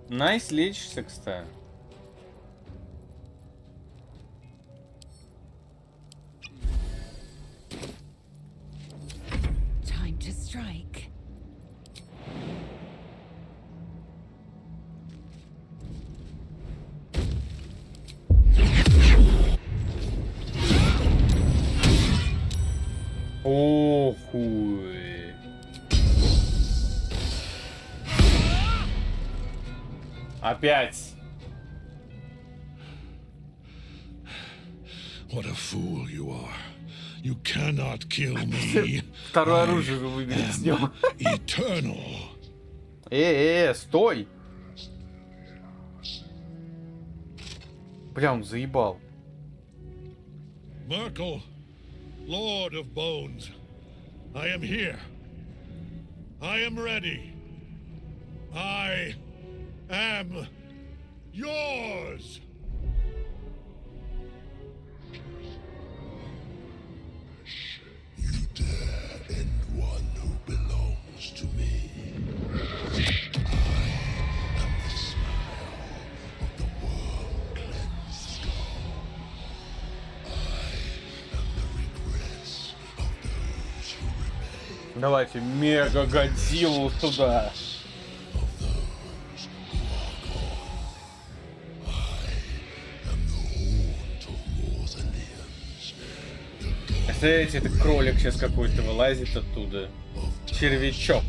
Найс, лечишься, кстати.
Time to strike.
Охуй. Опять.
What a fool you are. You cannot kill me.
Второе оружие выиграть с ним.
Eternal.
Стой! Бля, он заебал.
Merkel, Lord of Bones, I am here. I am ready. I am yours.
You dare end one who belongs to me. I am the smile of the world cleansed skull. I am the regrets of those who remain.
Давайте мега Годзиллу туда. Представляете, это кролик сейчас какой-то вылазит оттуда. Червячок.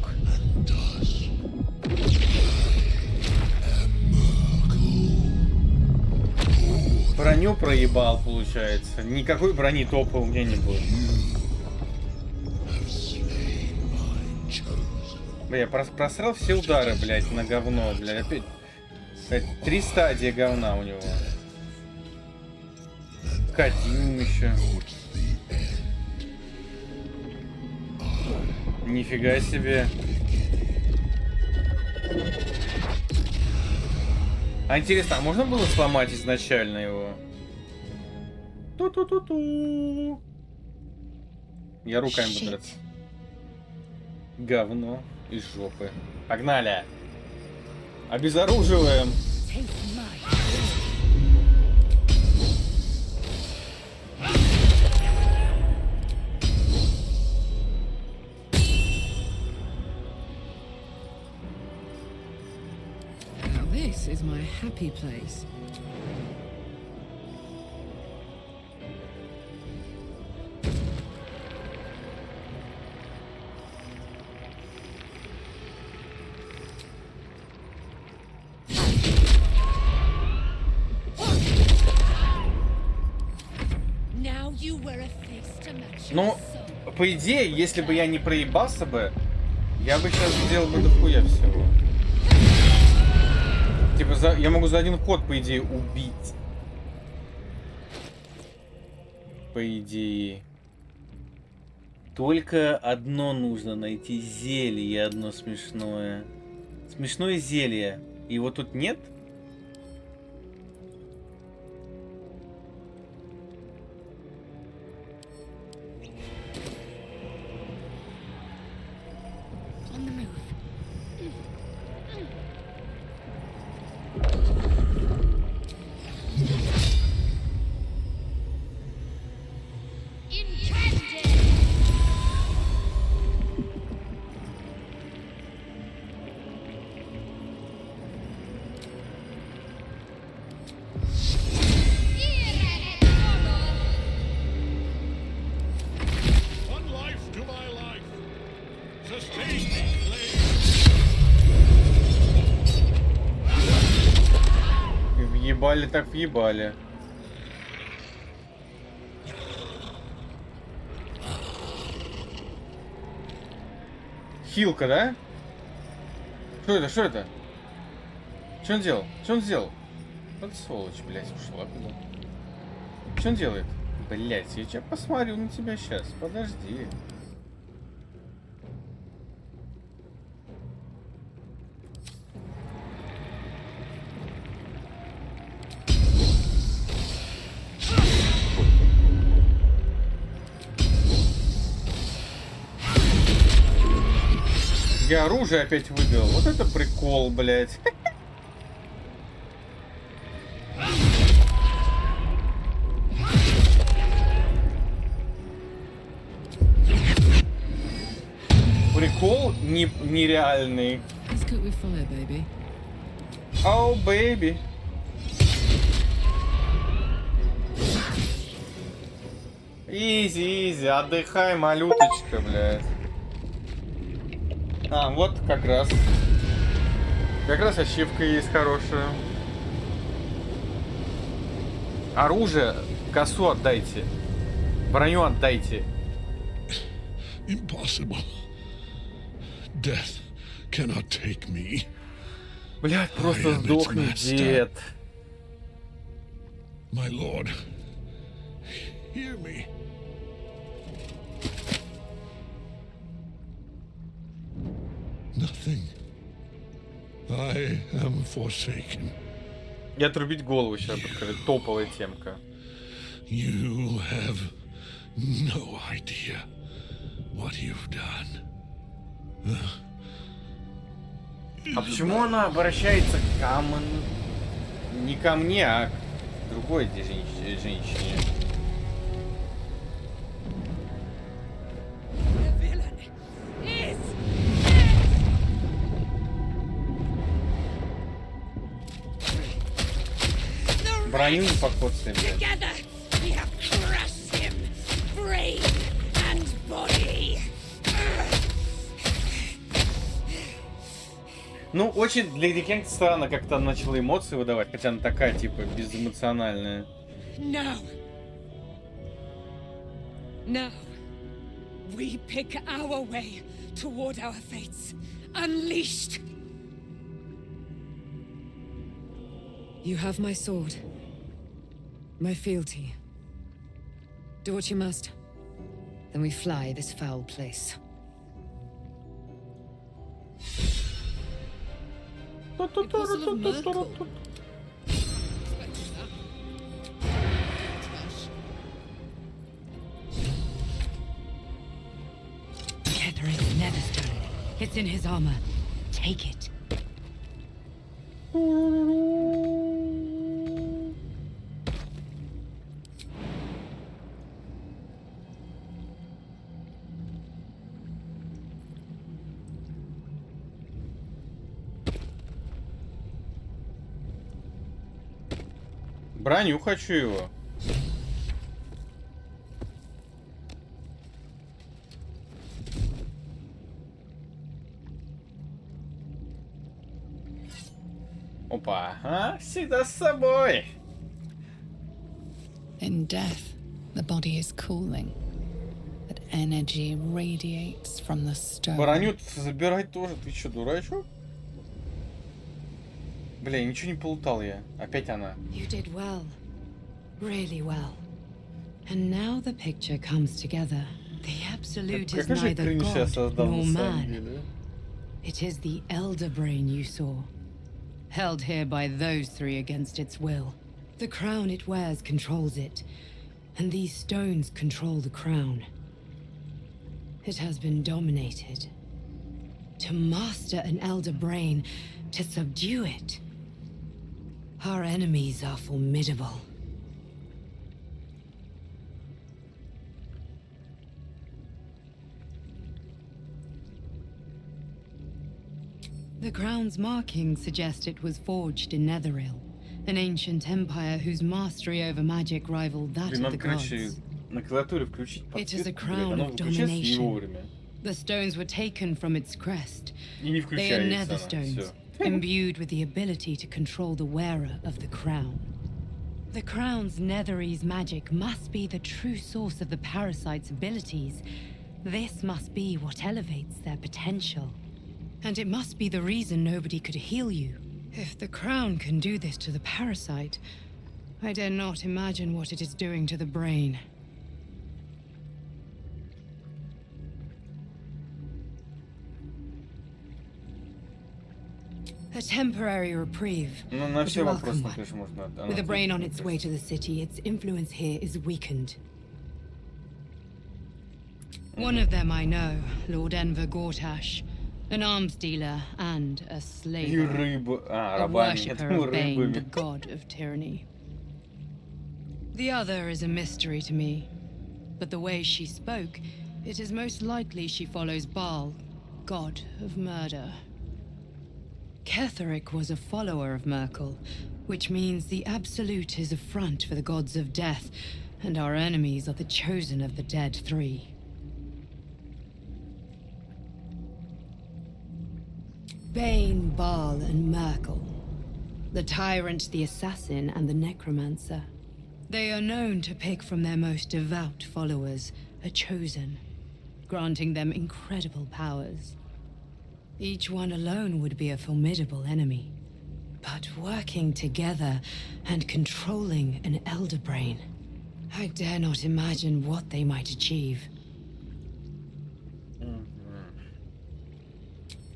Броню проебал, получается. Никакой брони топа у меня не было. Бля, я просрал все удары, блядь, на говно, блядь. Опять, блядь, 3 стадии говна у него. Кадим еще. Нифига себе. А интересно, а можно было сломать изначально его? Ту-ту-ту-ту. Я руками буду драться. Говно из жопы. Погнали. Обезоруживаем.
This is my happy place.
Ну, по идее, если бы я не проебался бы, я бы сейчас сделал бы дохуя всего. Типа, я могу за один ход, по идее, убить. По идее. Только одно нужно найти. Зелье одно смешное. Смешное зелье. Его тут нет? Въебали так въебали. Хилка, да? Что это? Что это? Что он делал? Что он сделал? Вот сволочь, блядь, ушла куда. Что он делает? Блядь, я сейчас посмотрю на тебя сейчас. Подожди. Я оружие опять выбил. Вот это прикол, блядь. Прикол нереальный. Оу, бэйби. Изи, изи, отдыхай, малюточка, блядь. А, вот как раз. Как раз ачивка есть хорошая. Оружие Косу отдайте. Броню отдайте.
Impossible. Death cannot take me.
Блядь, просто
I am its
сдохни,
master.
дед.
My lord, hear me. Nothing. I am forsaken.
И отрубить голову сейчас будет топовая темка.
You have no idea what you've done.
А почему она обращается не ко мне, а к другой женщине? Броню не покоцаем, блядь. Ну, очень для Дикенг странно как-то начала эмоции выдавать, хотя она такая, типа, безэмоциональная.
No. Now, we pick our way toward our fates. Unleashed.
You have my sword. My fealty. Do what you must. Then we fly this foul place.
Apostle of Merkel.
Ketherick's Netherstone. It's in his armor. Take it.
Броню хочу его. Опа, ага, всегда с собой.
In death, the body is cooling, but energy radiates from the stone.
Броню забирать тоже. Ты что, дурачок? Бля, ничего не полутал я. Опять она.
You did well. Really well. And now the picture comes together. The Absolute is
Как же
neither
кринж я
God
создал
nor
на самом
man.
деле.
It is the Elder Brain you saw, held here by those three against its will. The crown it wears controls it, and these stones control the crown. It has been dominated. To master an Elder Brain, to subdue it. Our enemies are formidable. The crown's markings suggest it was forged in Netheril, an ancient empire whose mastery over magic rivaled that
Блин,
of the
надо, короче,
gods.
на клавиатуре включить
It is a
подсветку, блядь,
crown
она
of
выключается не
domination.
вовремя.
The stones were taken from its crest.
И не
They are
включается
nether
она.
stones,
Всё.
imbued with the ability to control the wearer of the crown. The crown's Netherese magic must be the true source of the parasite's abilities. This must be what elevates their potential. And it must be the reason nobody could heal you. If the crown can do this to the parasite, I dare not imagine what it is doing to the brain. A temporary reprieve,
Ну, на
but
все
a
вопросы,
welcome one.
конечно, можно.
With the brain on its way to the city, its influence here is weakened. One of them I know, Lord Enver Gortash, an arms dealer and a slave.
И рыбу. А,
A
рабами. Я
worshipper
думал,
of Bane, the
рыбами.
god of tyranny. The other is a mystery to me, but the way she spoke, it is most likely she follows Baal, god of murder. Ketherick was a follower of Merkel, which means the Absolute is a front for the gods of death, and our enemies are the chosen of the dead three. Bane, Baal, and Merkel. The tyrant, the assassin, and the necromancer. They are known to pick from their most devout followers a chosen, granting them incredible powers. Each one alone would be a formidable enemy. But working together and controlling an elder brain, I dare not imagine what they might achieve.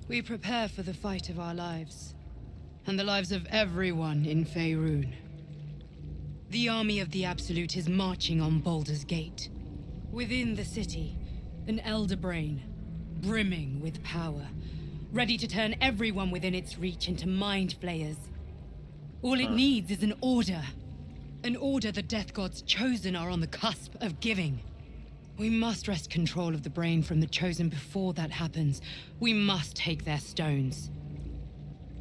We prepare for the fight of our lives, and the lives of everyone in Faerun. The army of the Absolute is marching on Baldur's Gate. Within the city, an elder brain, brimming with power, ready to turn everyone within its reach into mind flayers. All it needs is an order. An order the Death God's chosen are on the cusp of giving. We must wrest control of the brain from the chosen before that happens. We must take their stones.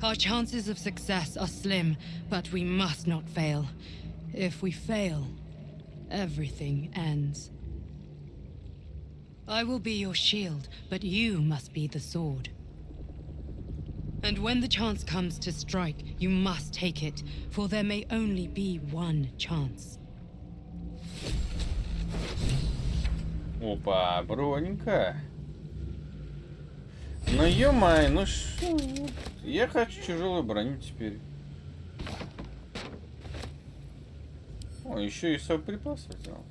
Our chances of success are slim, but we must not fail. If we fail, everything ends. I will be your shield, but you must be the sword. And when the chance comes to strike, you must take it, for there may only be one chance.
Опа, бронька. Ну ё-моё, ну шо? Я хочу тяжелую броню теперь. О, еще и совприпасы взял.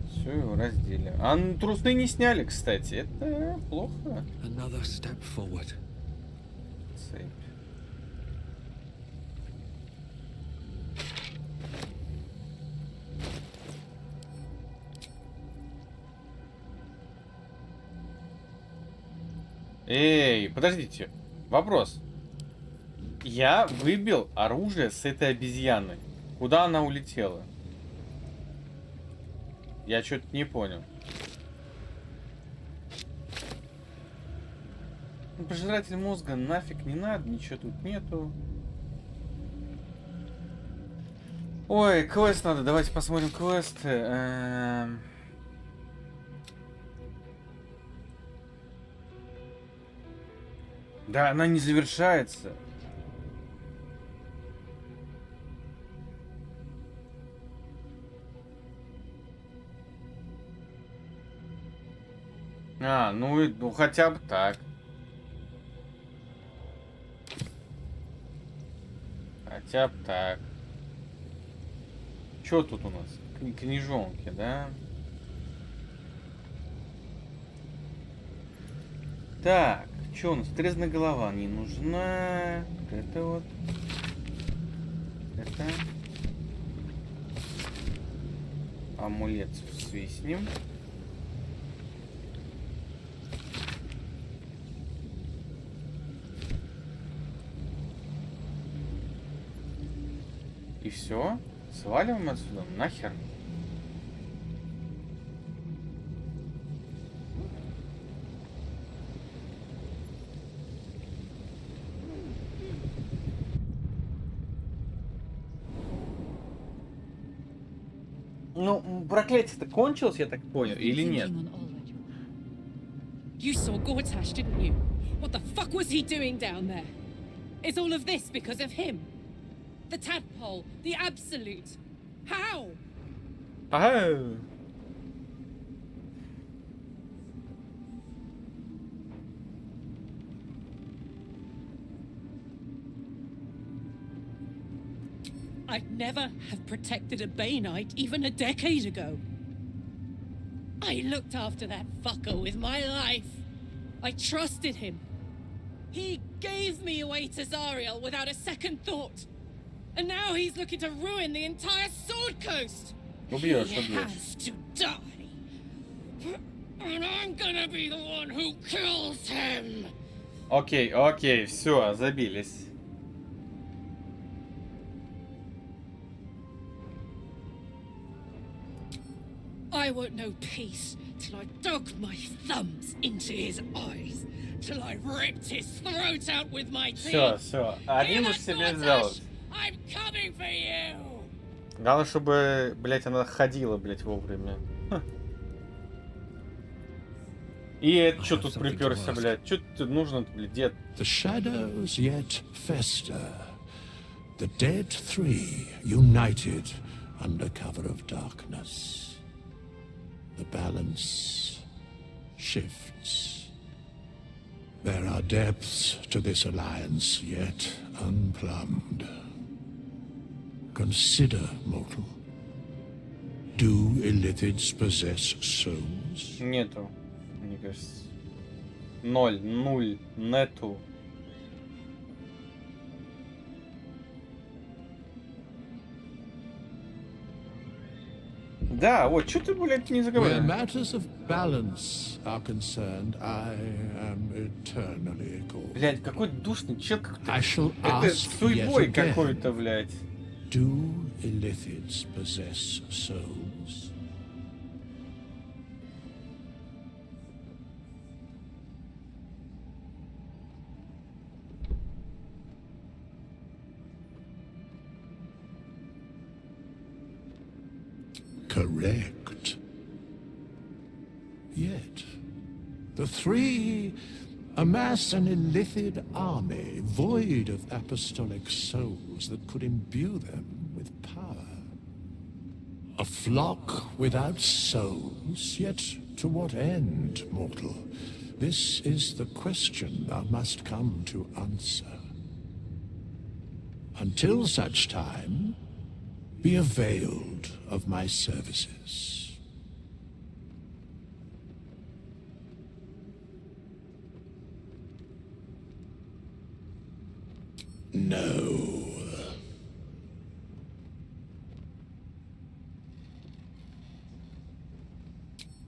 Все, его раздели. А трусы не сняли, кстати. Это плохо. Цепь. Эй, подождите. Вопрос. Я выбил оружие с этой обезьяны. Куда она улетела? Я что-то не понял. Ну, пожиратель мозга нафиг не надо, ничего тут нету. Ой, квест надо, давайте посмотрим квесты. Да, она не завершается. Ну хотя бы так. Хотя бы так. Что тут у нас? Книжонки, да? Так, что у нас? Трезная голова не нужна. Это вот. Это. Амулет свистнем. И все. Сваливаем отсюда. Нахер. Ну, проклятие-то кончилось, я так понял, или нет?
You saw Gortash, didn't you? What the fuck was he doing down there? Is all of this because of him? The tadpole, the absolute. How?
Oh.
I'd never have protected a Bainite even a decade ago. I looked after that fucker with my life. I trusted him. He gave me away to Zariel without a second thought. And now he's looking to ruin the entire Sword Coast. He has to die. And I'm gonna be the one who kills him.
Окей, все, забились.
I won't know peace till I dug my thumbs into his eyes, till I ripped his throat out with my teeth.
Все, один уж себе сделать.
I'm coming for you.
Главное, чтобы, блять, она ходила, блять, вовремя. И это что тут приперся, блядь? Что тут нужно, блядь, дед?
The shadows yet fester. The dead three united under cover of darkness. The balance shifts. There are depths to this alliance yet unplumbed. Consider, mortal. Do illithids possess souls?
Нету, мне кажется. Нуль, нету. Да, вот, что ты, блядь, не
Where
заговорил?
matters of balance are concerned, I am eternally called.
Блядь, какой душный чел,
I shall
это
ask
суйбой
yet again.
какой-то, блядь.
Do illithids possess souls? Correct. Yet, the three amass an illithid army void of apostolic souls that could imbue them with power. A flock without souls, yet to what end, mortal? This is the question thou must come to answer. Until such time, be availed of my services. No.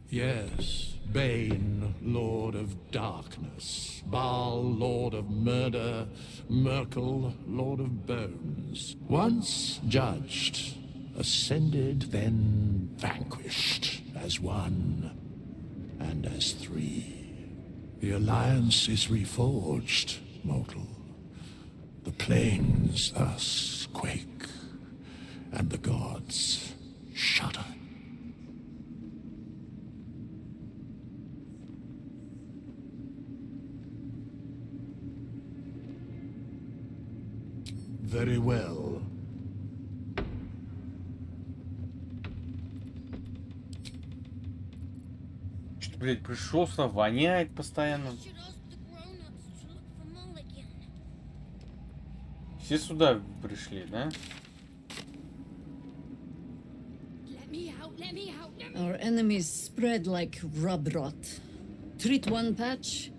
Yes, Bane, Lord of Darkness, Baal, Lord of Murder, Merkel, Lord of Bones. Once judged, ascended, then vanquished, as one and as three. The alliance is reforged, mortal. The plains thus quake, and the gods shudder. Very well.
Что, блядь, пришел сюда, воняет постоянно. Все сюда пришли, да?
Our enemies spread like rub rot. Treat one patch.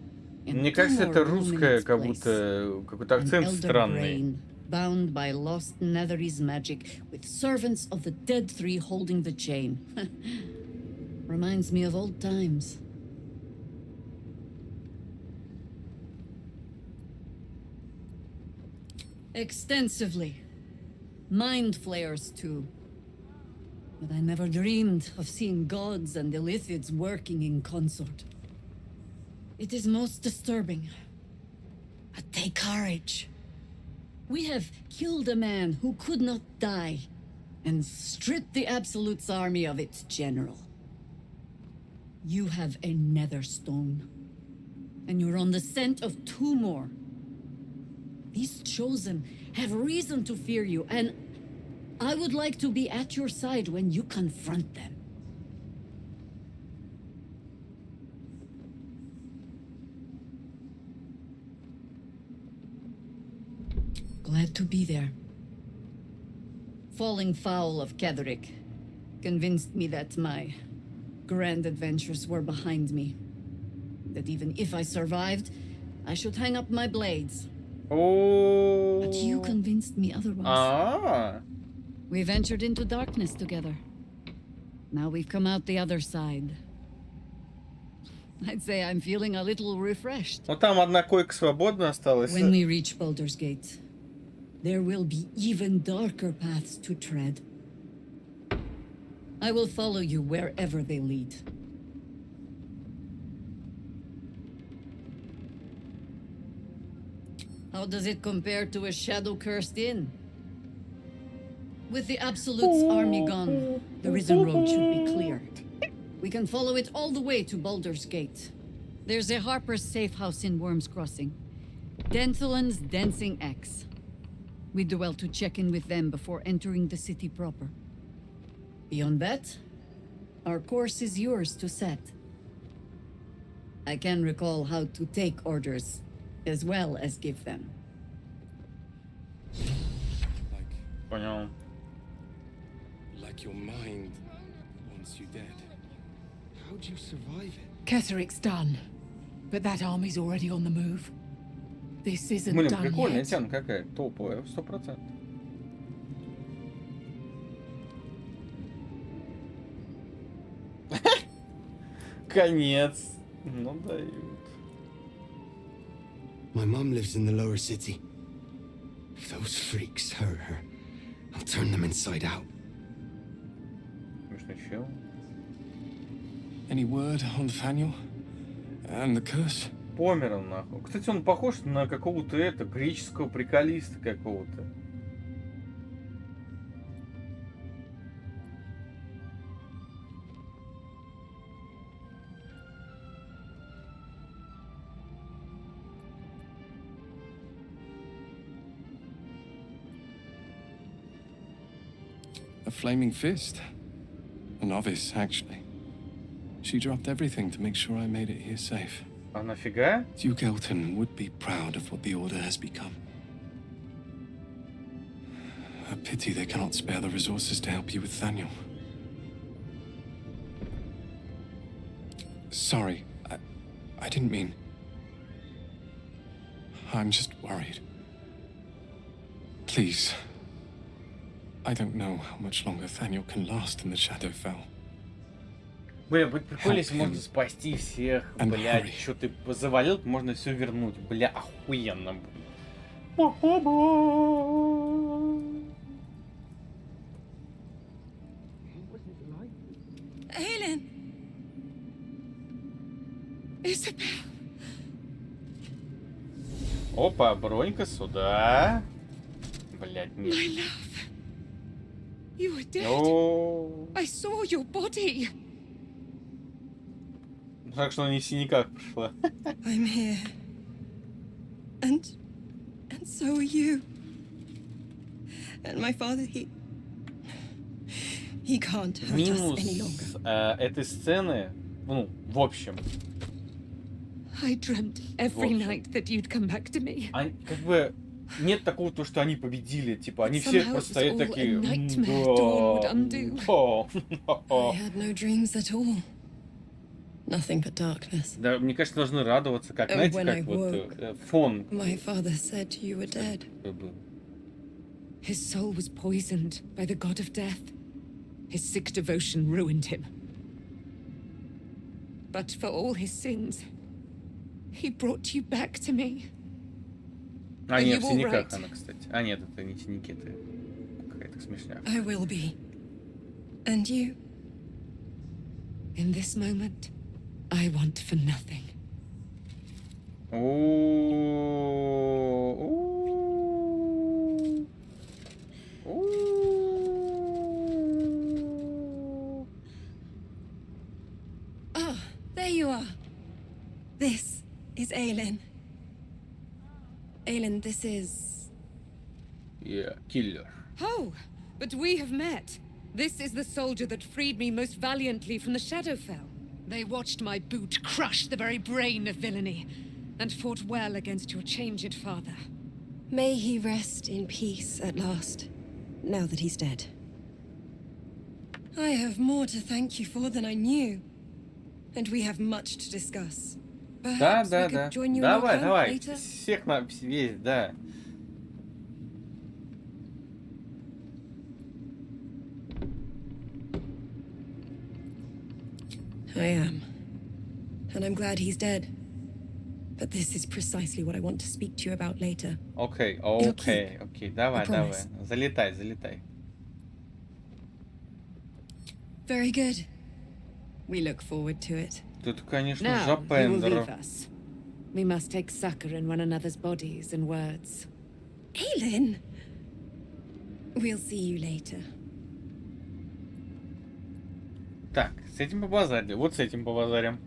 Мне кажется, это русское, как будто какой-то акцент странный.
Bound by lost Netherese magic, with servants of the dead three holding the chain. Reminds me of old times. Extensively. Mind flayers, too. But I never dreamed of seeing gods and illithids working in consort. It is most disturbing. But take courage. We have killed a man who could not die, and stripped the Absolute's army of its general. You have a nether stone, and you're on the scent of two more. These chosen have reason to fear you, and I would like to be at your side when you confront them. Glad to be there. Falling foul of Ketheric convinced me that my grand adventures were behind me. That even if I survived, I should hang up my blades.
Oh.
But you convinced me otherwise. We ventured into darkness together. Now we've come out the other side. I'd say I'm feeling a little refreshed.
Ну там одна койка свободна осталась.
When we reach Baldur's Gate, there will be even darker paths to tread. I will follow you wherever they lead. How does it compare to a shadow-cursed inn? With the Absolute's army gone, the Risen Road should be clear. We can follow it all the way to Baldur's Gate. There's a Harper's safe house in Worm's Crossing. Denthelan's Dancing X. We do well to check in with them before entering the city proper. Beyond that, our course is yours to set. I can recall how to take orders, as well as give them.
Понял.
Like your mind wants you dead.
How'd you survive it?
Ketheric's done, but that army's already on the move. This isn't
Блин,
done
прикольная
yet.
тема какая. Топовая, 100%. Конец. Ну дают.
My mom lives in the lower city. If those freaks hurt her, I'll turn them inside out.
Смешно чел.
Any word on Nathaniel? And the curse?
Помер он нахуй. Кстати, он похож на какого-то греческого приколиста какого-то.
A flaming fist. A novice, actually. She dropped everything to make sure I made it here safe.
А нафига?
Duke Elton would be proud of what the Order has become. A pity they cannot spare the resources to help you with Nathaniel. Sorry, I didn't mean... I'm just worried. Please. I don't know how much longer Nathaniel can last in the Shadowfell.
Бля, будет прикольно, если можно спасти всех, блядь, что ты завалил, можно все вернуть. Бля, охуенно будет.
Aelin! Isabel!
Опа, бронька сюда. Блядь, нет.
My love. You were dead.
О,
I saw your body.
так что не в синяках пришла.
I'm here. And so are you. And my father, he can't hurt us any
Минус
longer.
этой сцены, ну, в общем,
I dreamt every night that you'd come back to me.
как бы нет такого, то, что они победили. Типа, они все
Somehow
просто
it was
стоят
all a
такие...
nightmare Dawn would undo.
I had no dreams at all. Nothing but darkness.
Да, мне кажется, должны радоваться, как,
Oh,
знаете,
when I
как вот
woke,
фон.
My father said you were dead.
His soul was poisoned by the god of death. His sick devotion ruined him. But for all his sins, he brought you back to me.
А,
Are
нет,
you
в
all
синяках
right?
она, кстати. А, нет, это не синяки, это какая-то смешняк.
I will be. And you?
In this moment, I want for nothing.
Ah, there you are. This is Aelin. Aelin, this is...
Yeah, killer.
Oh, but we have met. This is the soldier that freed me most valiantly from the Shadowfell. They watched my boot crush the very brain of villainy, and fought well against your changed father.
May he rest in peace at last, now that he's dead. I have more to thank you for than I knew. And we have much to discuss.
Да,
Perhaps
да,
we could
да.
join you in your
Давай,
camp
давай.
later?
Всех на весь, да.
I am. And I'm glad he's dead. But this is precisely what I want to speak to you about later.
Окей,
It'll
окей,
keep.
окей. Давай,
I
давай.
promise.
Залетай, залетай.
Very good. We look forward to it.
Тут, конечно,
Now, you will
Жапендер.
leave us. We must take succor in one another's bodies and words.
Aelin! We'll see you later.
Так, с этим побазарили. Вот с этим побазарим.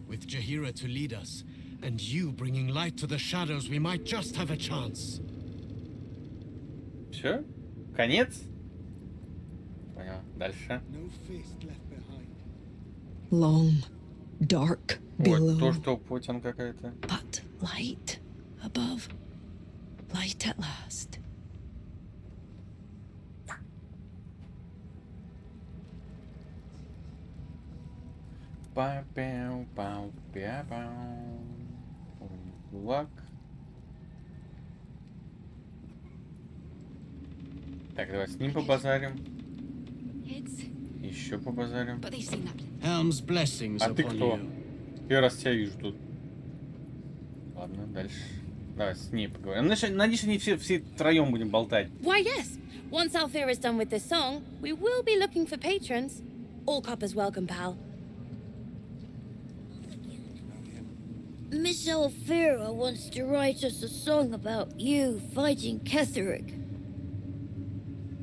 With Jahira to lead us, and you bringing light to the shadows, we might just have a chance.
Все? Конец? Понял. Дальше.
No fist left behind.
Long, dark below.
Вот, то, что Путин какая-то.
But light above. Light at last.
Пау-пау-пау-пау-пау. Кулак. Так, давай с ним побазарим. Еще побазарим.
Helm's blessings
А ты
upon
кто?
you.
Первый раз тебя вижу тут. Ладно, дальше. Давай с ней поговорим. Надеюсь, они все втроем будем болтать.
Why, yes. Once Althea is done with this song, we will be looking for patrons. All coppers welcome, pal.
Miss Althea wants to write us a song about you fighting Ketheric.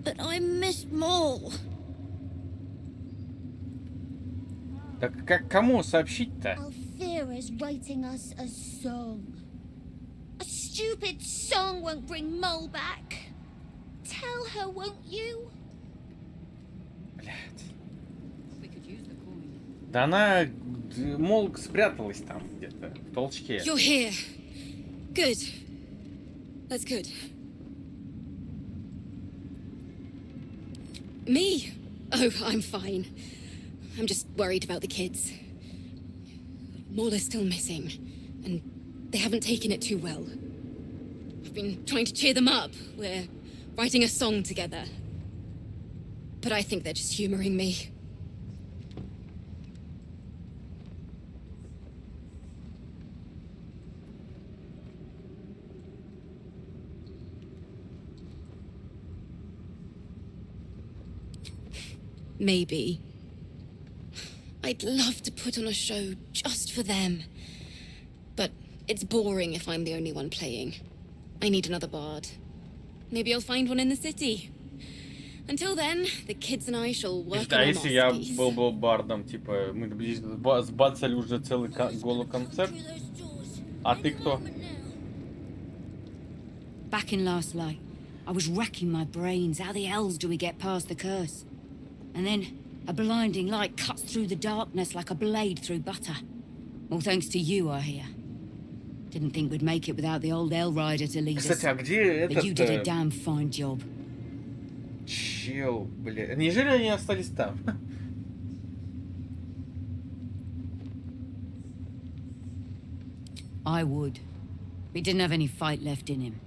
But I miss Maul.
Так как кому сообщить-то?
Althea is writing us a song. A stupid song won't bring Mole back. Tell her, won't you?
Да она, мол, спряталась там где-то, в толчке.
You're here. Good. That's good. Me? Oh, I'm fine. I'm just worried about the kids. Maul is still missing, and they haven't taken it too well. I've been trying to cheer them up. We're writing a song together. But I think they're just humoring me. Maybe. I'd love to put on a show just for them. But it's boring if I'm the only one playing. I need another bard. Maybe I'll find one in the city. Until then, the kids and I shall work on
А
our
если я
masterpiece.
был бардом, типа, мы здесь сбацали уже целый голый концерт, а ты кто?
Back in last light, I was racking my brains. How the hells do we get past the curse? And then a blinding light cuts through the darkness like a blade through butter. All thanks to you, I hear. Didn't think we'd make it without the old Hell Rider to lead us.
Кстати, а где
But you did a
этот
damn fine job.
чел, бля? Неужели они остались там?
I would. He didn't have any fight left in him.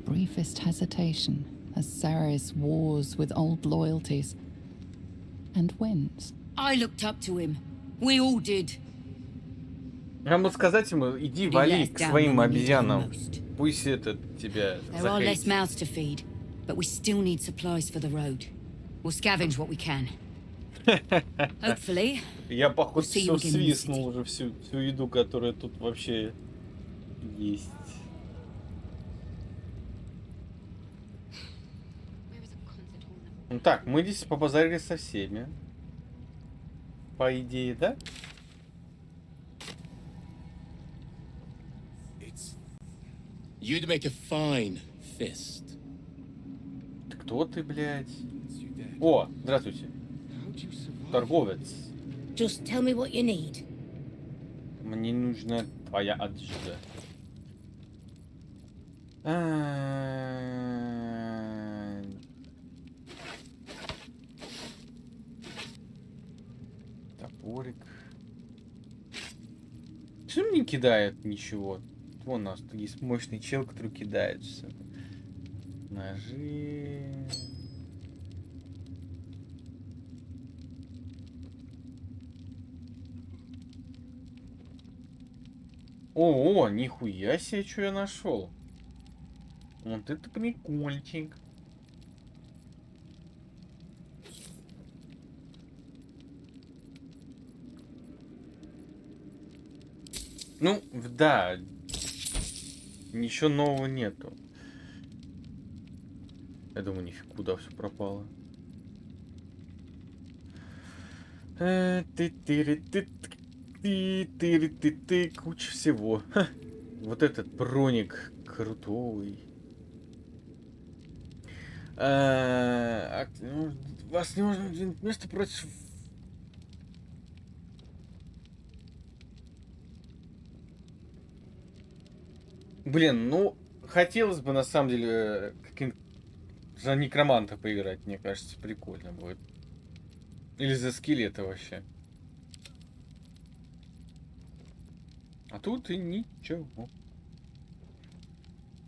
Briefest hesitation as Saris wars with old loyalties and wins.
I looked up to him. We all did.
Я могу сказать ему, иди вали к своим обезьянам. Пусть этот тебя
There are less
захейтит.
mouths to feed, but we still need supplies for the road. We'll scavenge what we can. Hopefully.
Я, походу,
see you
все
again in the
свистнул уже, всю еду, которая тут вообще есть. Ну так, мы здесь побазарили со всеми. По идее, да?
You'd make a fine fist.
Кто ты, блядь? О, здравствуйте. Торговец.
Just tell me what you need.
Мне нужна твоя одежда. Топорик. Что мне кидает ничего? Вон у нас тут есть мощный чел, который кидает все. Ножи. О, нихуя себе, что я нашел. Вот это прикольчик. Ну, да, Ничего нового нету. Я думаю, нифиг, куда все пропало. Ты, куча всего. Ха. Вот этот броник крутой. Вас не можно двинуть место против... Блин, ну, хотелось бы на самом деле за некроманта поиграть, мне кажется, прикольно будет. Или за скелета вообще. А тут и ничего.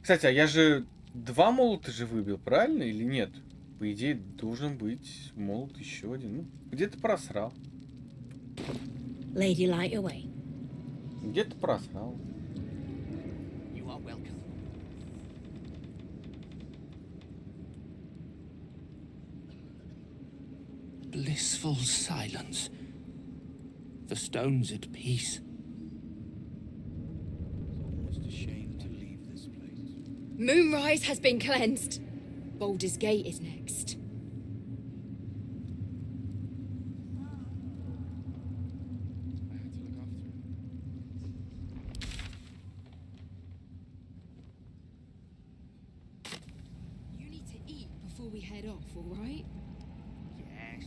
Кстати, а я же 2 молота же выбил, правильно или нет? По идее, должен быть молот еще один. Ну, где-то просрал.
Lady, light away.
Где-то просрал.
You are welcome. Blissful silence. The stone's at peace.
Moonrise has been cleansed. Baldur's Gate is next.
You need to eat before we head off, all right?
Yes.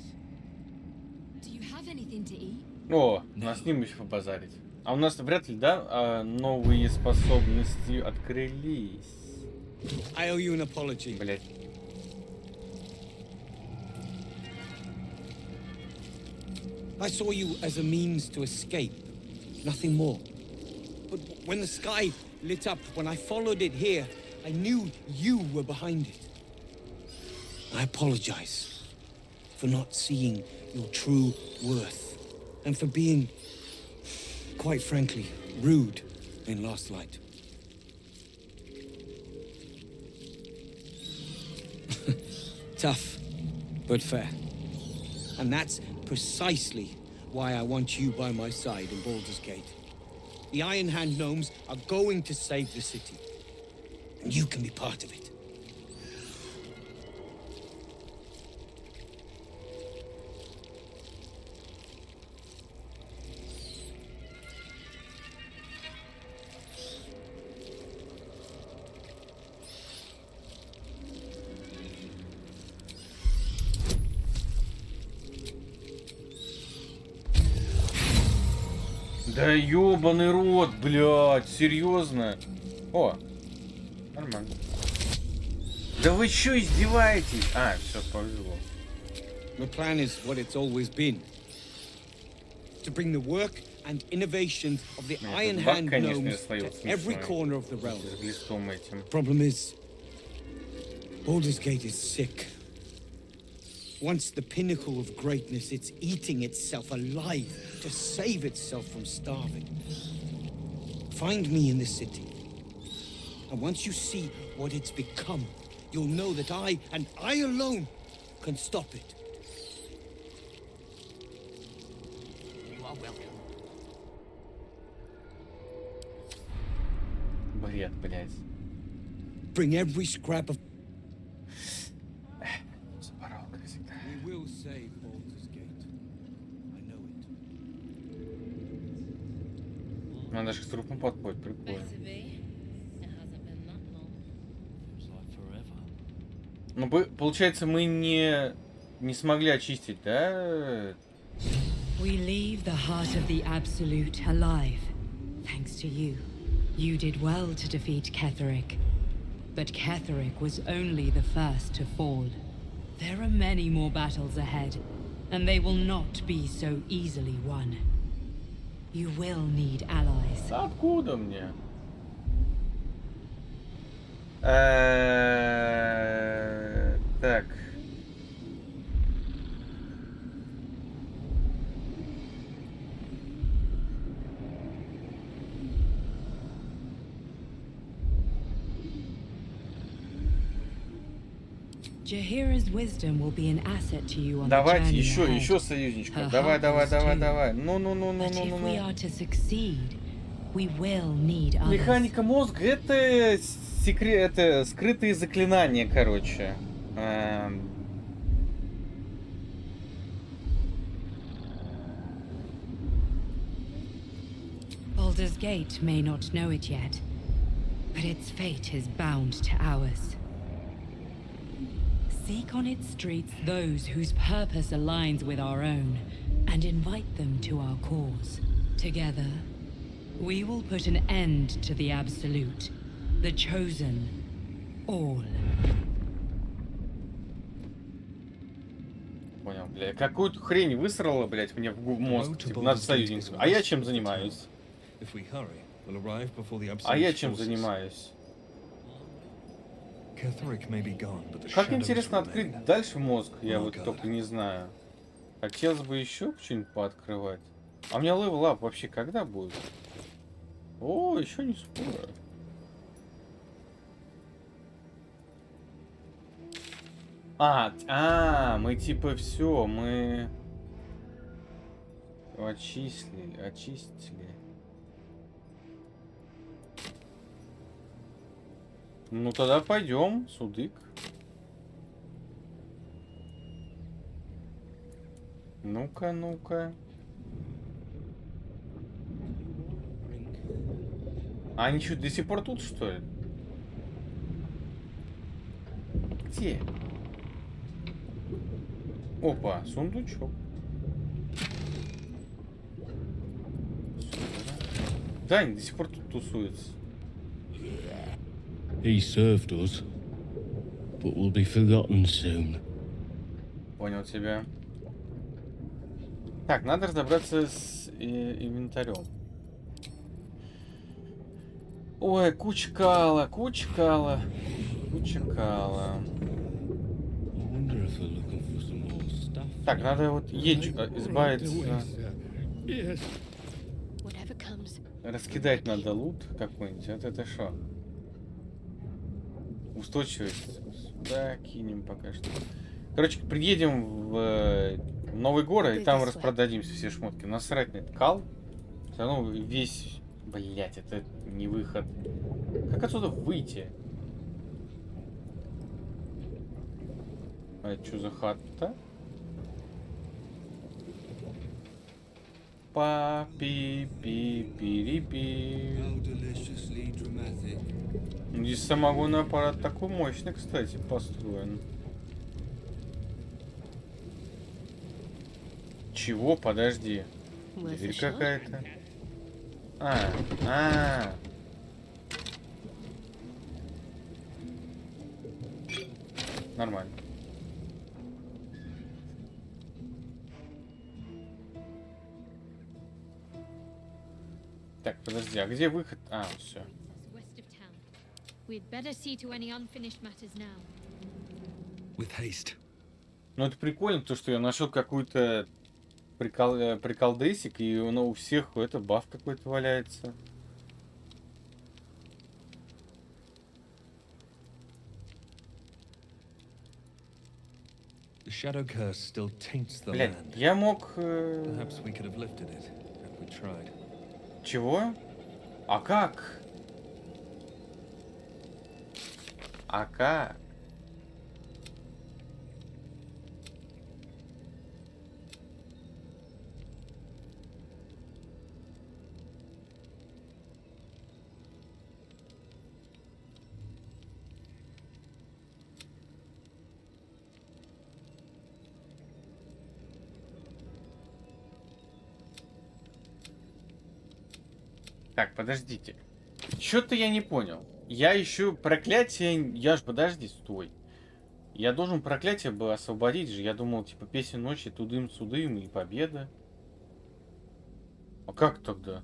Do you have anything to eat?
О, нас с ним еще побазарить. А у нас вряд ли, да, новые способности открылись.
I owe you an apology.
Блять.
I saw you as a means to escape, nothing more. But when the sky lit up, when I followed it here, I knew you were behind it. I apologize for not seeing your true worth, and for being, quite frankly, rude in Last Light. Tough, but fair. And that's precisely why I want you by my side in Baldur's Gate. The Iron Hand gnomes are going to save the city, and you can be part of it.
Да ёбаный рот, блядь, серьезно? О, нормально. Да вы чё издеваетесь? А, все, повезло.
The plan is what it's always been. To bring the work and innovations of the Iron Hand gnomes to every corner of the realm. Problem is, Baldur's Gate is sick. Once the pinnacle of greatness, it's eating itself alive to save itself from starving. Find me in the city. And once you see what it's become, you'll know that I, and I alone, can stop it.
You are welcome.
Бред, блядь.
Bring every scrap of...
We will save Baldur's Gate. I know it.
Она даже к трупам подходит, прикольно. Ну, получается, мы не смогли очистить, да?
We leave the heart of the Absolute alive, thanks to you. You did well to defeat Ketheric. But Ketheric was only the first to fall. There are many more battles ahead, and they will not be so easily won. You will need allies.
Откуда мне? Так.
Jahira's wisdom will be an asset to you on
Давайте
the journey
еще
ahead.
союзничка.
Her
Давай.
heart was too.
Ну.
But if we are to succeed, We will need others.
Механика мозга это секрет, это скрытые заклинания, короче.
Baldur's Gate may not know it yet, but its fate is bound to ours. Seek on its streets those whose purpose aligns with our own, and invite them to our cause. Together, we will put an end to the Absolute, the Chosen, all.
Понял, бля. Какую-то хрень высрала, блядь, мне в мозг. Типа, надо союзников. А я чем занимаюсь? А я чем занимаюсь? Как интересно открыть дальше мозг, я вот только не знаю. Хотелось бы еще что-нибудь пооткрывать. А у меня левел ап вообще когда будет? О, еще не скоро. Мы типа все, мы очистили. Ну тогда пойдем, судык. Ну-ка. А они что, до сих пор тут, что ли? Где? Опа, сундучок. Да, они до сих пор тут тусуются.
He served us, but will be forgotten soon.
Понял тебя. Так, надо разобраться с инвентарем. Ой, куча кала. Так, надо вот избавиться. Раскидать надо лут какой-нибудь. Вот это что? Устойчивость. Сюда кинем пока что. Короче, приедем в новый город и там распродадимся все шмотки. Насрать на этот кал. Все равно весь... Блять, это не выход. Как отсюда выйти? А это что за хата? Па-пи-пи-пи-ри-пи. Здесь самогонный аппарат такой мощный, кстати, построен. Чего? Подожди. Дверь какая-то. Нормально. Так, подожди, а где выход? Все. Ну это прикольно, то что я нашел какую-то приколдесик, и у всех это баф какой-то валяется. Блядь, я мог... Чего? А как? Так, подождите. Что-то я не понял. Я ищу проклятие. Подожди, стой. Я должен проклятие бы освободить же. Я думал, типа, песня ночи, тудым-судым и победа. А как тогда?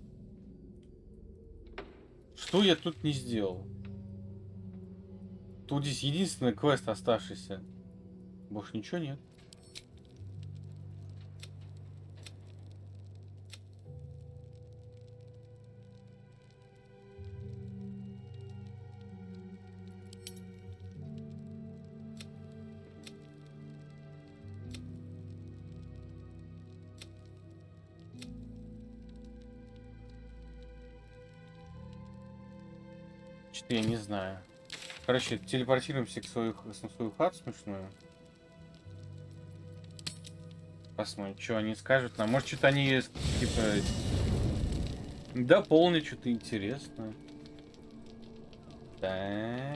Что я тут не сделал? Тут здесь единственный квест оставшийся. Больше ничего нет. Что-то я не знаю. Короче, телепортируемся на свою хату смешную. Посмотрим, что они скажут нам. Может, что-то они, типа, дополнят что-то интересное. Да.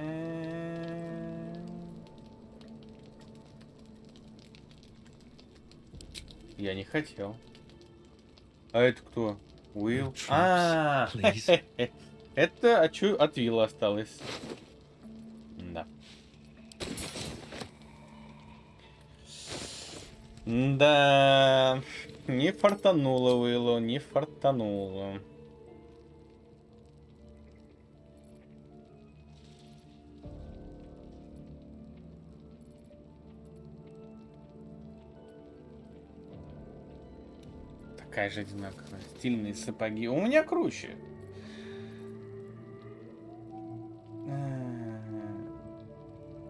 Я не хотел. А это кто? Уилл? А, это от Уилла осталось. Да. Да, не фартануло Уиллу, не фартануло. Такая же одинаковая. Стильные сапоги. У меня круче.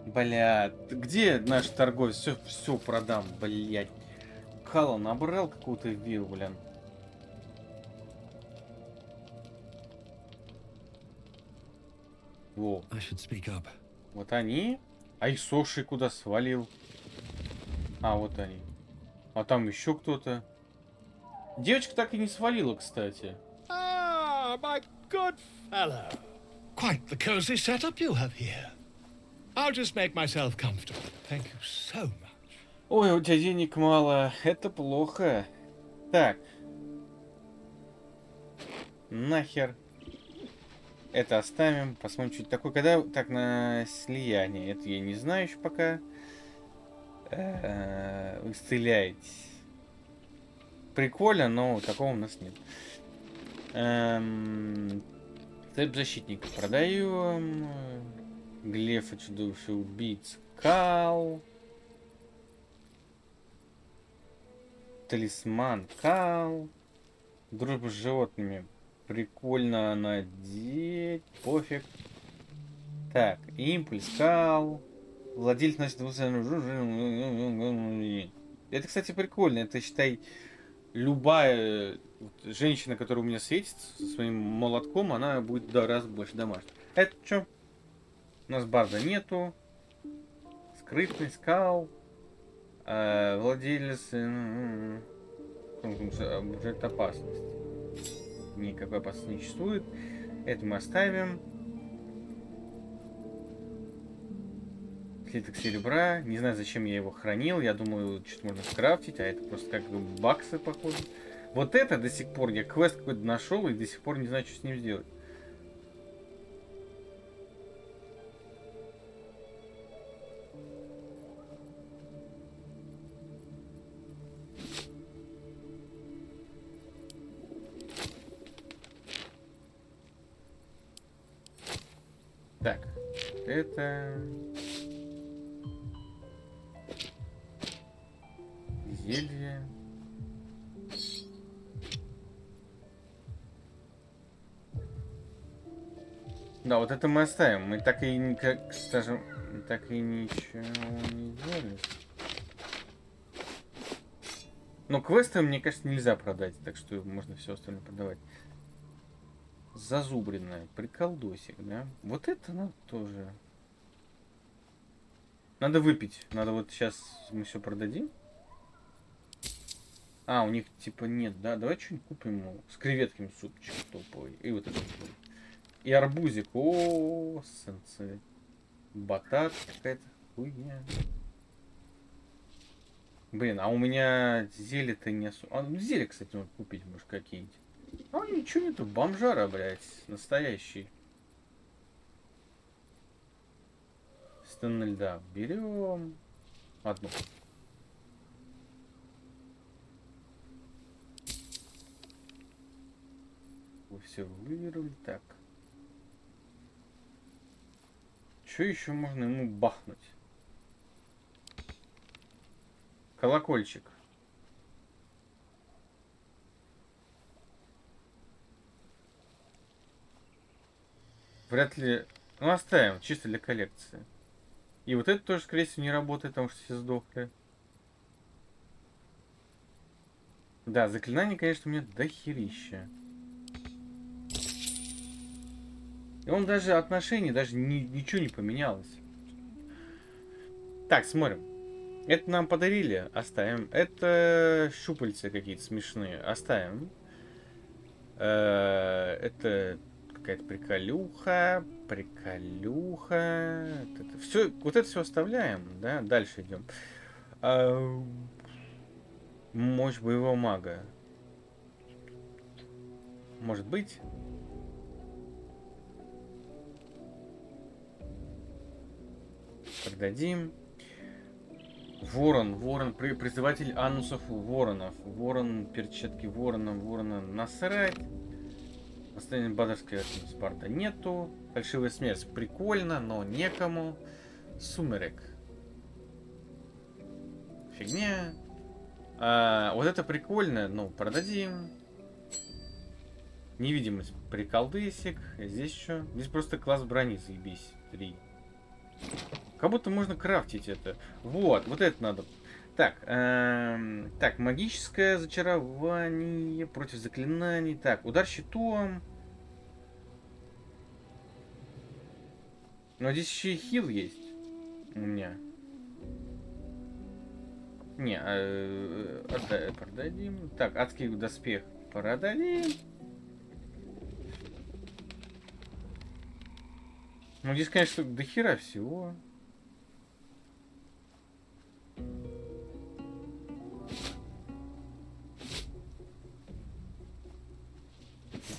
Бля, где наш торговец? Все продам, блять. Кала набрал какую-то вил, блин. Во. Вот они. А и Соши куда свалил? А, вот они. А там еще кто-то. Девочка так и не свалила, кстати.
Ah, my good fellow. Quite the cozy setup you have here. I'll just make myself comfortable. Thank you so much.
Ой, у тебя денег мало. Это плохо. Так. Нахер. Это оставим. Посмотрим, что это такое. Когда так на слияние. Это я не знаю еще пока. Исцеляетесь. Прикольно, но такого у нас нет. Цепь защитника продаем. Глефа чудовище убийц. Кал. Талисман. Кал. Дружба с животными. Прикольно надеть. Пофиг. Так, импульс. Кал. Владелец, значит, это, кстати, прикольно. Это, считай, любая женщина, которая у меня светит со своим молотком, она будет в раз больше домашней. Это что? У нас барда нету. Скрытный, скал. Владелец. Обнаружит опасность. Никакой опасности не существует. Это мы оставим. Слиток серебра. Не знаю, зачем я его хранил. Я думаю, что-то можно скрафтить, а это просто как бы баксы, походу. Вот это до сих пор я квест какой-то нашел и до сих пор не знаю, что с ним сделать. Так, это зелье. Да, вот это мы оставим. Мы так и, как скажем, так и ничего не делали. Но квесты, мне кажется, нельзя продать, так что можно все остальное продавать. Зазубренная, приколдосик, да? Вот это надо тоже. Надо выпить. Надо вот сейчас мы все продадим. А, у них типа нет, да? Давай что-нибудь купим ему. С креветками супчик топовый. И вот это. И арбузик. О, сенсей. Батат какая-то хуйня. Блин, а у меня зелье-то не особо. А, ну, зелье, кстати, надо купить, может, какие-нибудь. А, ничего нету. Бомжара, блядь. Настоящий. Стены льда. Берем. Одну. Вы все выиграли. Так. Что еще можно ему бахнуть? Колокольчик. Вряд ли... Ну, оставим. Чисто для коллекции. И вот это тоже, скорее всего, не работает, потому что все сдохли. Да, заклинание, конечно, у меня дохерища. И он даже отношений, даже ничего не поменялось. Так, смотрим. Это нам подарили, оставим. Это щупальца какие-то смешные, оставим. Это какая-то приколюха. Все, вот это все оставляем, да? Дальше идем. Мощь боевого мага. Может быть. Продадим. Ворон, призыватель анусов воронов. Ворон, перчатки ворона, насрать. Останется бадовская Спарта нету. Фальшивая смерть прикольно, но некому. Сумерек. Фигня. Вот это прикольно, ну, продадим. Невидимость приколдысик. Здесь что? Здесь просто класс брони, заебись. 3. Как будто можно крафтить это. Вот это надо. Так, так, магическое зачарование против заклинаний. Так, удар щитом. Но здесь еще и хил есть у меня. Не, продадим. Так, адский доспех продадим. Ну, здесь, конечно, до хера всего.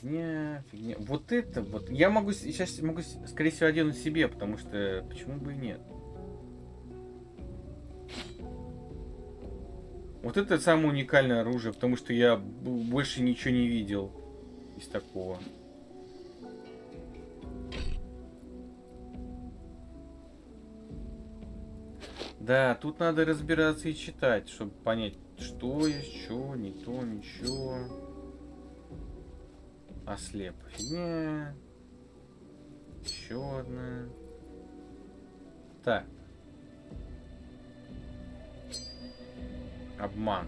Фигня. Вот это вот. Я могу сейчас, скорее всего, оденуть себе, потому что почему бы и нет. Вот это самое уникальное оружие, потому что я больше ничего не видел из такого. Да, тут надо разбираться и читать, чтобы понять, что есть, что, не то, ничего. Ослеп. Фигня. Еще одна. Так. Обман.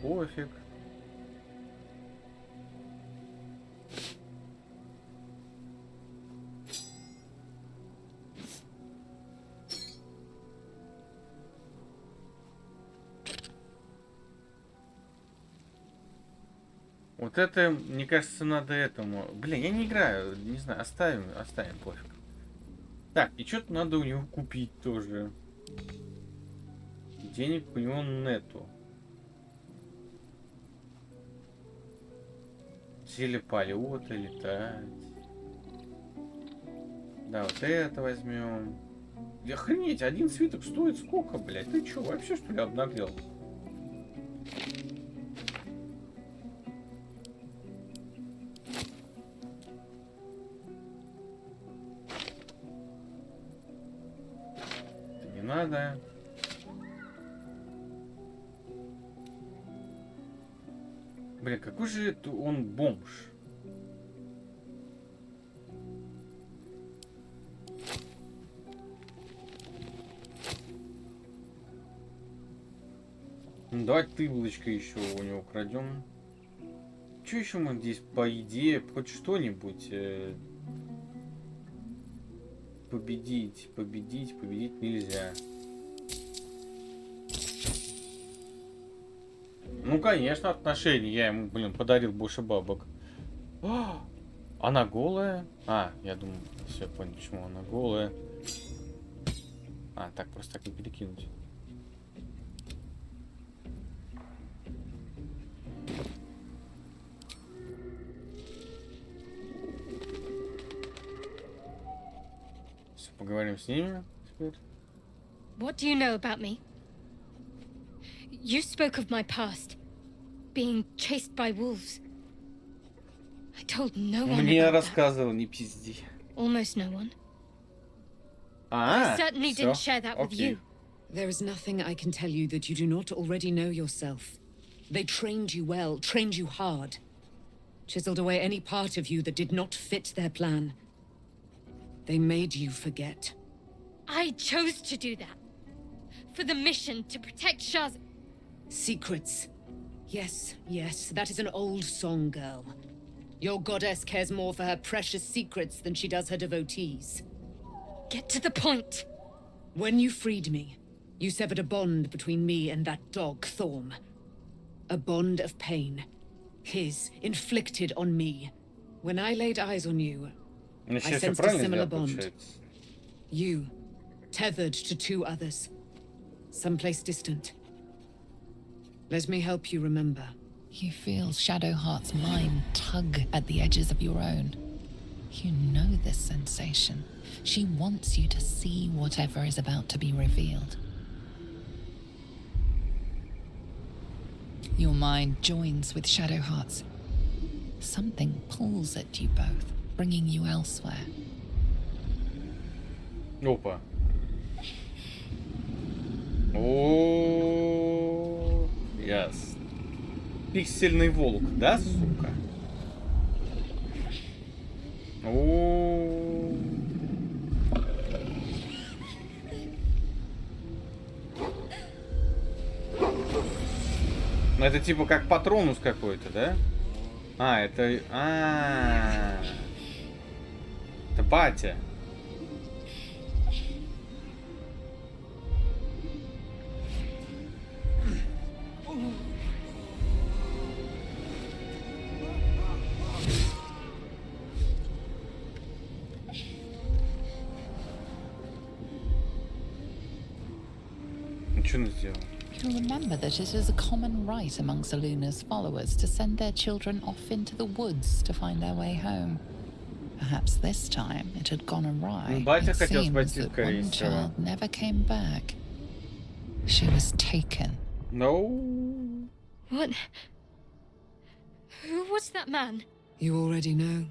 Пофиг. Вот это, мне кажется, надо этому. Блин, я не играю, не знаю, оставим, пофиг. Так, и что-то надо у него купить тоже. Денег у него нету. Силе полета, летать. Да, вот это возьмем. Охренеть, один свиток стоит сколько, блядь? Ты чё, вообще что ли обнаглел? Это не надо. Бля, какой же это он бомж? Ну, давай тылочка еще у него крадем. Че еще мы здесь, по идее, хоть что-нибудь победить нельзя. Ну, конечно, отношения. Я ему, блин, подарил больше бабок. Она голая? Я думаю, все, понял, почему она голая. Так, просто так не перекинуть. Все, поговорим с ними теперь.
What do you know about me? You spoke of my past, being chased by wolves. I told no one
Мне
about
рассказывал, не пизди.
that. Almost no one. I certainly didn't share that with you.
There is nothing I can tell you that you do not already know yourself. They trained you well, trained you hard. Chiseled away any part of you that did not fit their plan. They made you forget.
I chose to do that. For the mission to protect Shaz.
Secrets. Yes, that is an old song, girl.
Your goddess cares more for her precious secrets than she does her devotees.
Get to the point.
When you freed me, you severed a bond between me and that dog, Thorm. A bond of pain. His, inflicted on me. When I laid eyes on you, I sensed a similar bond. You, tethered to 2 others. Someplace distant. Let me help you remember.
You feel Shadowheart's mind tug at the edges of your own. You know this sensation. She wants you to see whatever is about to be revealed. Your mind joins with Shadowheart's. Something pulls at you both, bringing you elsewhere.
Опа. О, ясно. Пиксельный волк, да, сука? О. Это типа как патронус какой-то, да? Это... Это батя. Что он сделал?
You remember that it is a common right among Seluna's followers to send their children off into the woods to find their way home. Perhaps this time it had gone awry. It seems that one child never came back. She was taken.
No.
What? Who was that man?
You already know.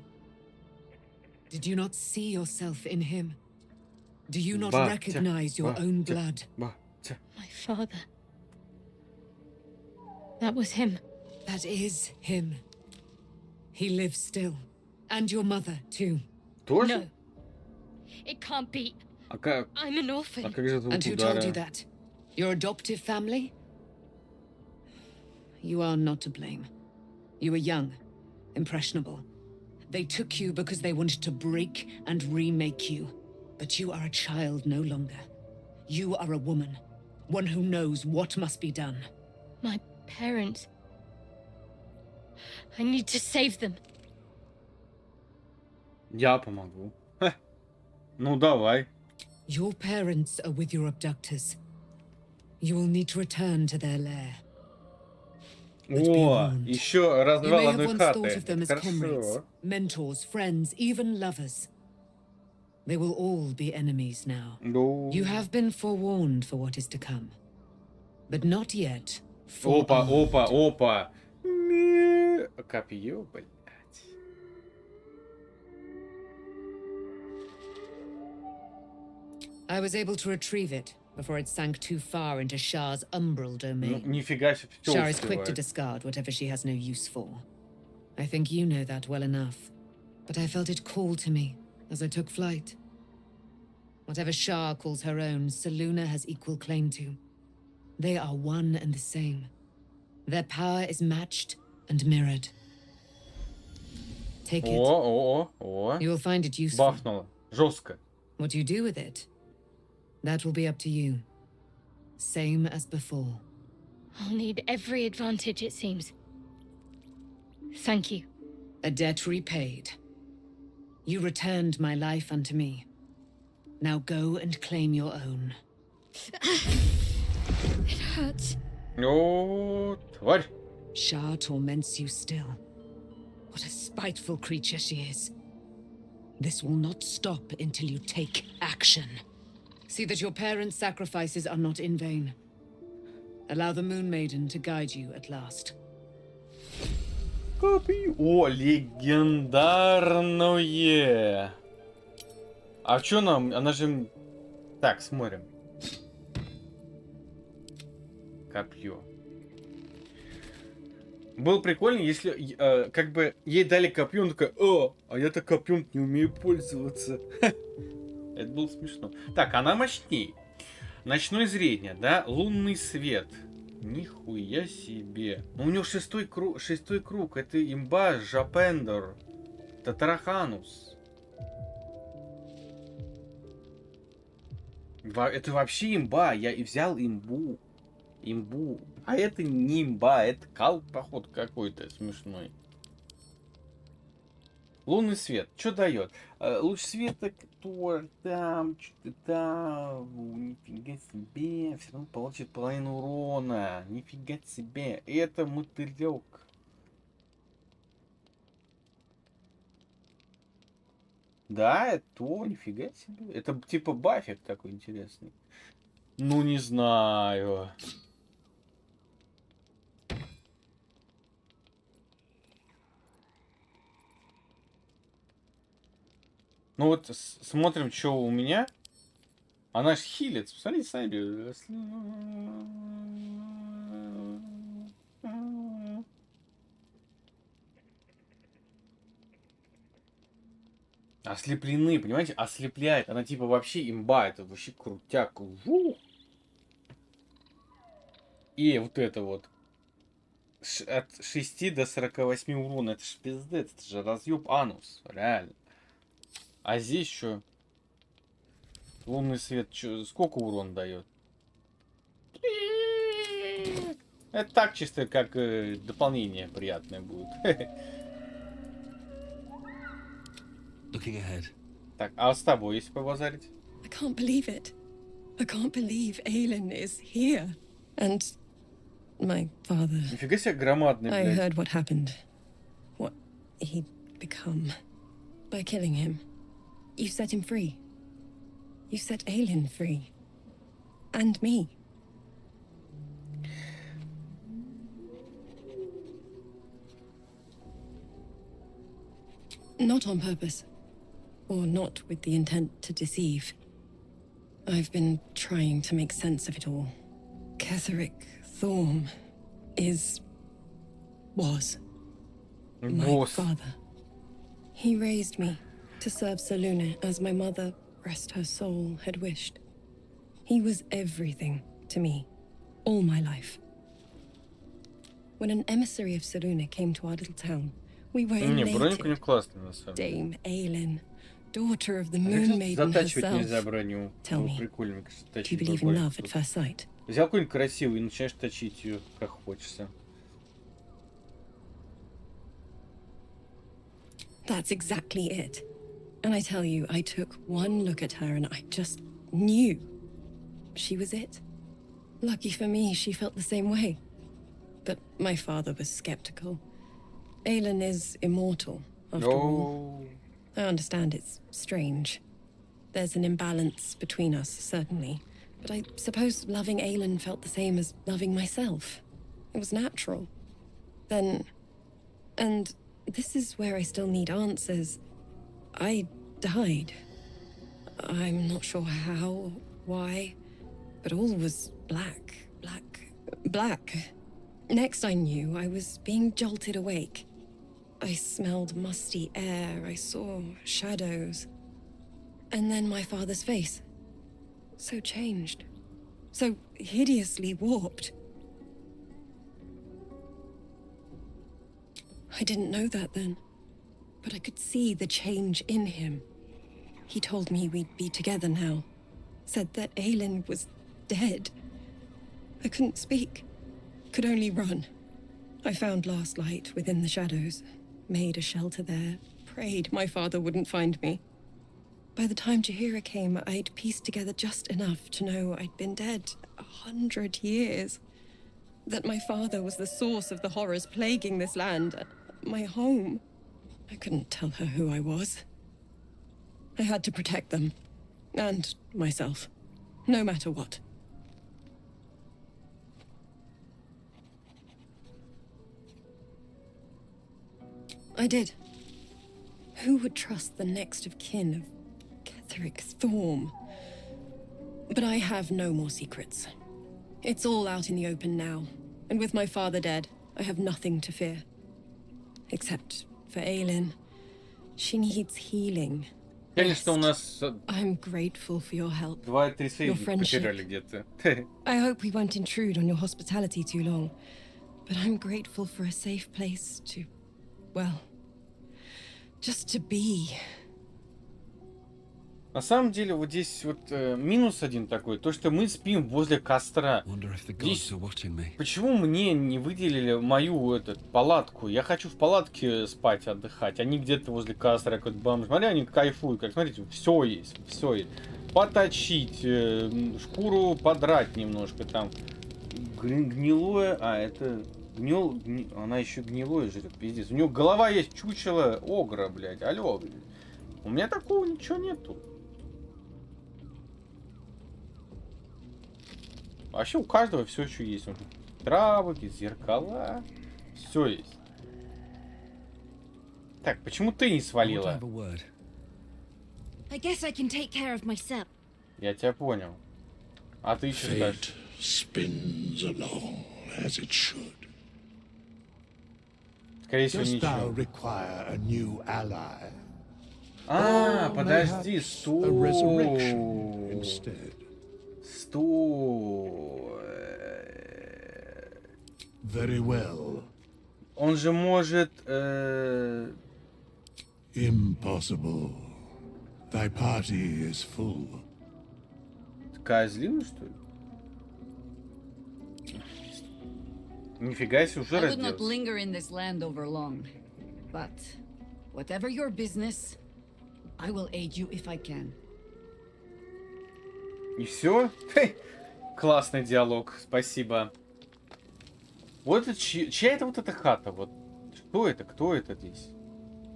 Did you not see yourself in him? Do you not recognize your own blood?
My father. That was him.
That is him. He lives still. And your mother, too.
No. It can't be. I'm an orphan.
And who told you that? Your adoptive family? You are not to blame. You were young, impressionable. They took you because they wanted to break and remake you. But you are a child no longer. You are a woman. One who knows what must be done.
My parents. I need to save them.
Я помогу. Ну давай.
Your parents are with your abductors. You will need to return to their lair.
О, еще развал одной хаты.
Thought of them as comrades, mentors, friends, even lovers. They will all be enemies now.
No.
You have been forewarned for what is to come. But not yet.
Опа, опа, опа. Копье, блядь.
I was able to retrieve it before it sank too far into Shah's umbral domain.
Нифига себе,
Shah is quick to discard whatever she has no use for. I think you know that well enough. But I felt it call to me as I took flight. Whatever Shah calls her own, Seluna has equal claim to. They are one and the same. Their power is matched and mirrored. Take it. You will find it useful.
Бахнуло. Жестко.
What you do with it, that will be up to you. Same as before.
I'll need every advantage, it seems. Thank you.
A debt repaid. You returned my life unto me. Now go and claim your own.
It hurts.
О, тварь.
Shah torments you still. What a spiteful creature she is. This will not stop until you take action. See that your parents' sacrifices are not in vain. Allow the Moon Maiden to guide you at last.
О, легендарное. А чё нам? Она же... Так, смотрим. Копье. Было прикольно, если как бы ей дали копье, он такой: о, а я-то копьем не умею пользоваться. Это было смешно. Так, она мощней. Ночное зрение, да? Лунный свет. Нихуя себе. Ну, у него шестой круг. Это имба Жапендор. Татраханус. Это вообще имба. Я и взял имбу. А это не имба, это кал, походу, какой-то смешной. Лунный свет. Что дает? Луч света, кто там, что-то там. Нифига себе. Все равно получит половину урона. Нифига себе. Это мотылек. Да, это то, нифига себе. Это типа бафик такой интересный. Ну, не знаю. Ну вот смотрим, что у меня. Она ж хилит. Посмотрите сами. Ослеплены, понимаете? Ослепляет. Она типа вообще имба. Это вообще крутяк. И вот это вот. От 6 до 48 урона. Это ж пиздец. Это же разъеб анус. Реально. А здесь что? Лунный свет сколько урон дает? Это так чисто, как дополнение приятное будет.
Looking ahead.
Так, а с тобой если побазарить?
I can't believe it. I can't believe Aelin is here. And my father.
Нифига себе громадный,
I
блядь.
heard what happened. What he'd become. By killing him. You set him free. You set Aelin free. And me. Not on purpose. Or not with the intent to deceive. I've been trying to make sense of it all. Ketheric Thorm was my father. He raised me to serve Selûne as my mother, rest her soul, had wished. He was everything to me, all my life. When an emissary of Selûne came to our little town, we were elated. Dame Aelin, daughter of the Moon Maiden herself. Tell me, do you believe in love at first sight?
Взял какой-нибудь красивый и начинаешь точить ее, как хочется.
That's exactly it. And I tell you, I took one look at her and I just knew she was it. Lucky for me, she felt the same way. But my father was skeptical. Aelin is immortal, after all. I understand it's strange. There's an imbalance between us, certainly. But I suppose loving Aelin felt the same as loving myself. It was natural. Then... And this is where I still need answers. I died. I'm not sure how, why, but all was black. Next I knew, I was being jolted awake. I smelled musty air, I saw shadows. And then my father's face. So changed. So hideously warped. I didn't know that then. But I could see the change in him. He told me we'd be together now. Said that Aelin was dead. I couldn't speak. Could only run. I found last light within the shadows. Made a shelter there. Prayed my father wouldn't find me. By the time Jahira came, I'd pieced together just enough to know I'd been dead 100 years. That my father was the source of the horrors plaguing this land. My home. I couldn't tell her who I was. I had to protect them. And myself. No matter what. I did. Who would trust the next of kin of Ketheric Thorm? But I have no more secrets. It's all out in the open now. And with my father dead, I have nothing to fear. Except for Aelin. She needs healing.
Конечно, у нас
I'm grateful for your help.
2-3
Your
союзника
friendship.
потеряли где-то.
I hope we won't intrude on your hospitality too long, but I'm grateful for a safe place to, well, just to be.
На самом деле, вот здесь вот минус один такой, то, что мы спим возле костра. Здесь, почему мне не выделили мою палатку? Я хочу в палатке спать, отдыхать. Они где-то возле костра, какой-то бомж. Смотри, они кайфуют. Как, смотрите, все есть, все есть. Поточить, шкуру подрать немножко там. Гнилое, это... Она еще гнилое жрет, пиздец. У нее голова есть, чучело огра, блядь. Алло, блядь. У меня такого ничего нету. Вообще у каждого все еще есть. Травы, зеркала. Все есть. Так, почему ты не свалила?
I guess I can take care of myself.
Я тебя понял. А ты еще скажешь?
Spins along as it should.
Скорее всего,
Dost thou
ничего.
require a new ally?
А,
Or
подожди,
mayhaps
стой.
a resurrection instead?
Стой.
Very well.
Он же может...
Impossible. Thy party is full.
Такая злина, что ли? Нифига себе, уже
I would not
разделся.
linger in this land over long, but whatever your business, I will aid you if I can.
И все? Классный диалог, спасибо. Вот это чья это вот эта хата? Вот что это? Кто это здесь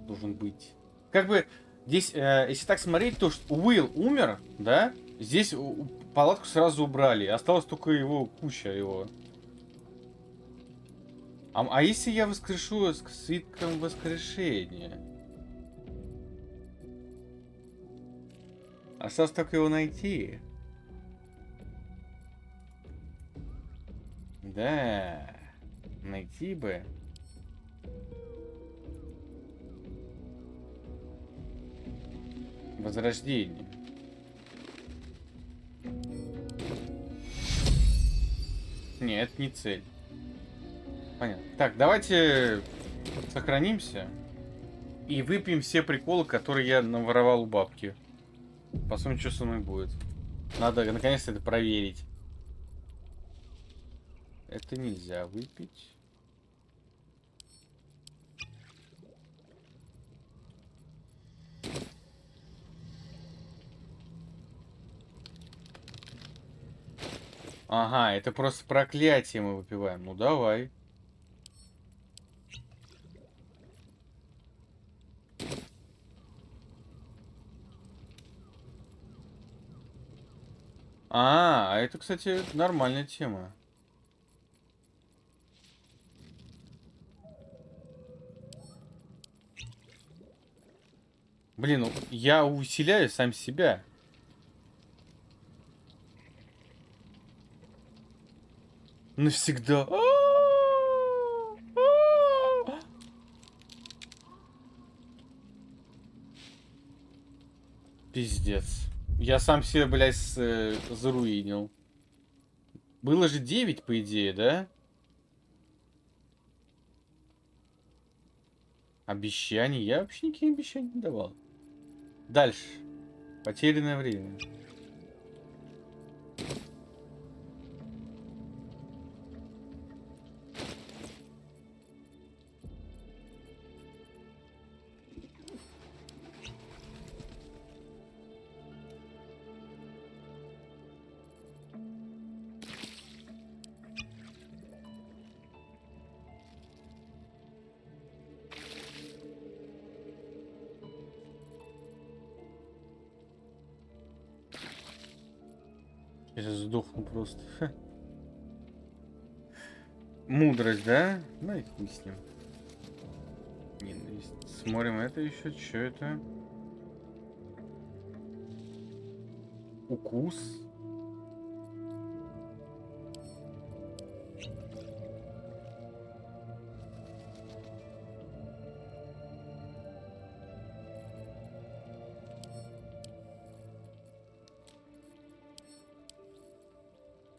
должен быть? Как бы здесь, если так смотреть, то что Уилл умер, да? Здесь палатку сразу убрали, осталась только его куча его. А если я воскрешу с свитком воскрешения? Осталось только его найти. Да, найти бы. Возрождение. Нет, это не цель. Понятно. Так, давайте сохранимся и выпьем все приколы, которые я наворовал у бабки. Посмотрим, что со мной будет. Надо наконец-то это проверить. Это нельзя выпить. Ага, это просто проклятие мы выпиваем. Ну давай. А это, кстати, нормальная тема. Блин, ну я усиляю сам себя. Навсегда. Пиздец. Я сам себе, блядь, заруинил. Было же 9, по идее, да? Обещаний? Я вообще никаких обещаний не давал. Дальше. Потерянное время. Я сейчас сдохну просто. Ха. Мудрость, да? Ну и хуй с ним. Ненависть. Смотрим это еще. Что это? Укус.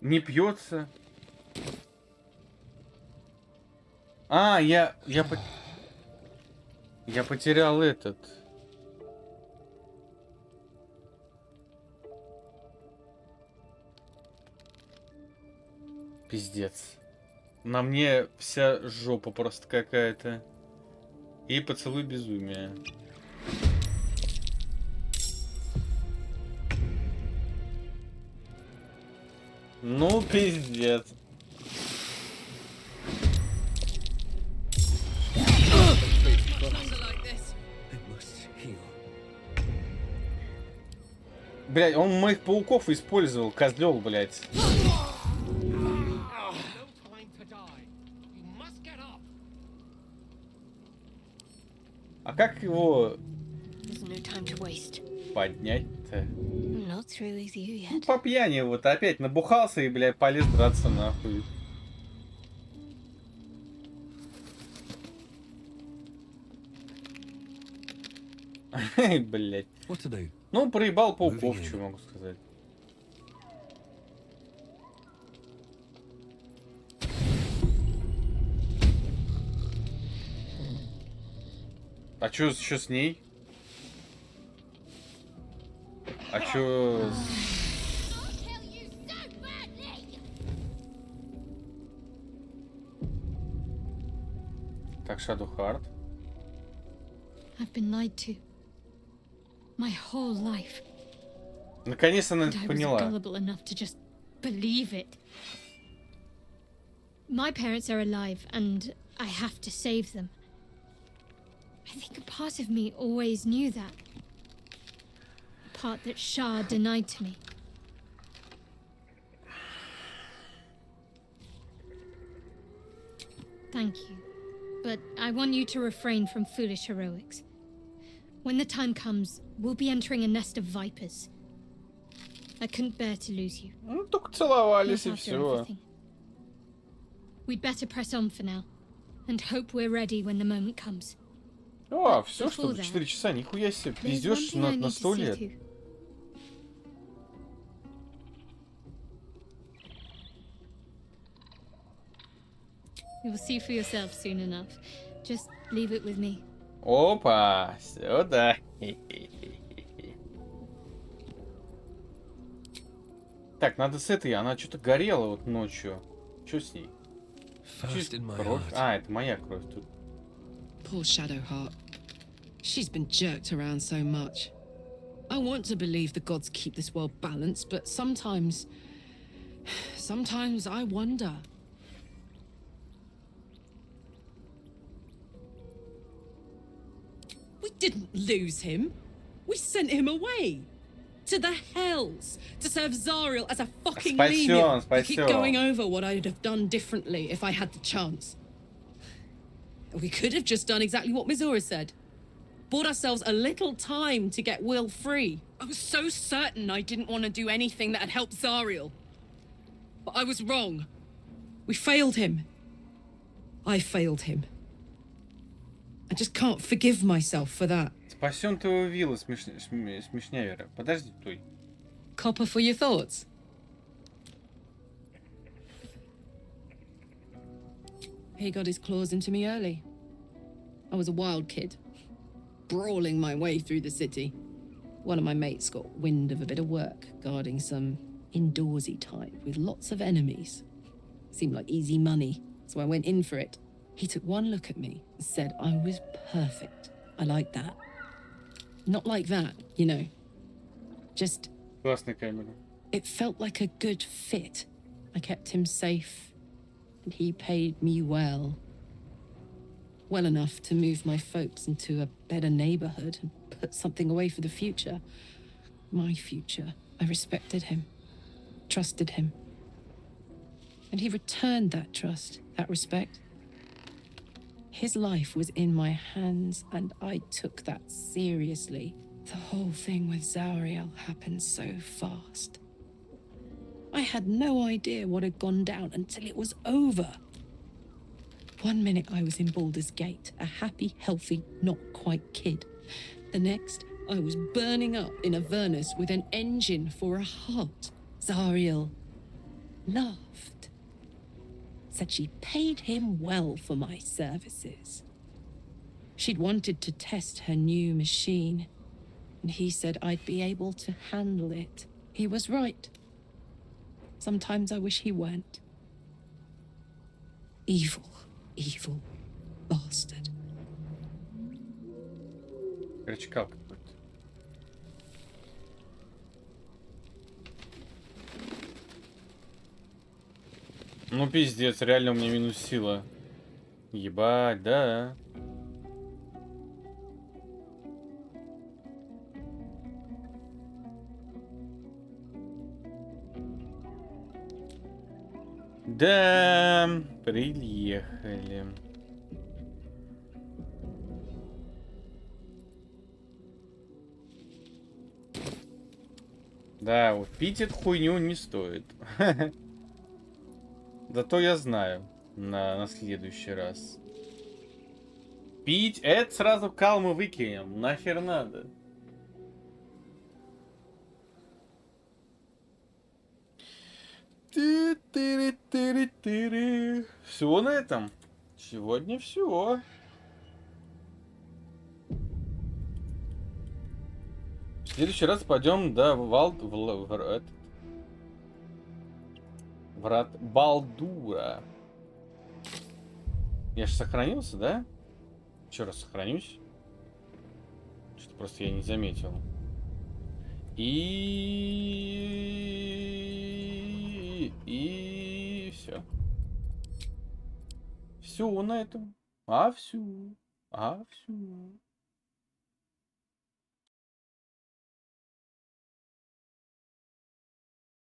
Не пьется. А, я потерял этот. Пиздец. На мне вся жопа просто какая-то. И поцелуй безумия. Ну, пиздец. Блядь, он моих пауков использовал, козлёл, блядь. А как его поднять-то? Ну, по пьяни вот опять набухался и, блядь, полез драться нахуй. Блядь. Ну, проебал пауков, что могу сказать. А чё еще с ней? А чё... Так, Shadow Heart.
I've been lied to. My whole life.
Наконец-то она это
And I was
поняла.
gullible enough to just believe it. My parents are alive, and I have to save them. I think a part of me always knew that. A part that Shah denied to me. Thank you. But I want you to refrain from foolish heroics. When the time comes, we'll be entering a nest of vipers. I couldn't bear to lose you.
Ну, только целовались и
Not after
все.
everything. We'd better press on for now, and hope we're ready when the moment comes.
О, все,
before
что
that,
4 часа, нихуя себе,
There's one
пиздешь
thing I
на
need
100
to see
лет.
to. You'll see for yourself soon enough. Just leave it with me.
Опа, сюда. Так, надо с этой, она что-то горела вот ночью. Что с ней?
First in my
Кровь?
heart.
А, это моя кровь тут.
Poor Shadowheart. She's been jerked around so much. I want to believe the gods keep this world balanced, but sometimes I wonder. We didn't lose him. We sent him away. To the hells. To serve Zariel as a fucking menial. I keep going over what I'd have done differently if I had the chance. We could have just done exactly what Mizora said. Bought ourselves a little time to get Will free. I was so certain I didn't want to do anything that had helped Zariel. But I was wrong. We failed him. I failed him. I just can't forgive myself for that.
Спасен твоего вилла, смешнявера. Подожди, той.
Copper for your thoughts? He got his claws into me early. I was a wild kid, brawling my way through the city. One of my mates got wind of a bit of work guarding some indoorsy type with lots of enemies. Seemed like easy money, so I went in for it. He took one look at me and said I was perfect. I liked that. Not like that, you know. Just...
Классная камера.
It felt like a good fit. I kept him safe, and he paid me well. Well enough to move my folks into a better neighborhood and put something away for the future. My future. I respected him, trusted him. And he returned that trust, that respect. His life was in my hands, and I took that seriously. The whole thing with Zariel happened so fast. I had no idea what had gone down until it was over. One minute I was in Baldur's Gate, a happy, healthy, not quite kid. The next, I was burning up in Avernus with an engine for a heart. Zariel laughed. Said she paid him well for my services. She'd wanted to test her new machine, and he said I'd be able to handle it. He was right. Sometimes I wish he weren't. Evil, evil bastard.
Короче, как какой-то. Ну пиздец, реально у меня минус сила. Ебать, да. Да, приехали. Да, вот пить эту хуйню не стоит. Зато я знаю на следующий раз. Пить это сразу калмы выкинем. Нахер надо. Все на этом. Сегодня все. В следующий раз пойдем до врат Балдура. Я же сохранился, да? Еще раз сохранюсь. Что-то просто я не заметил. И все. Все на этом. Все.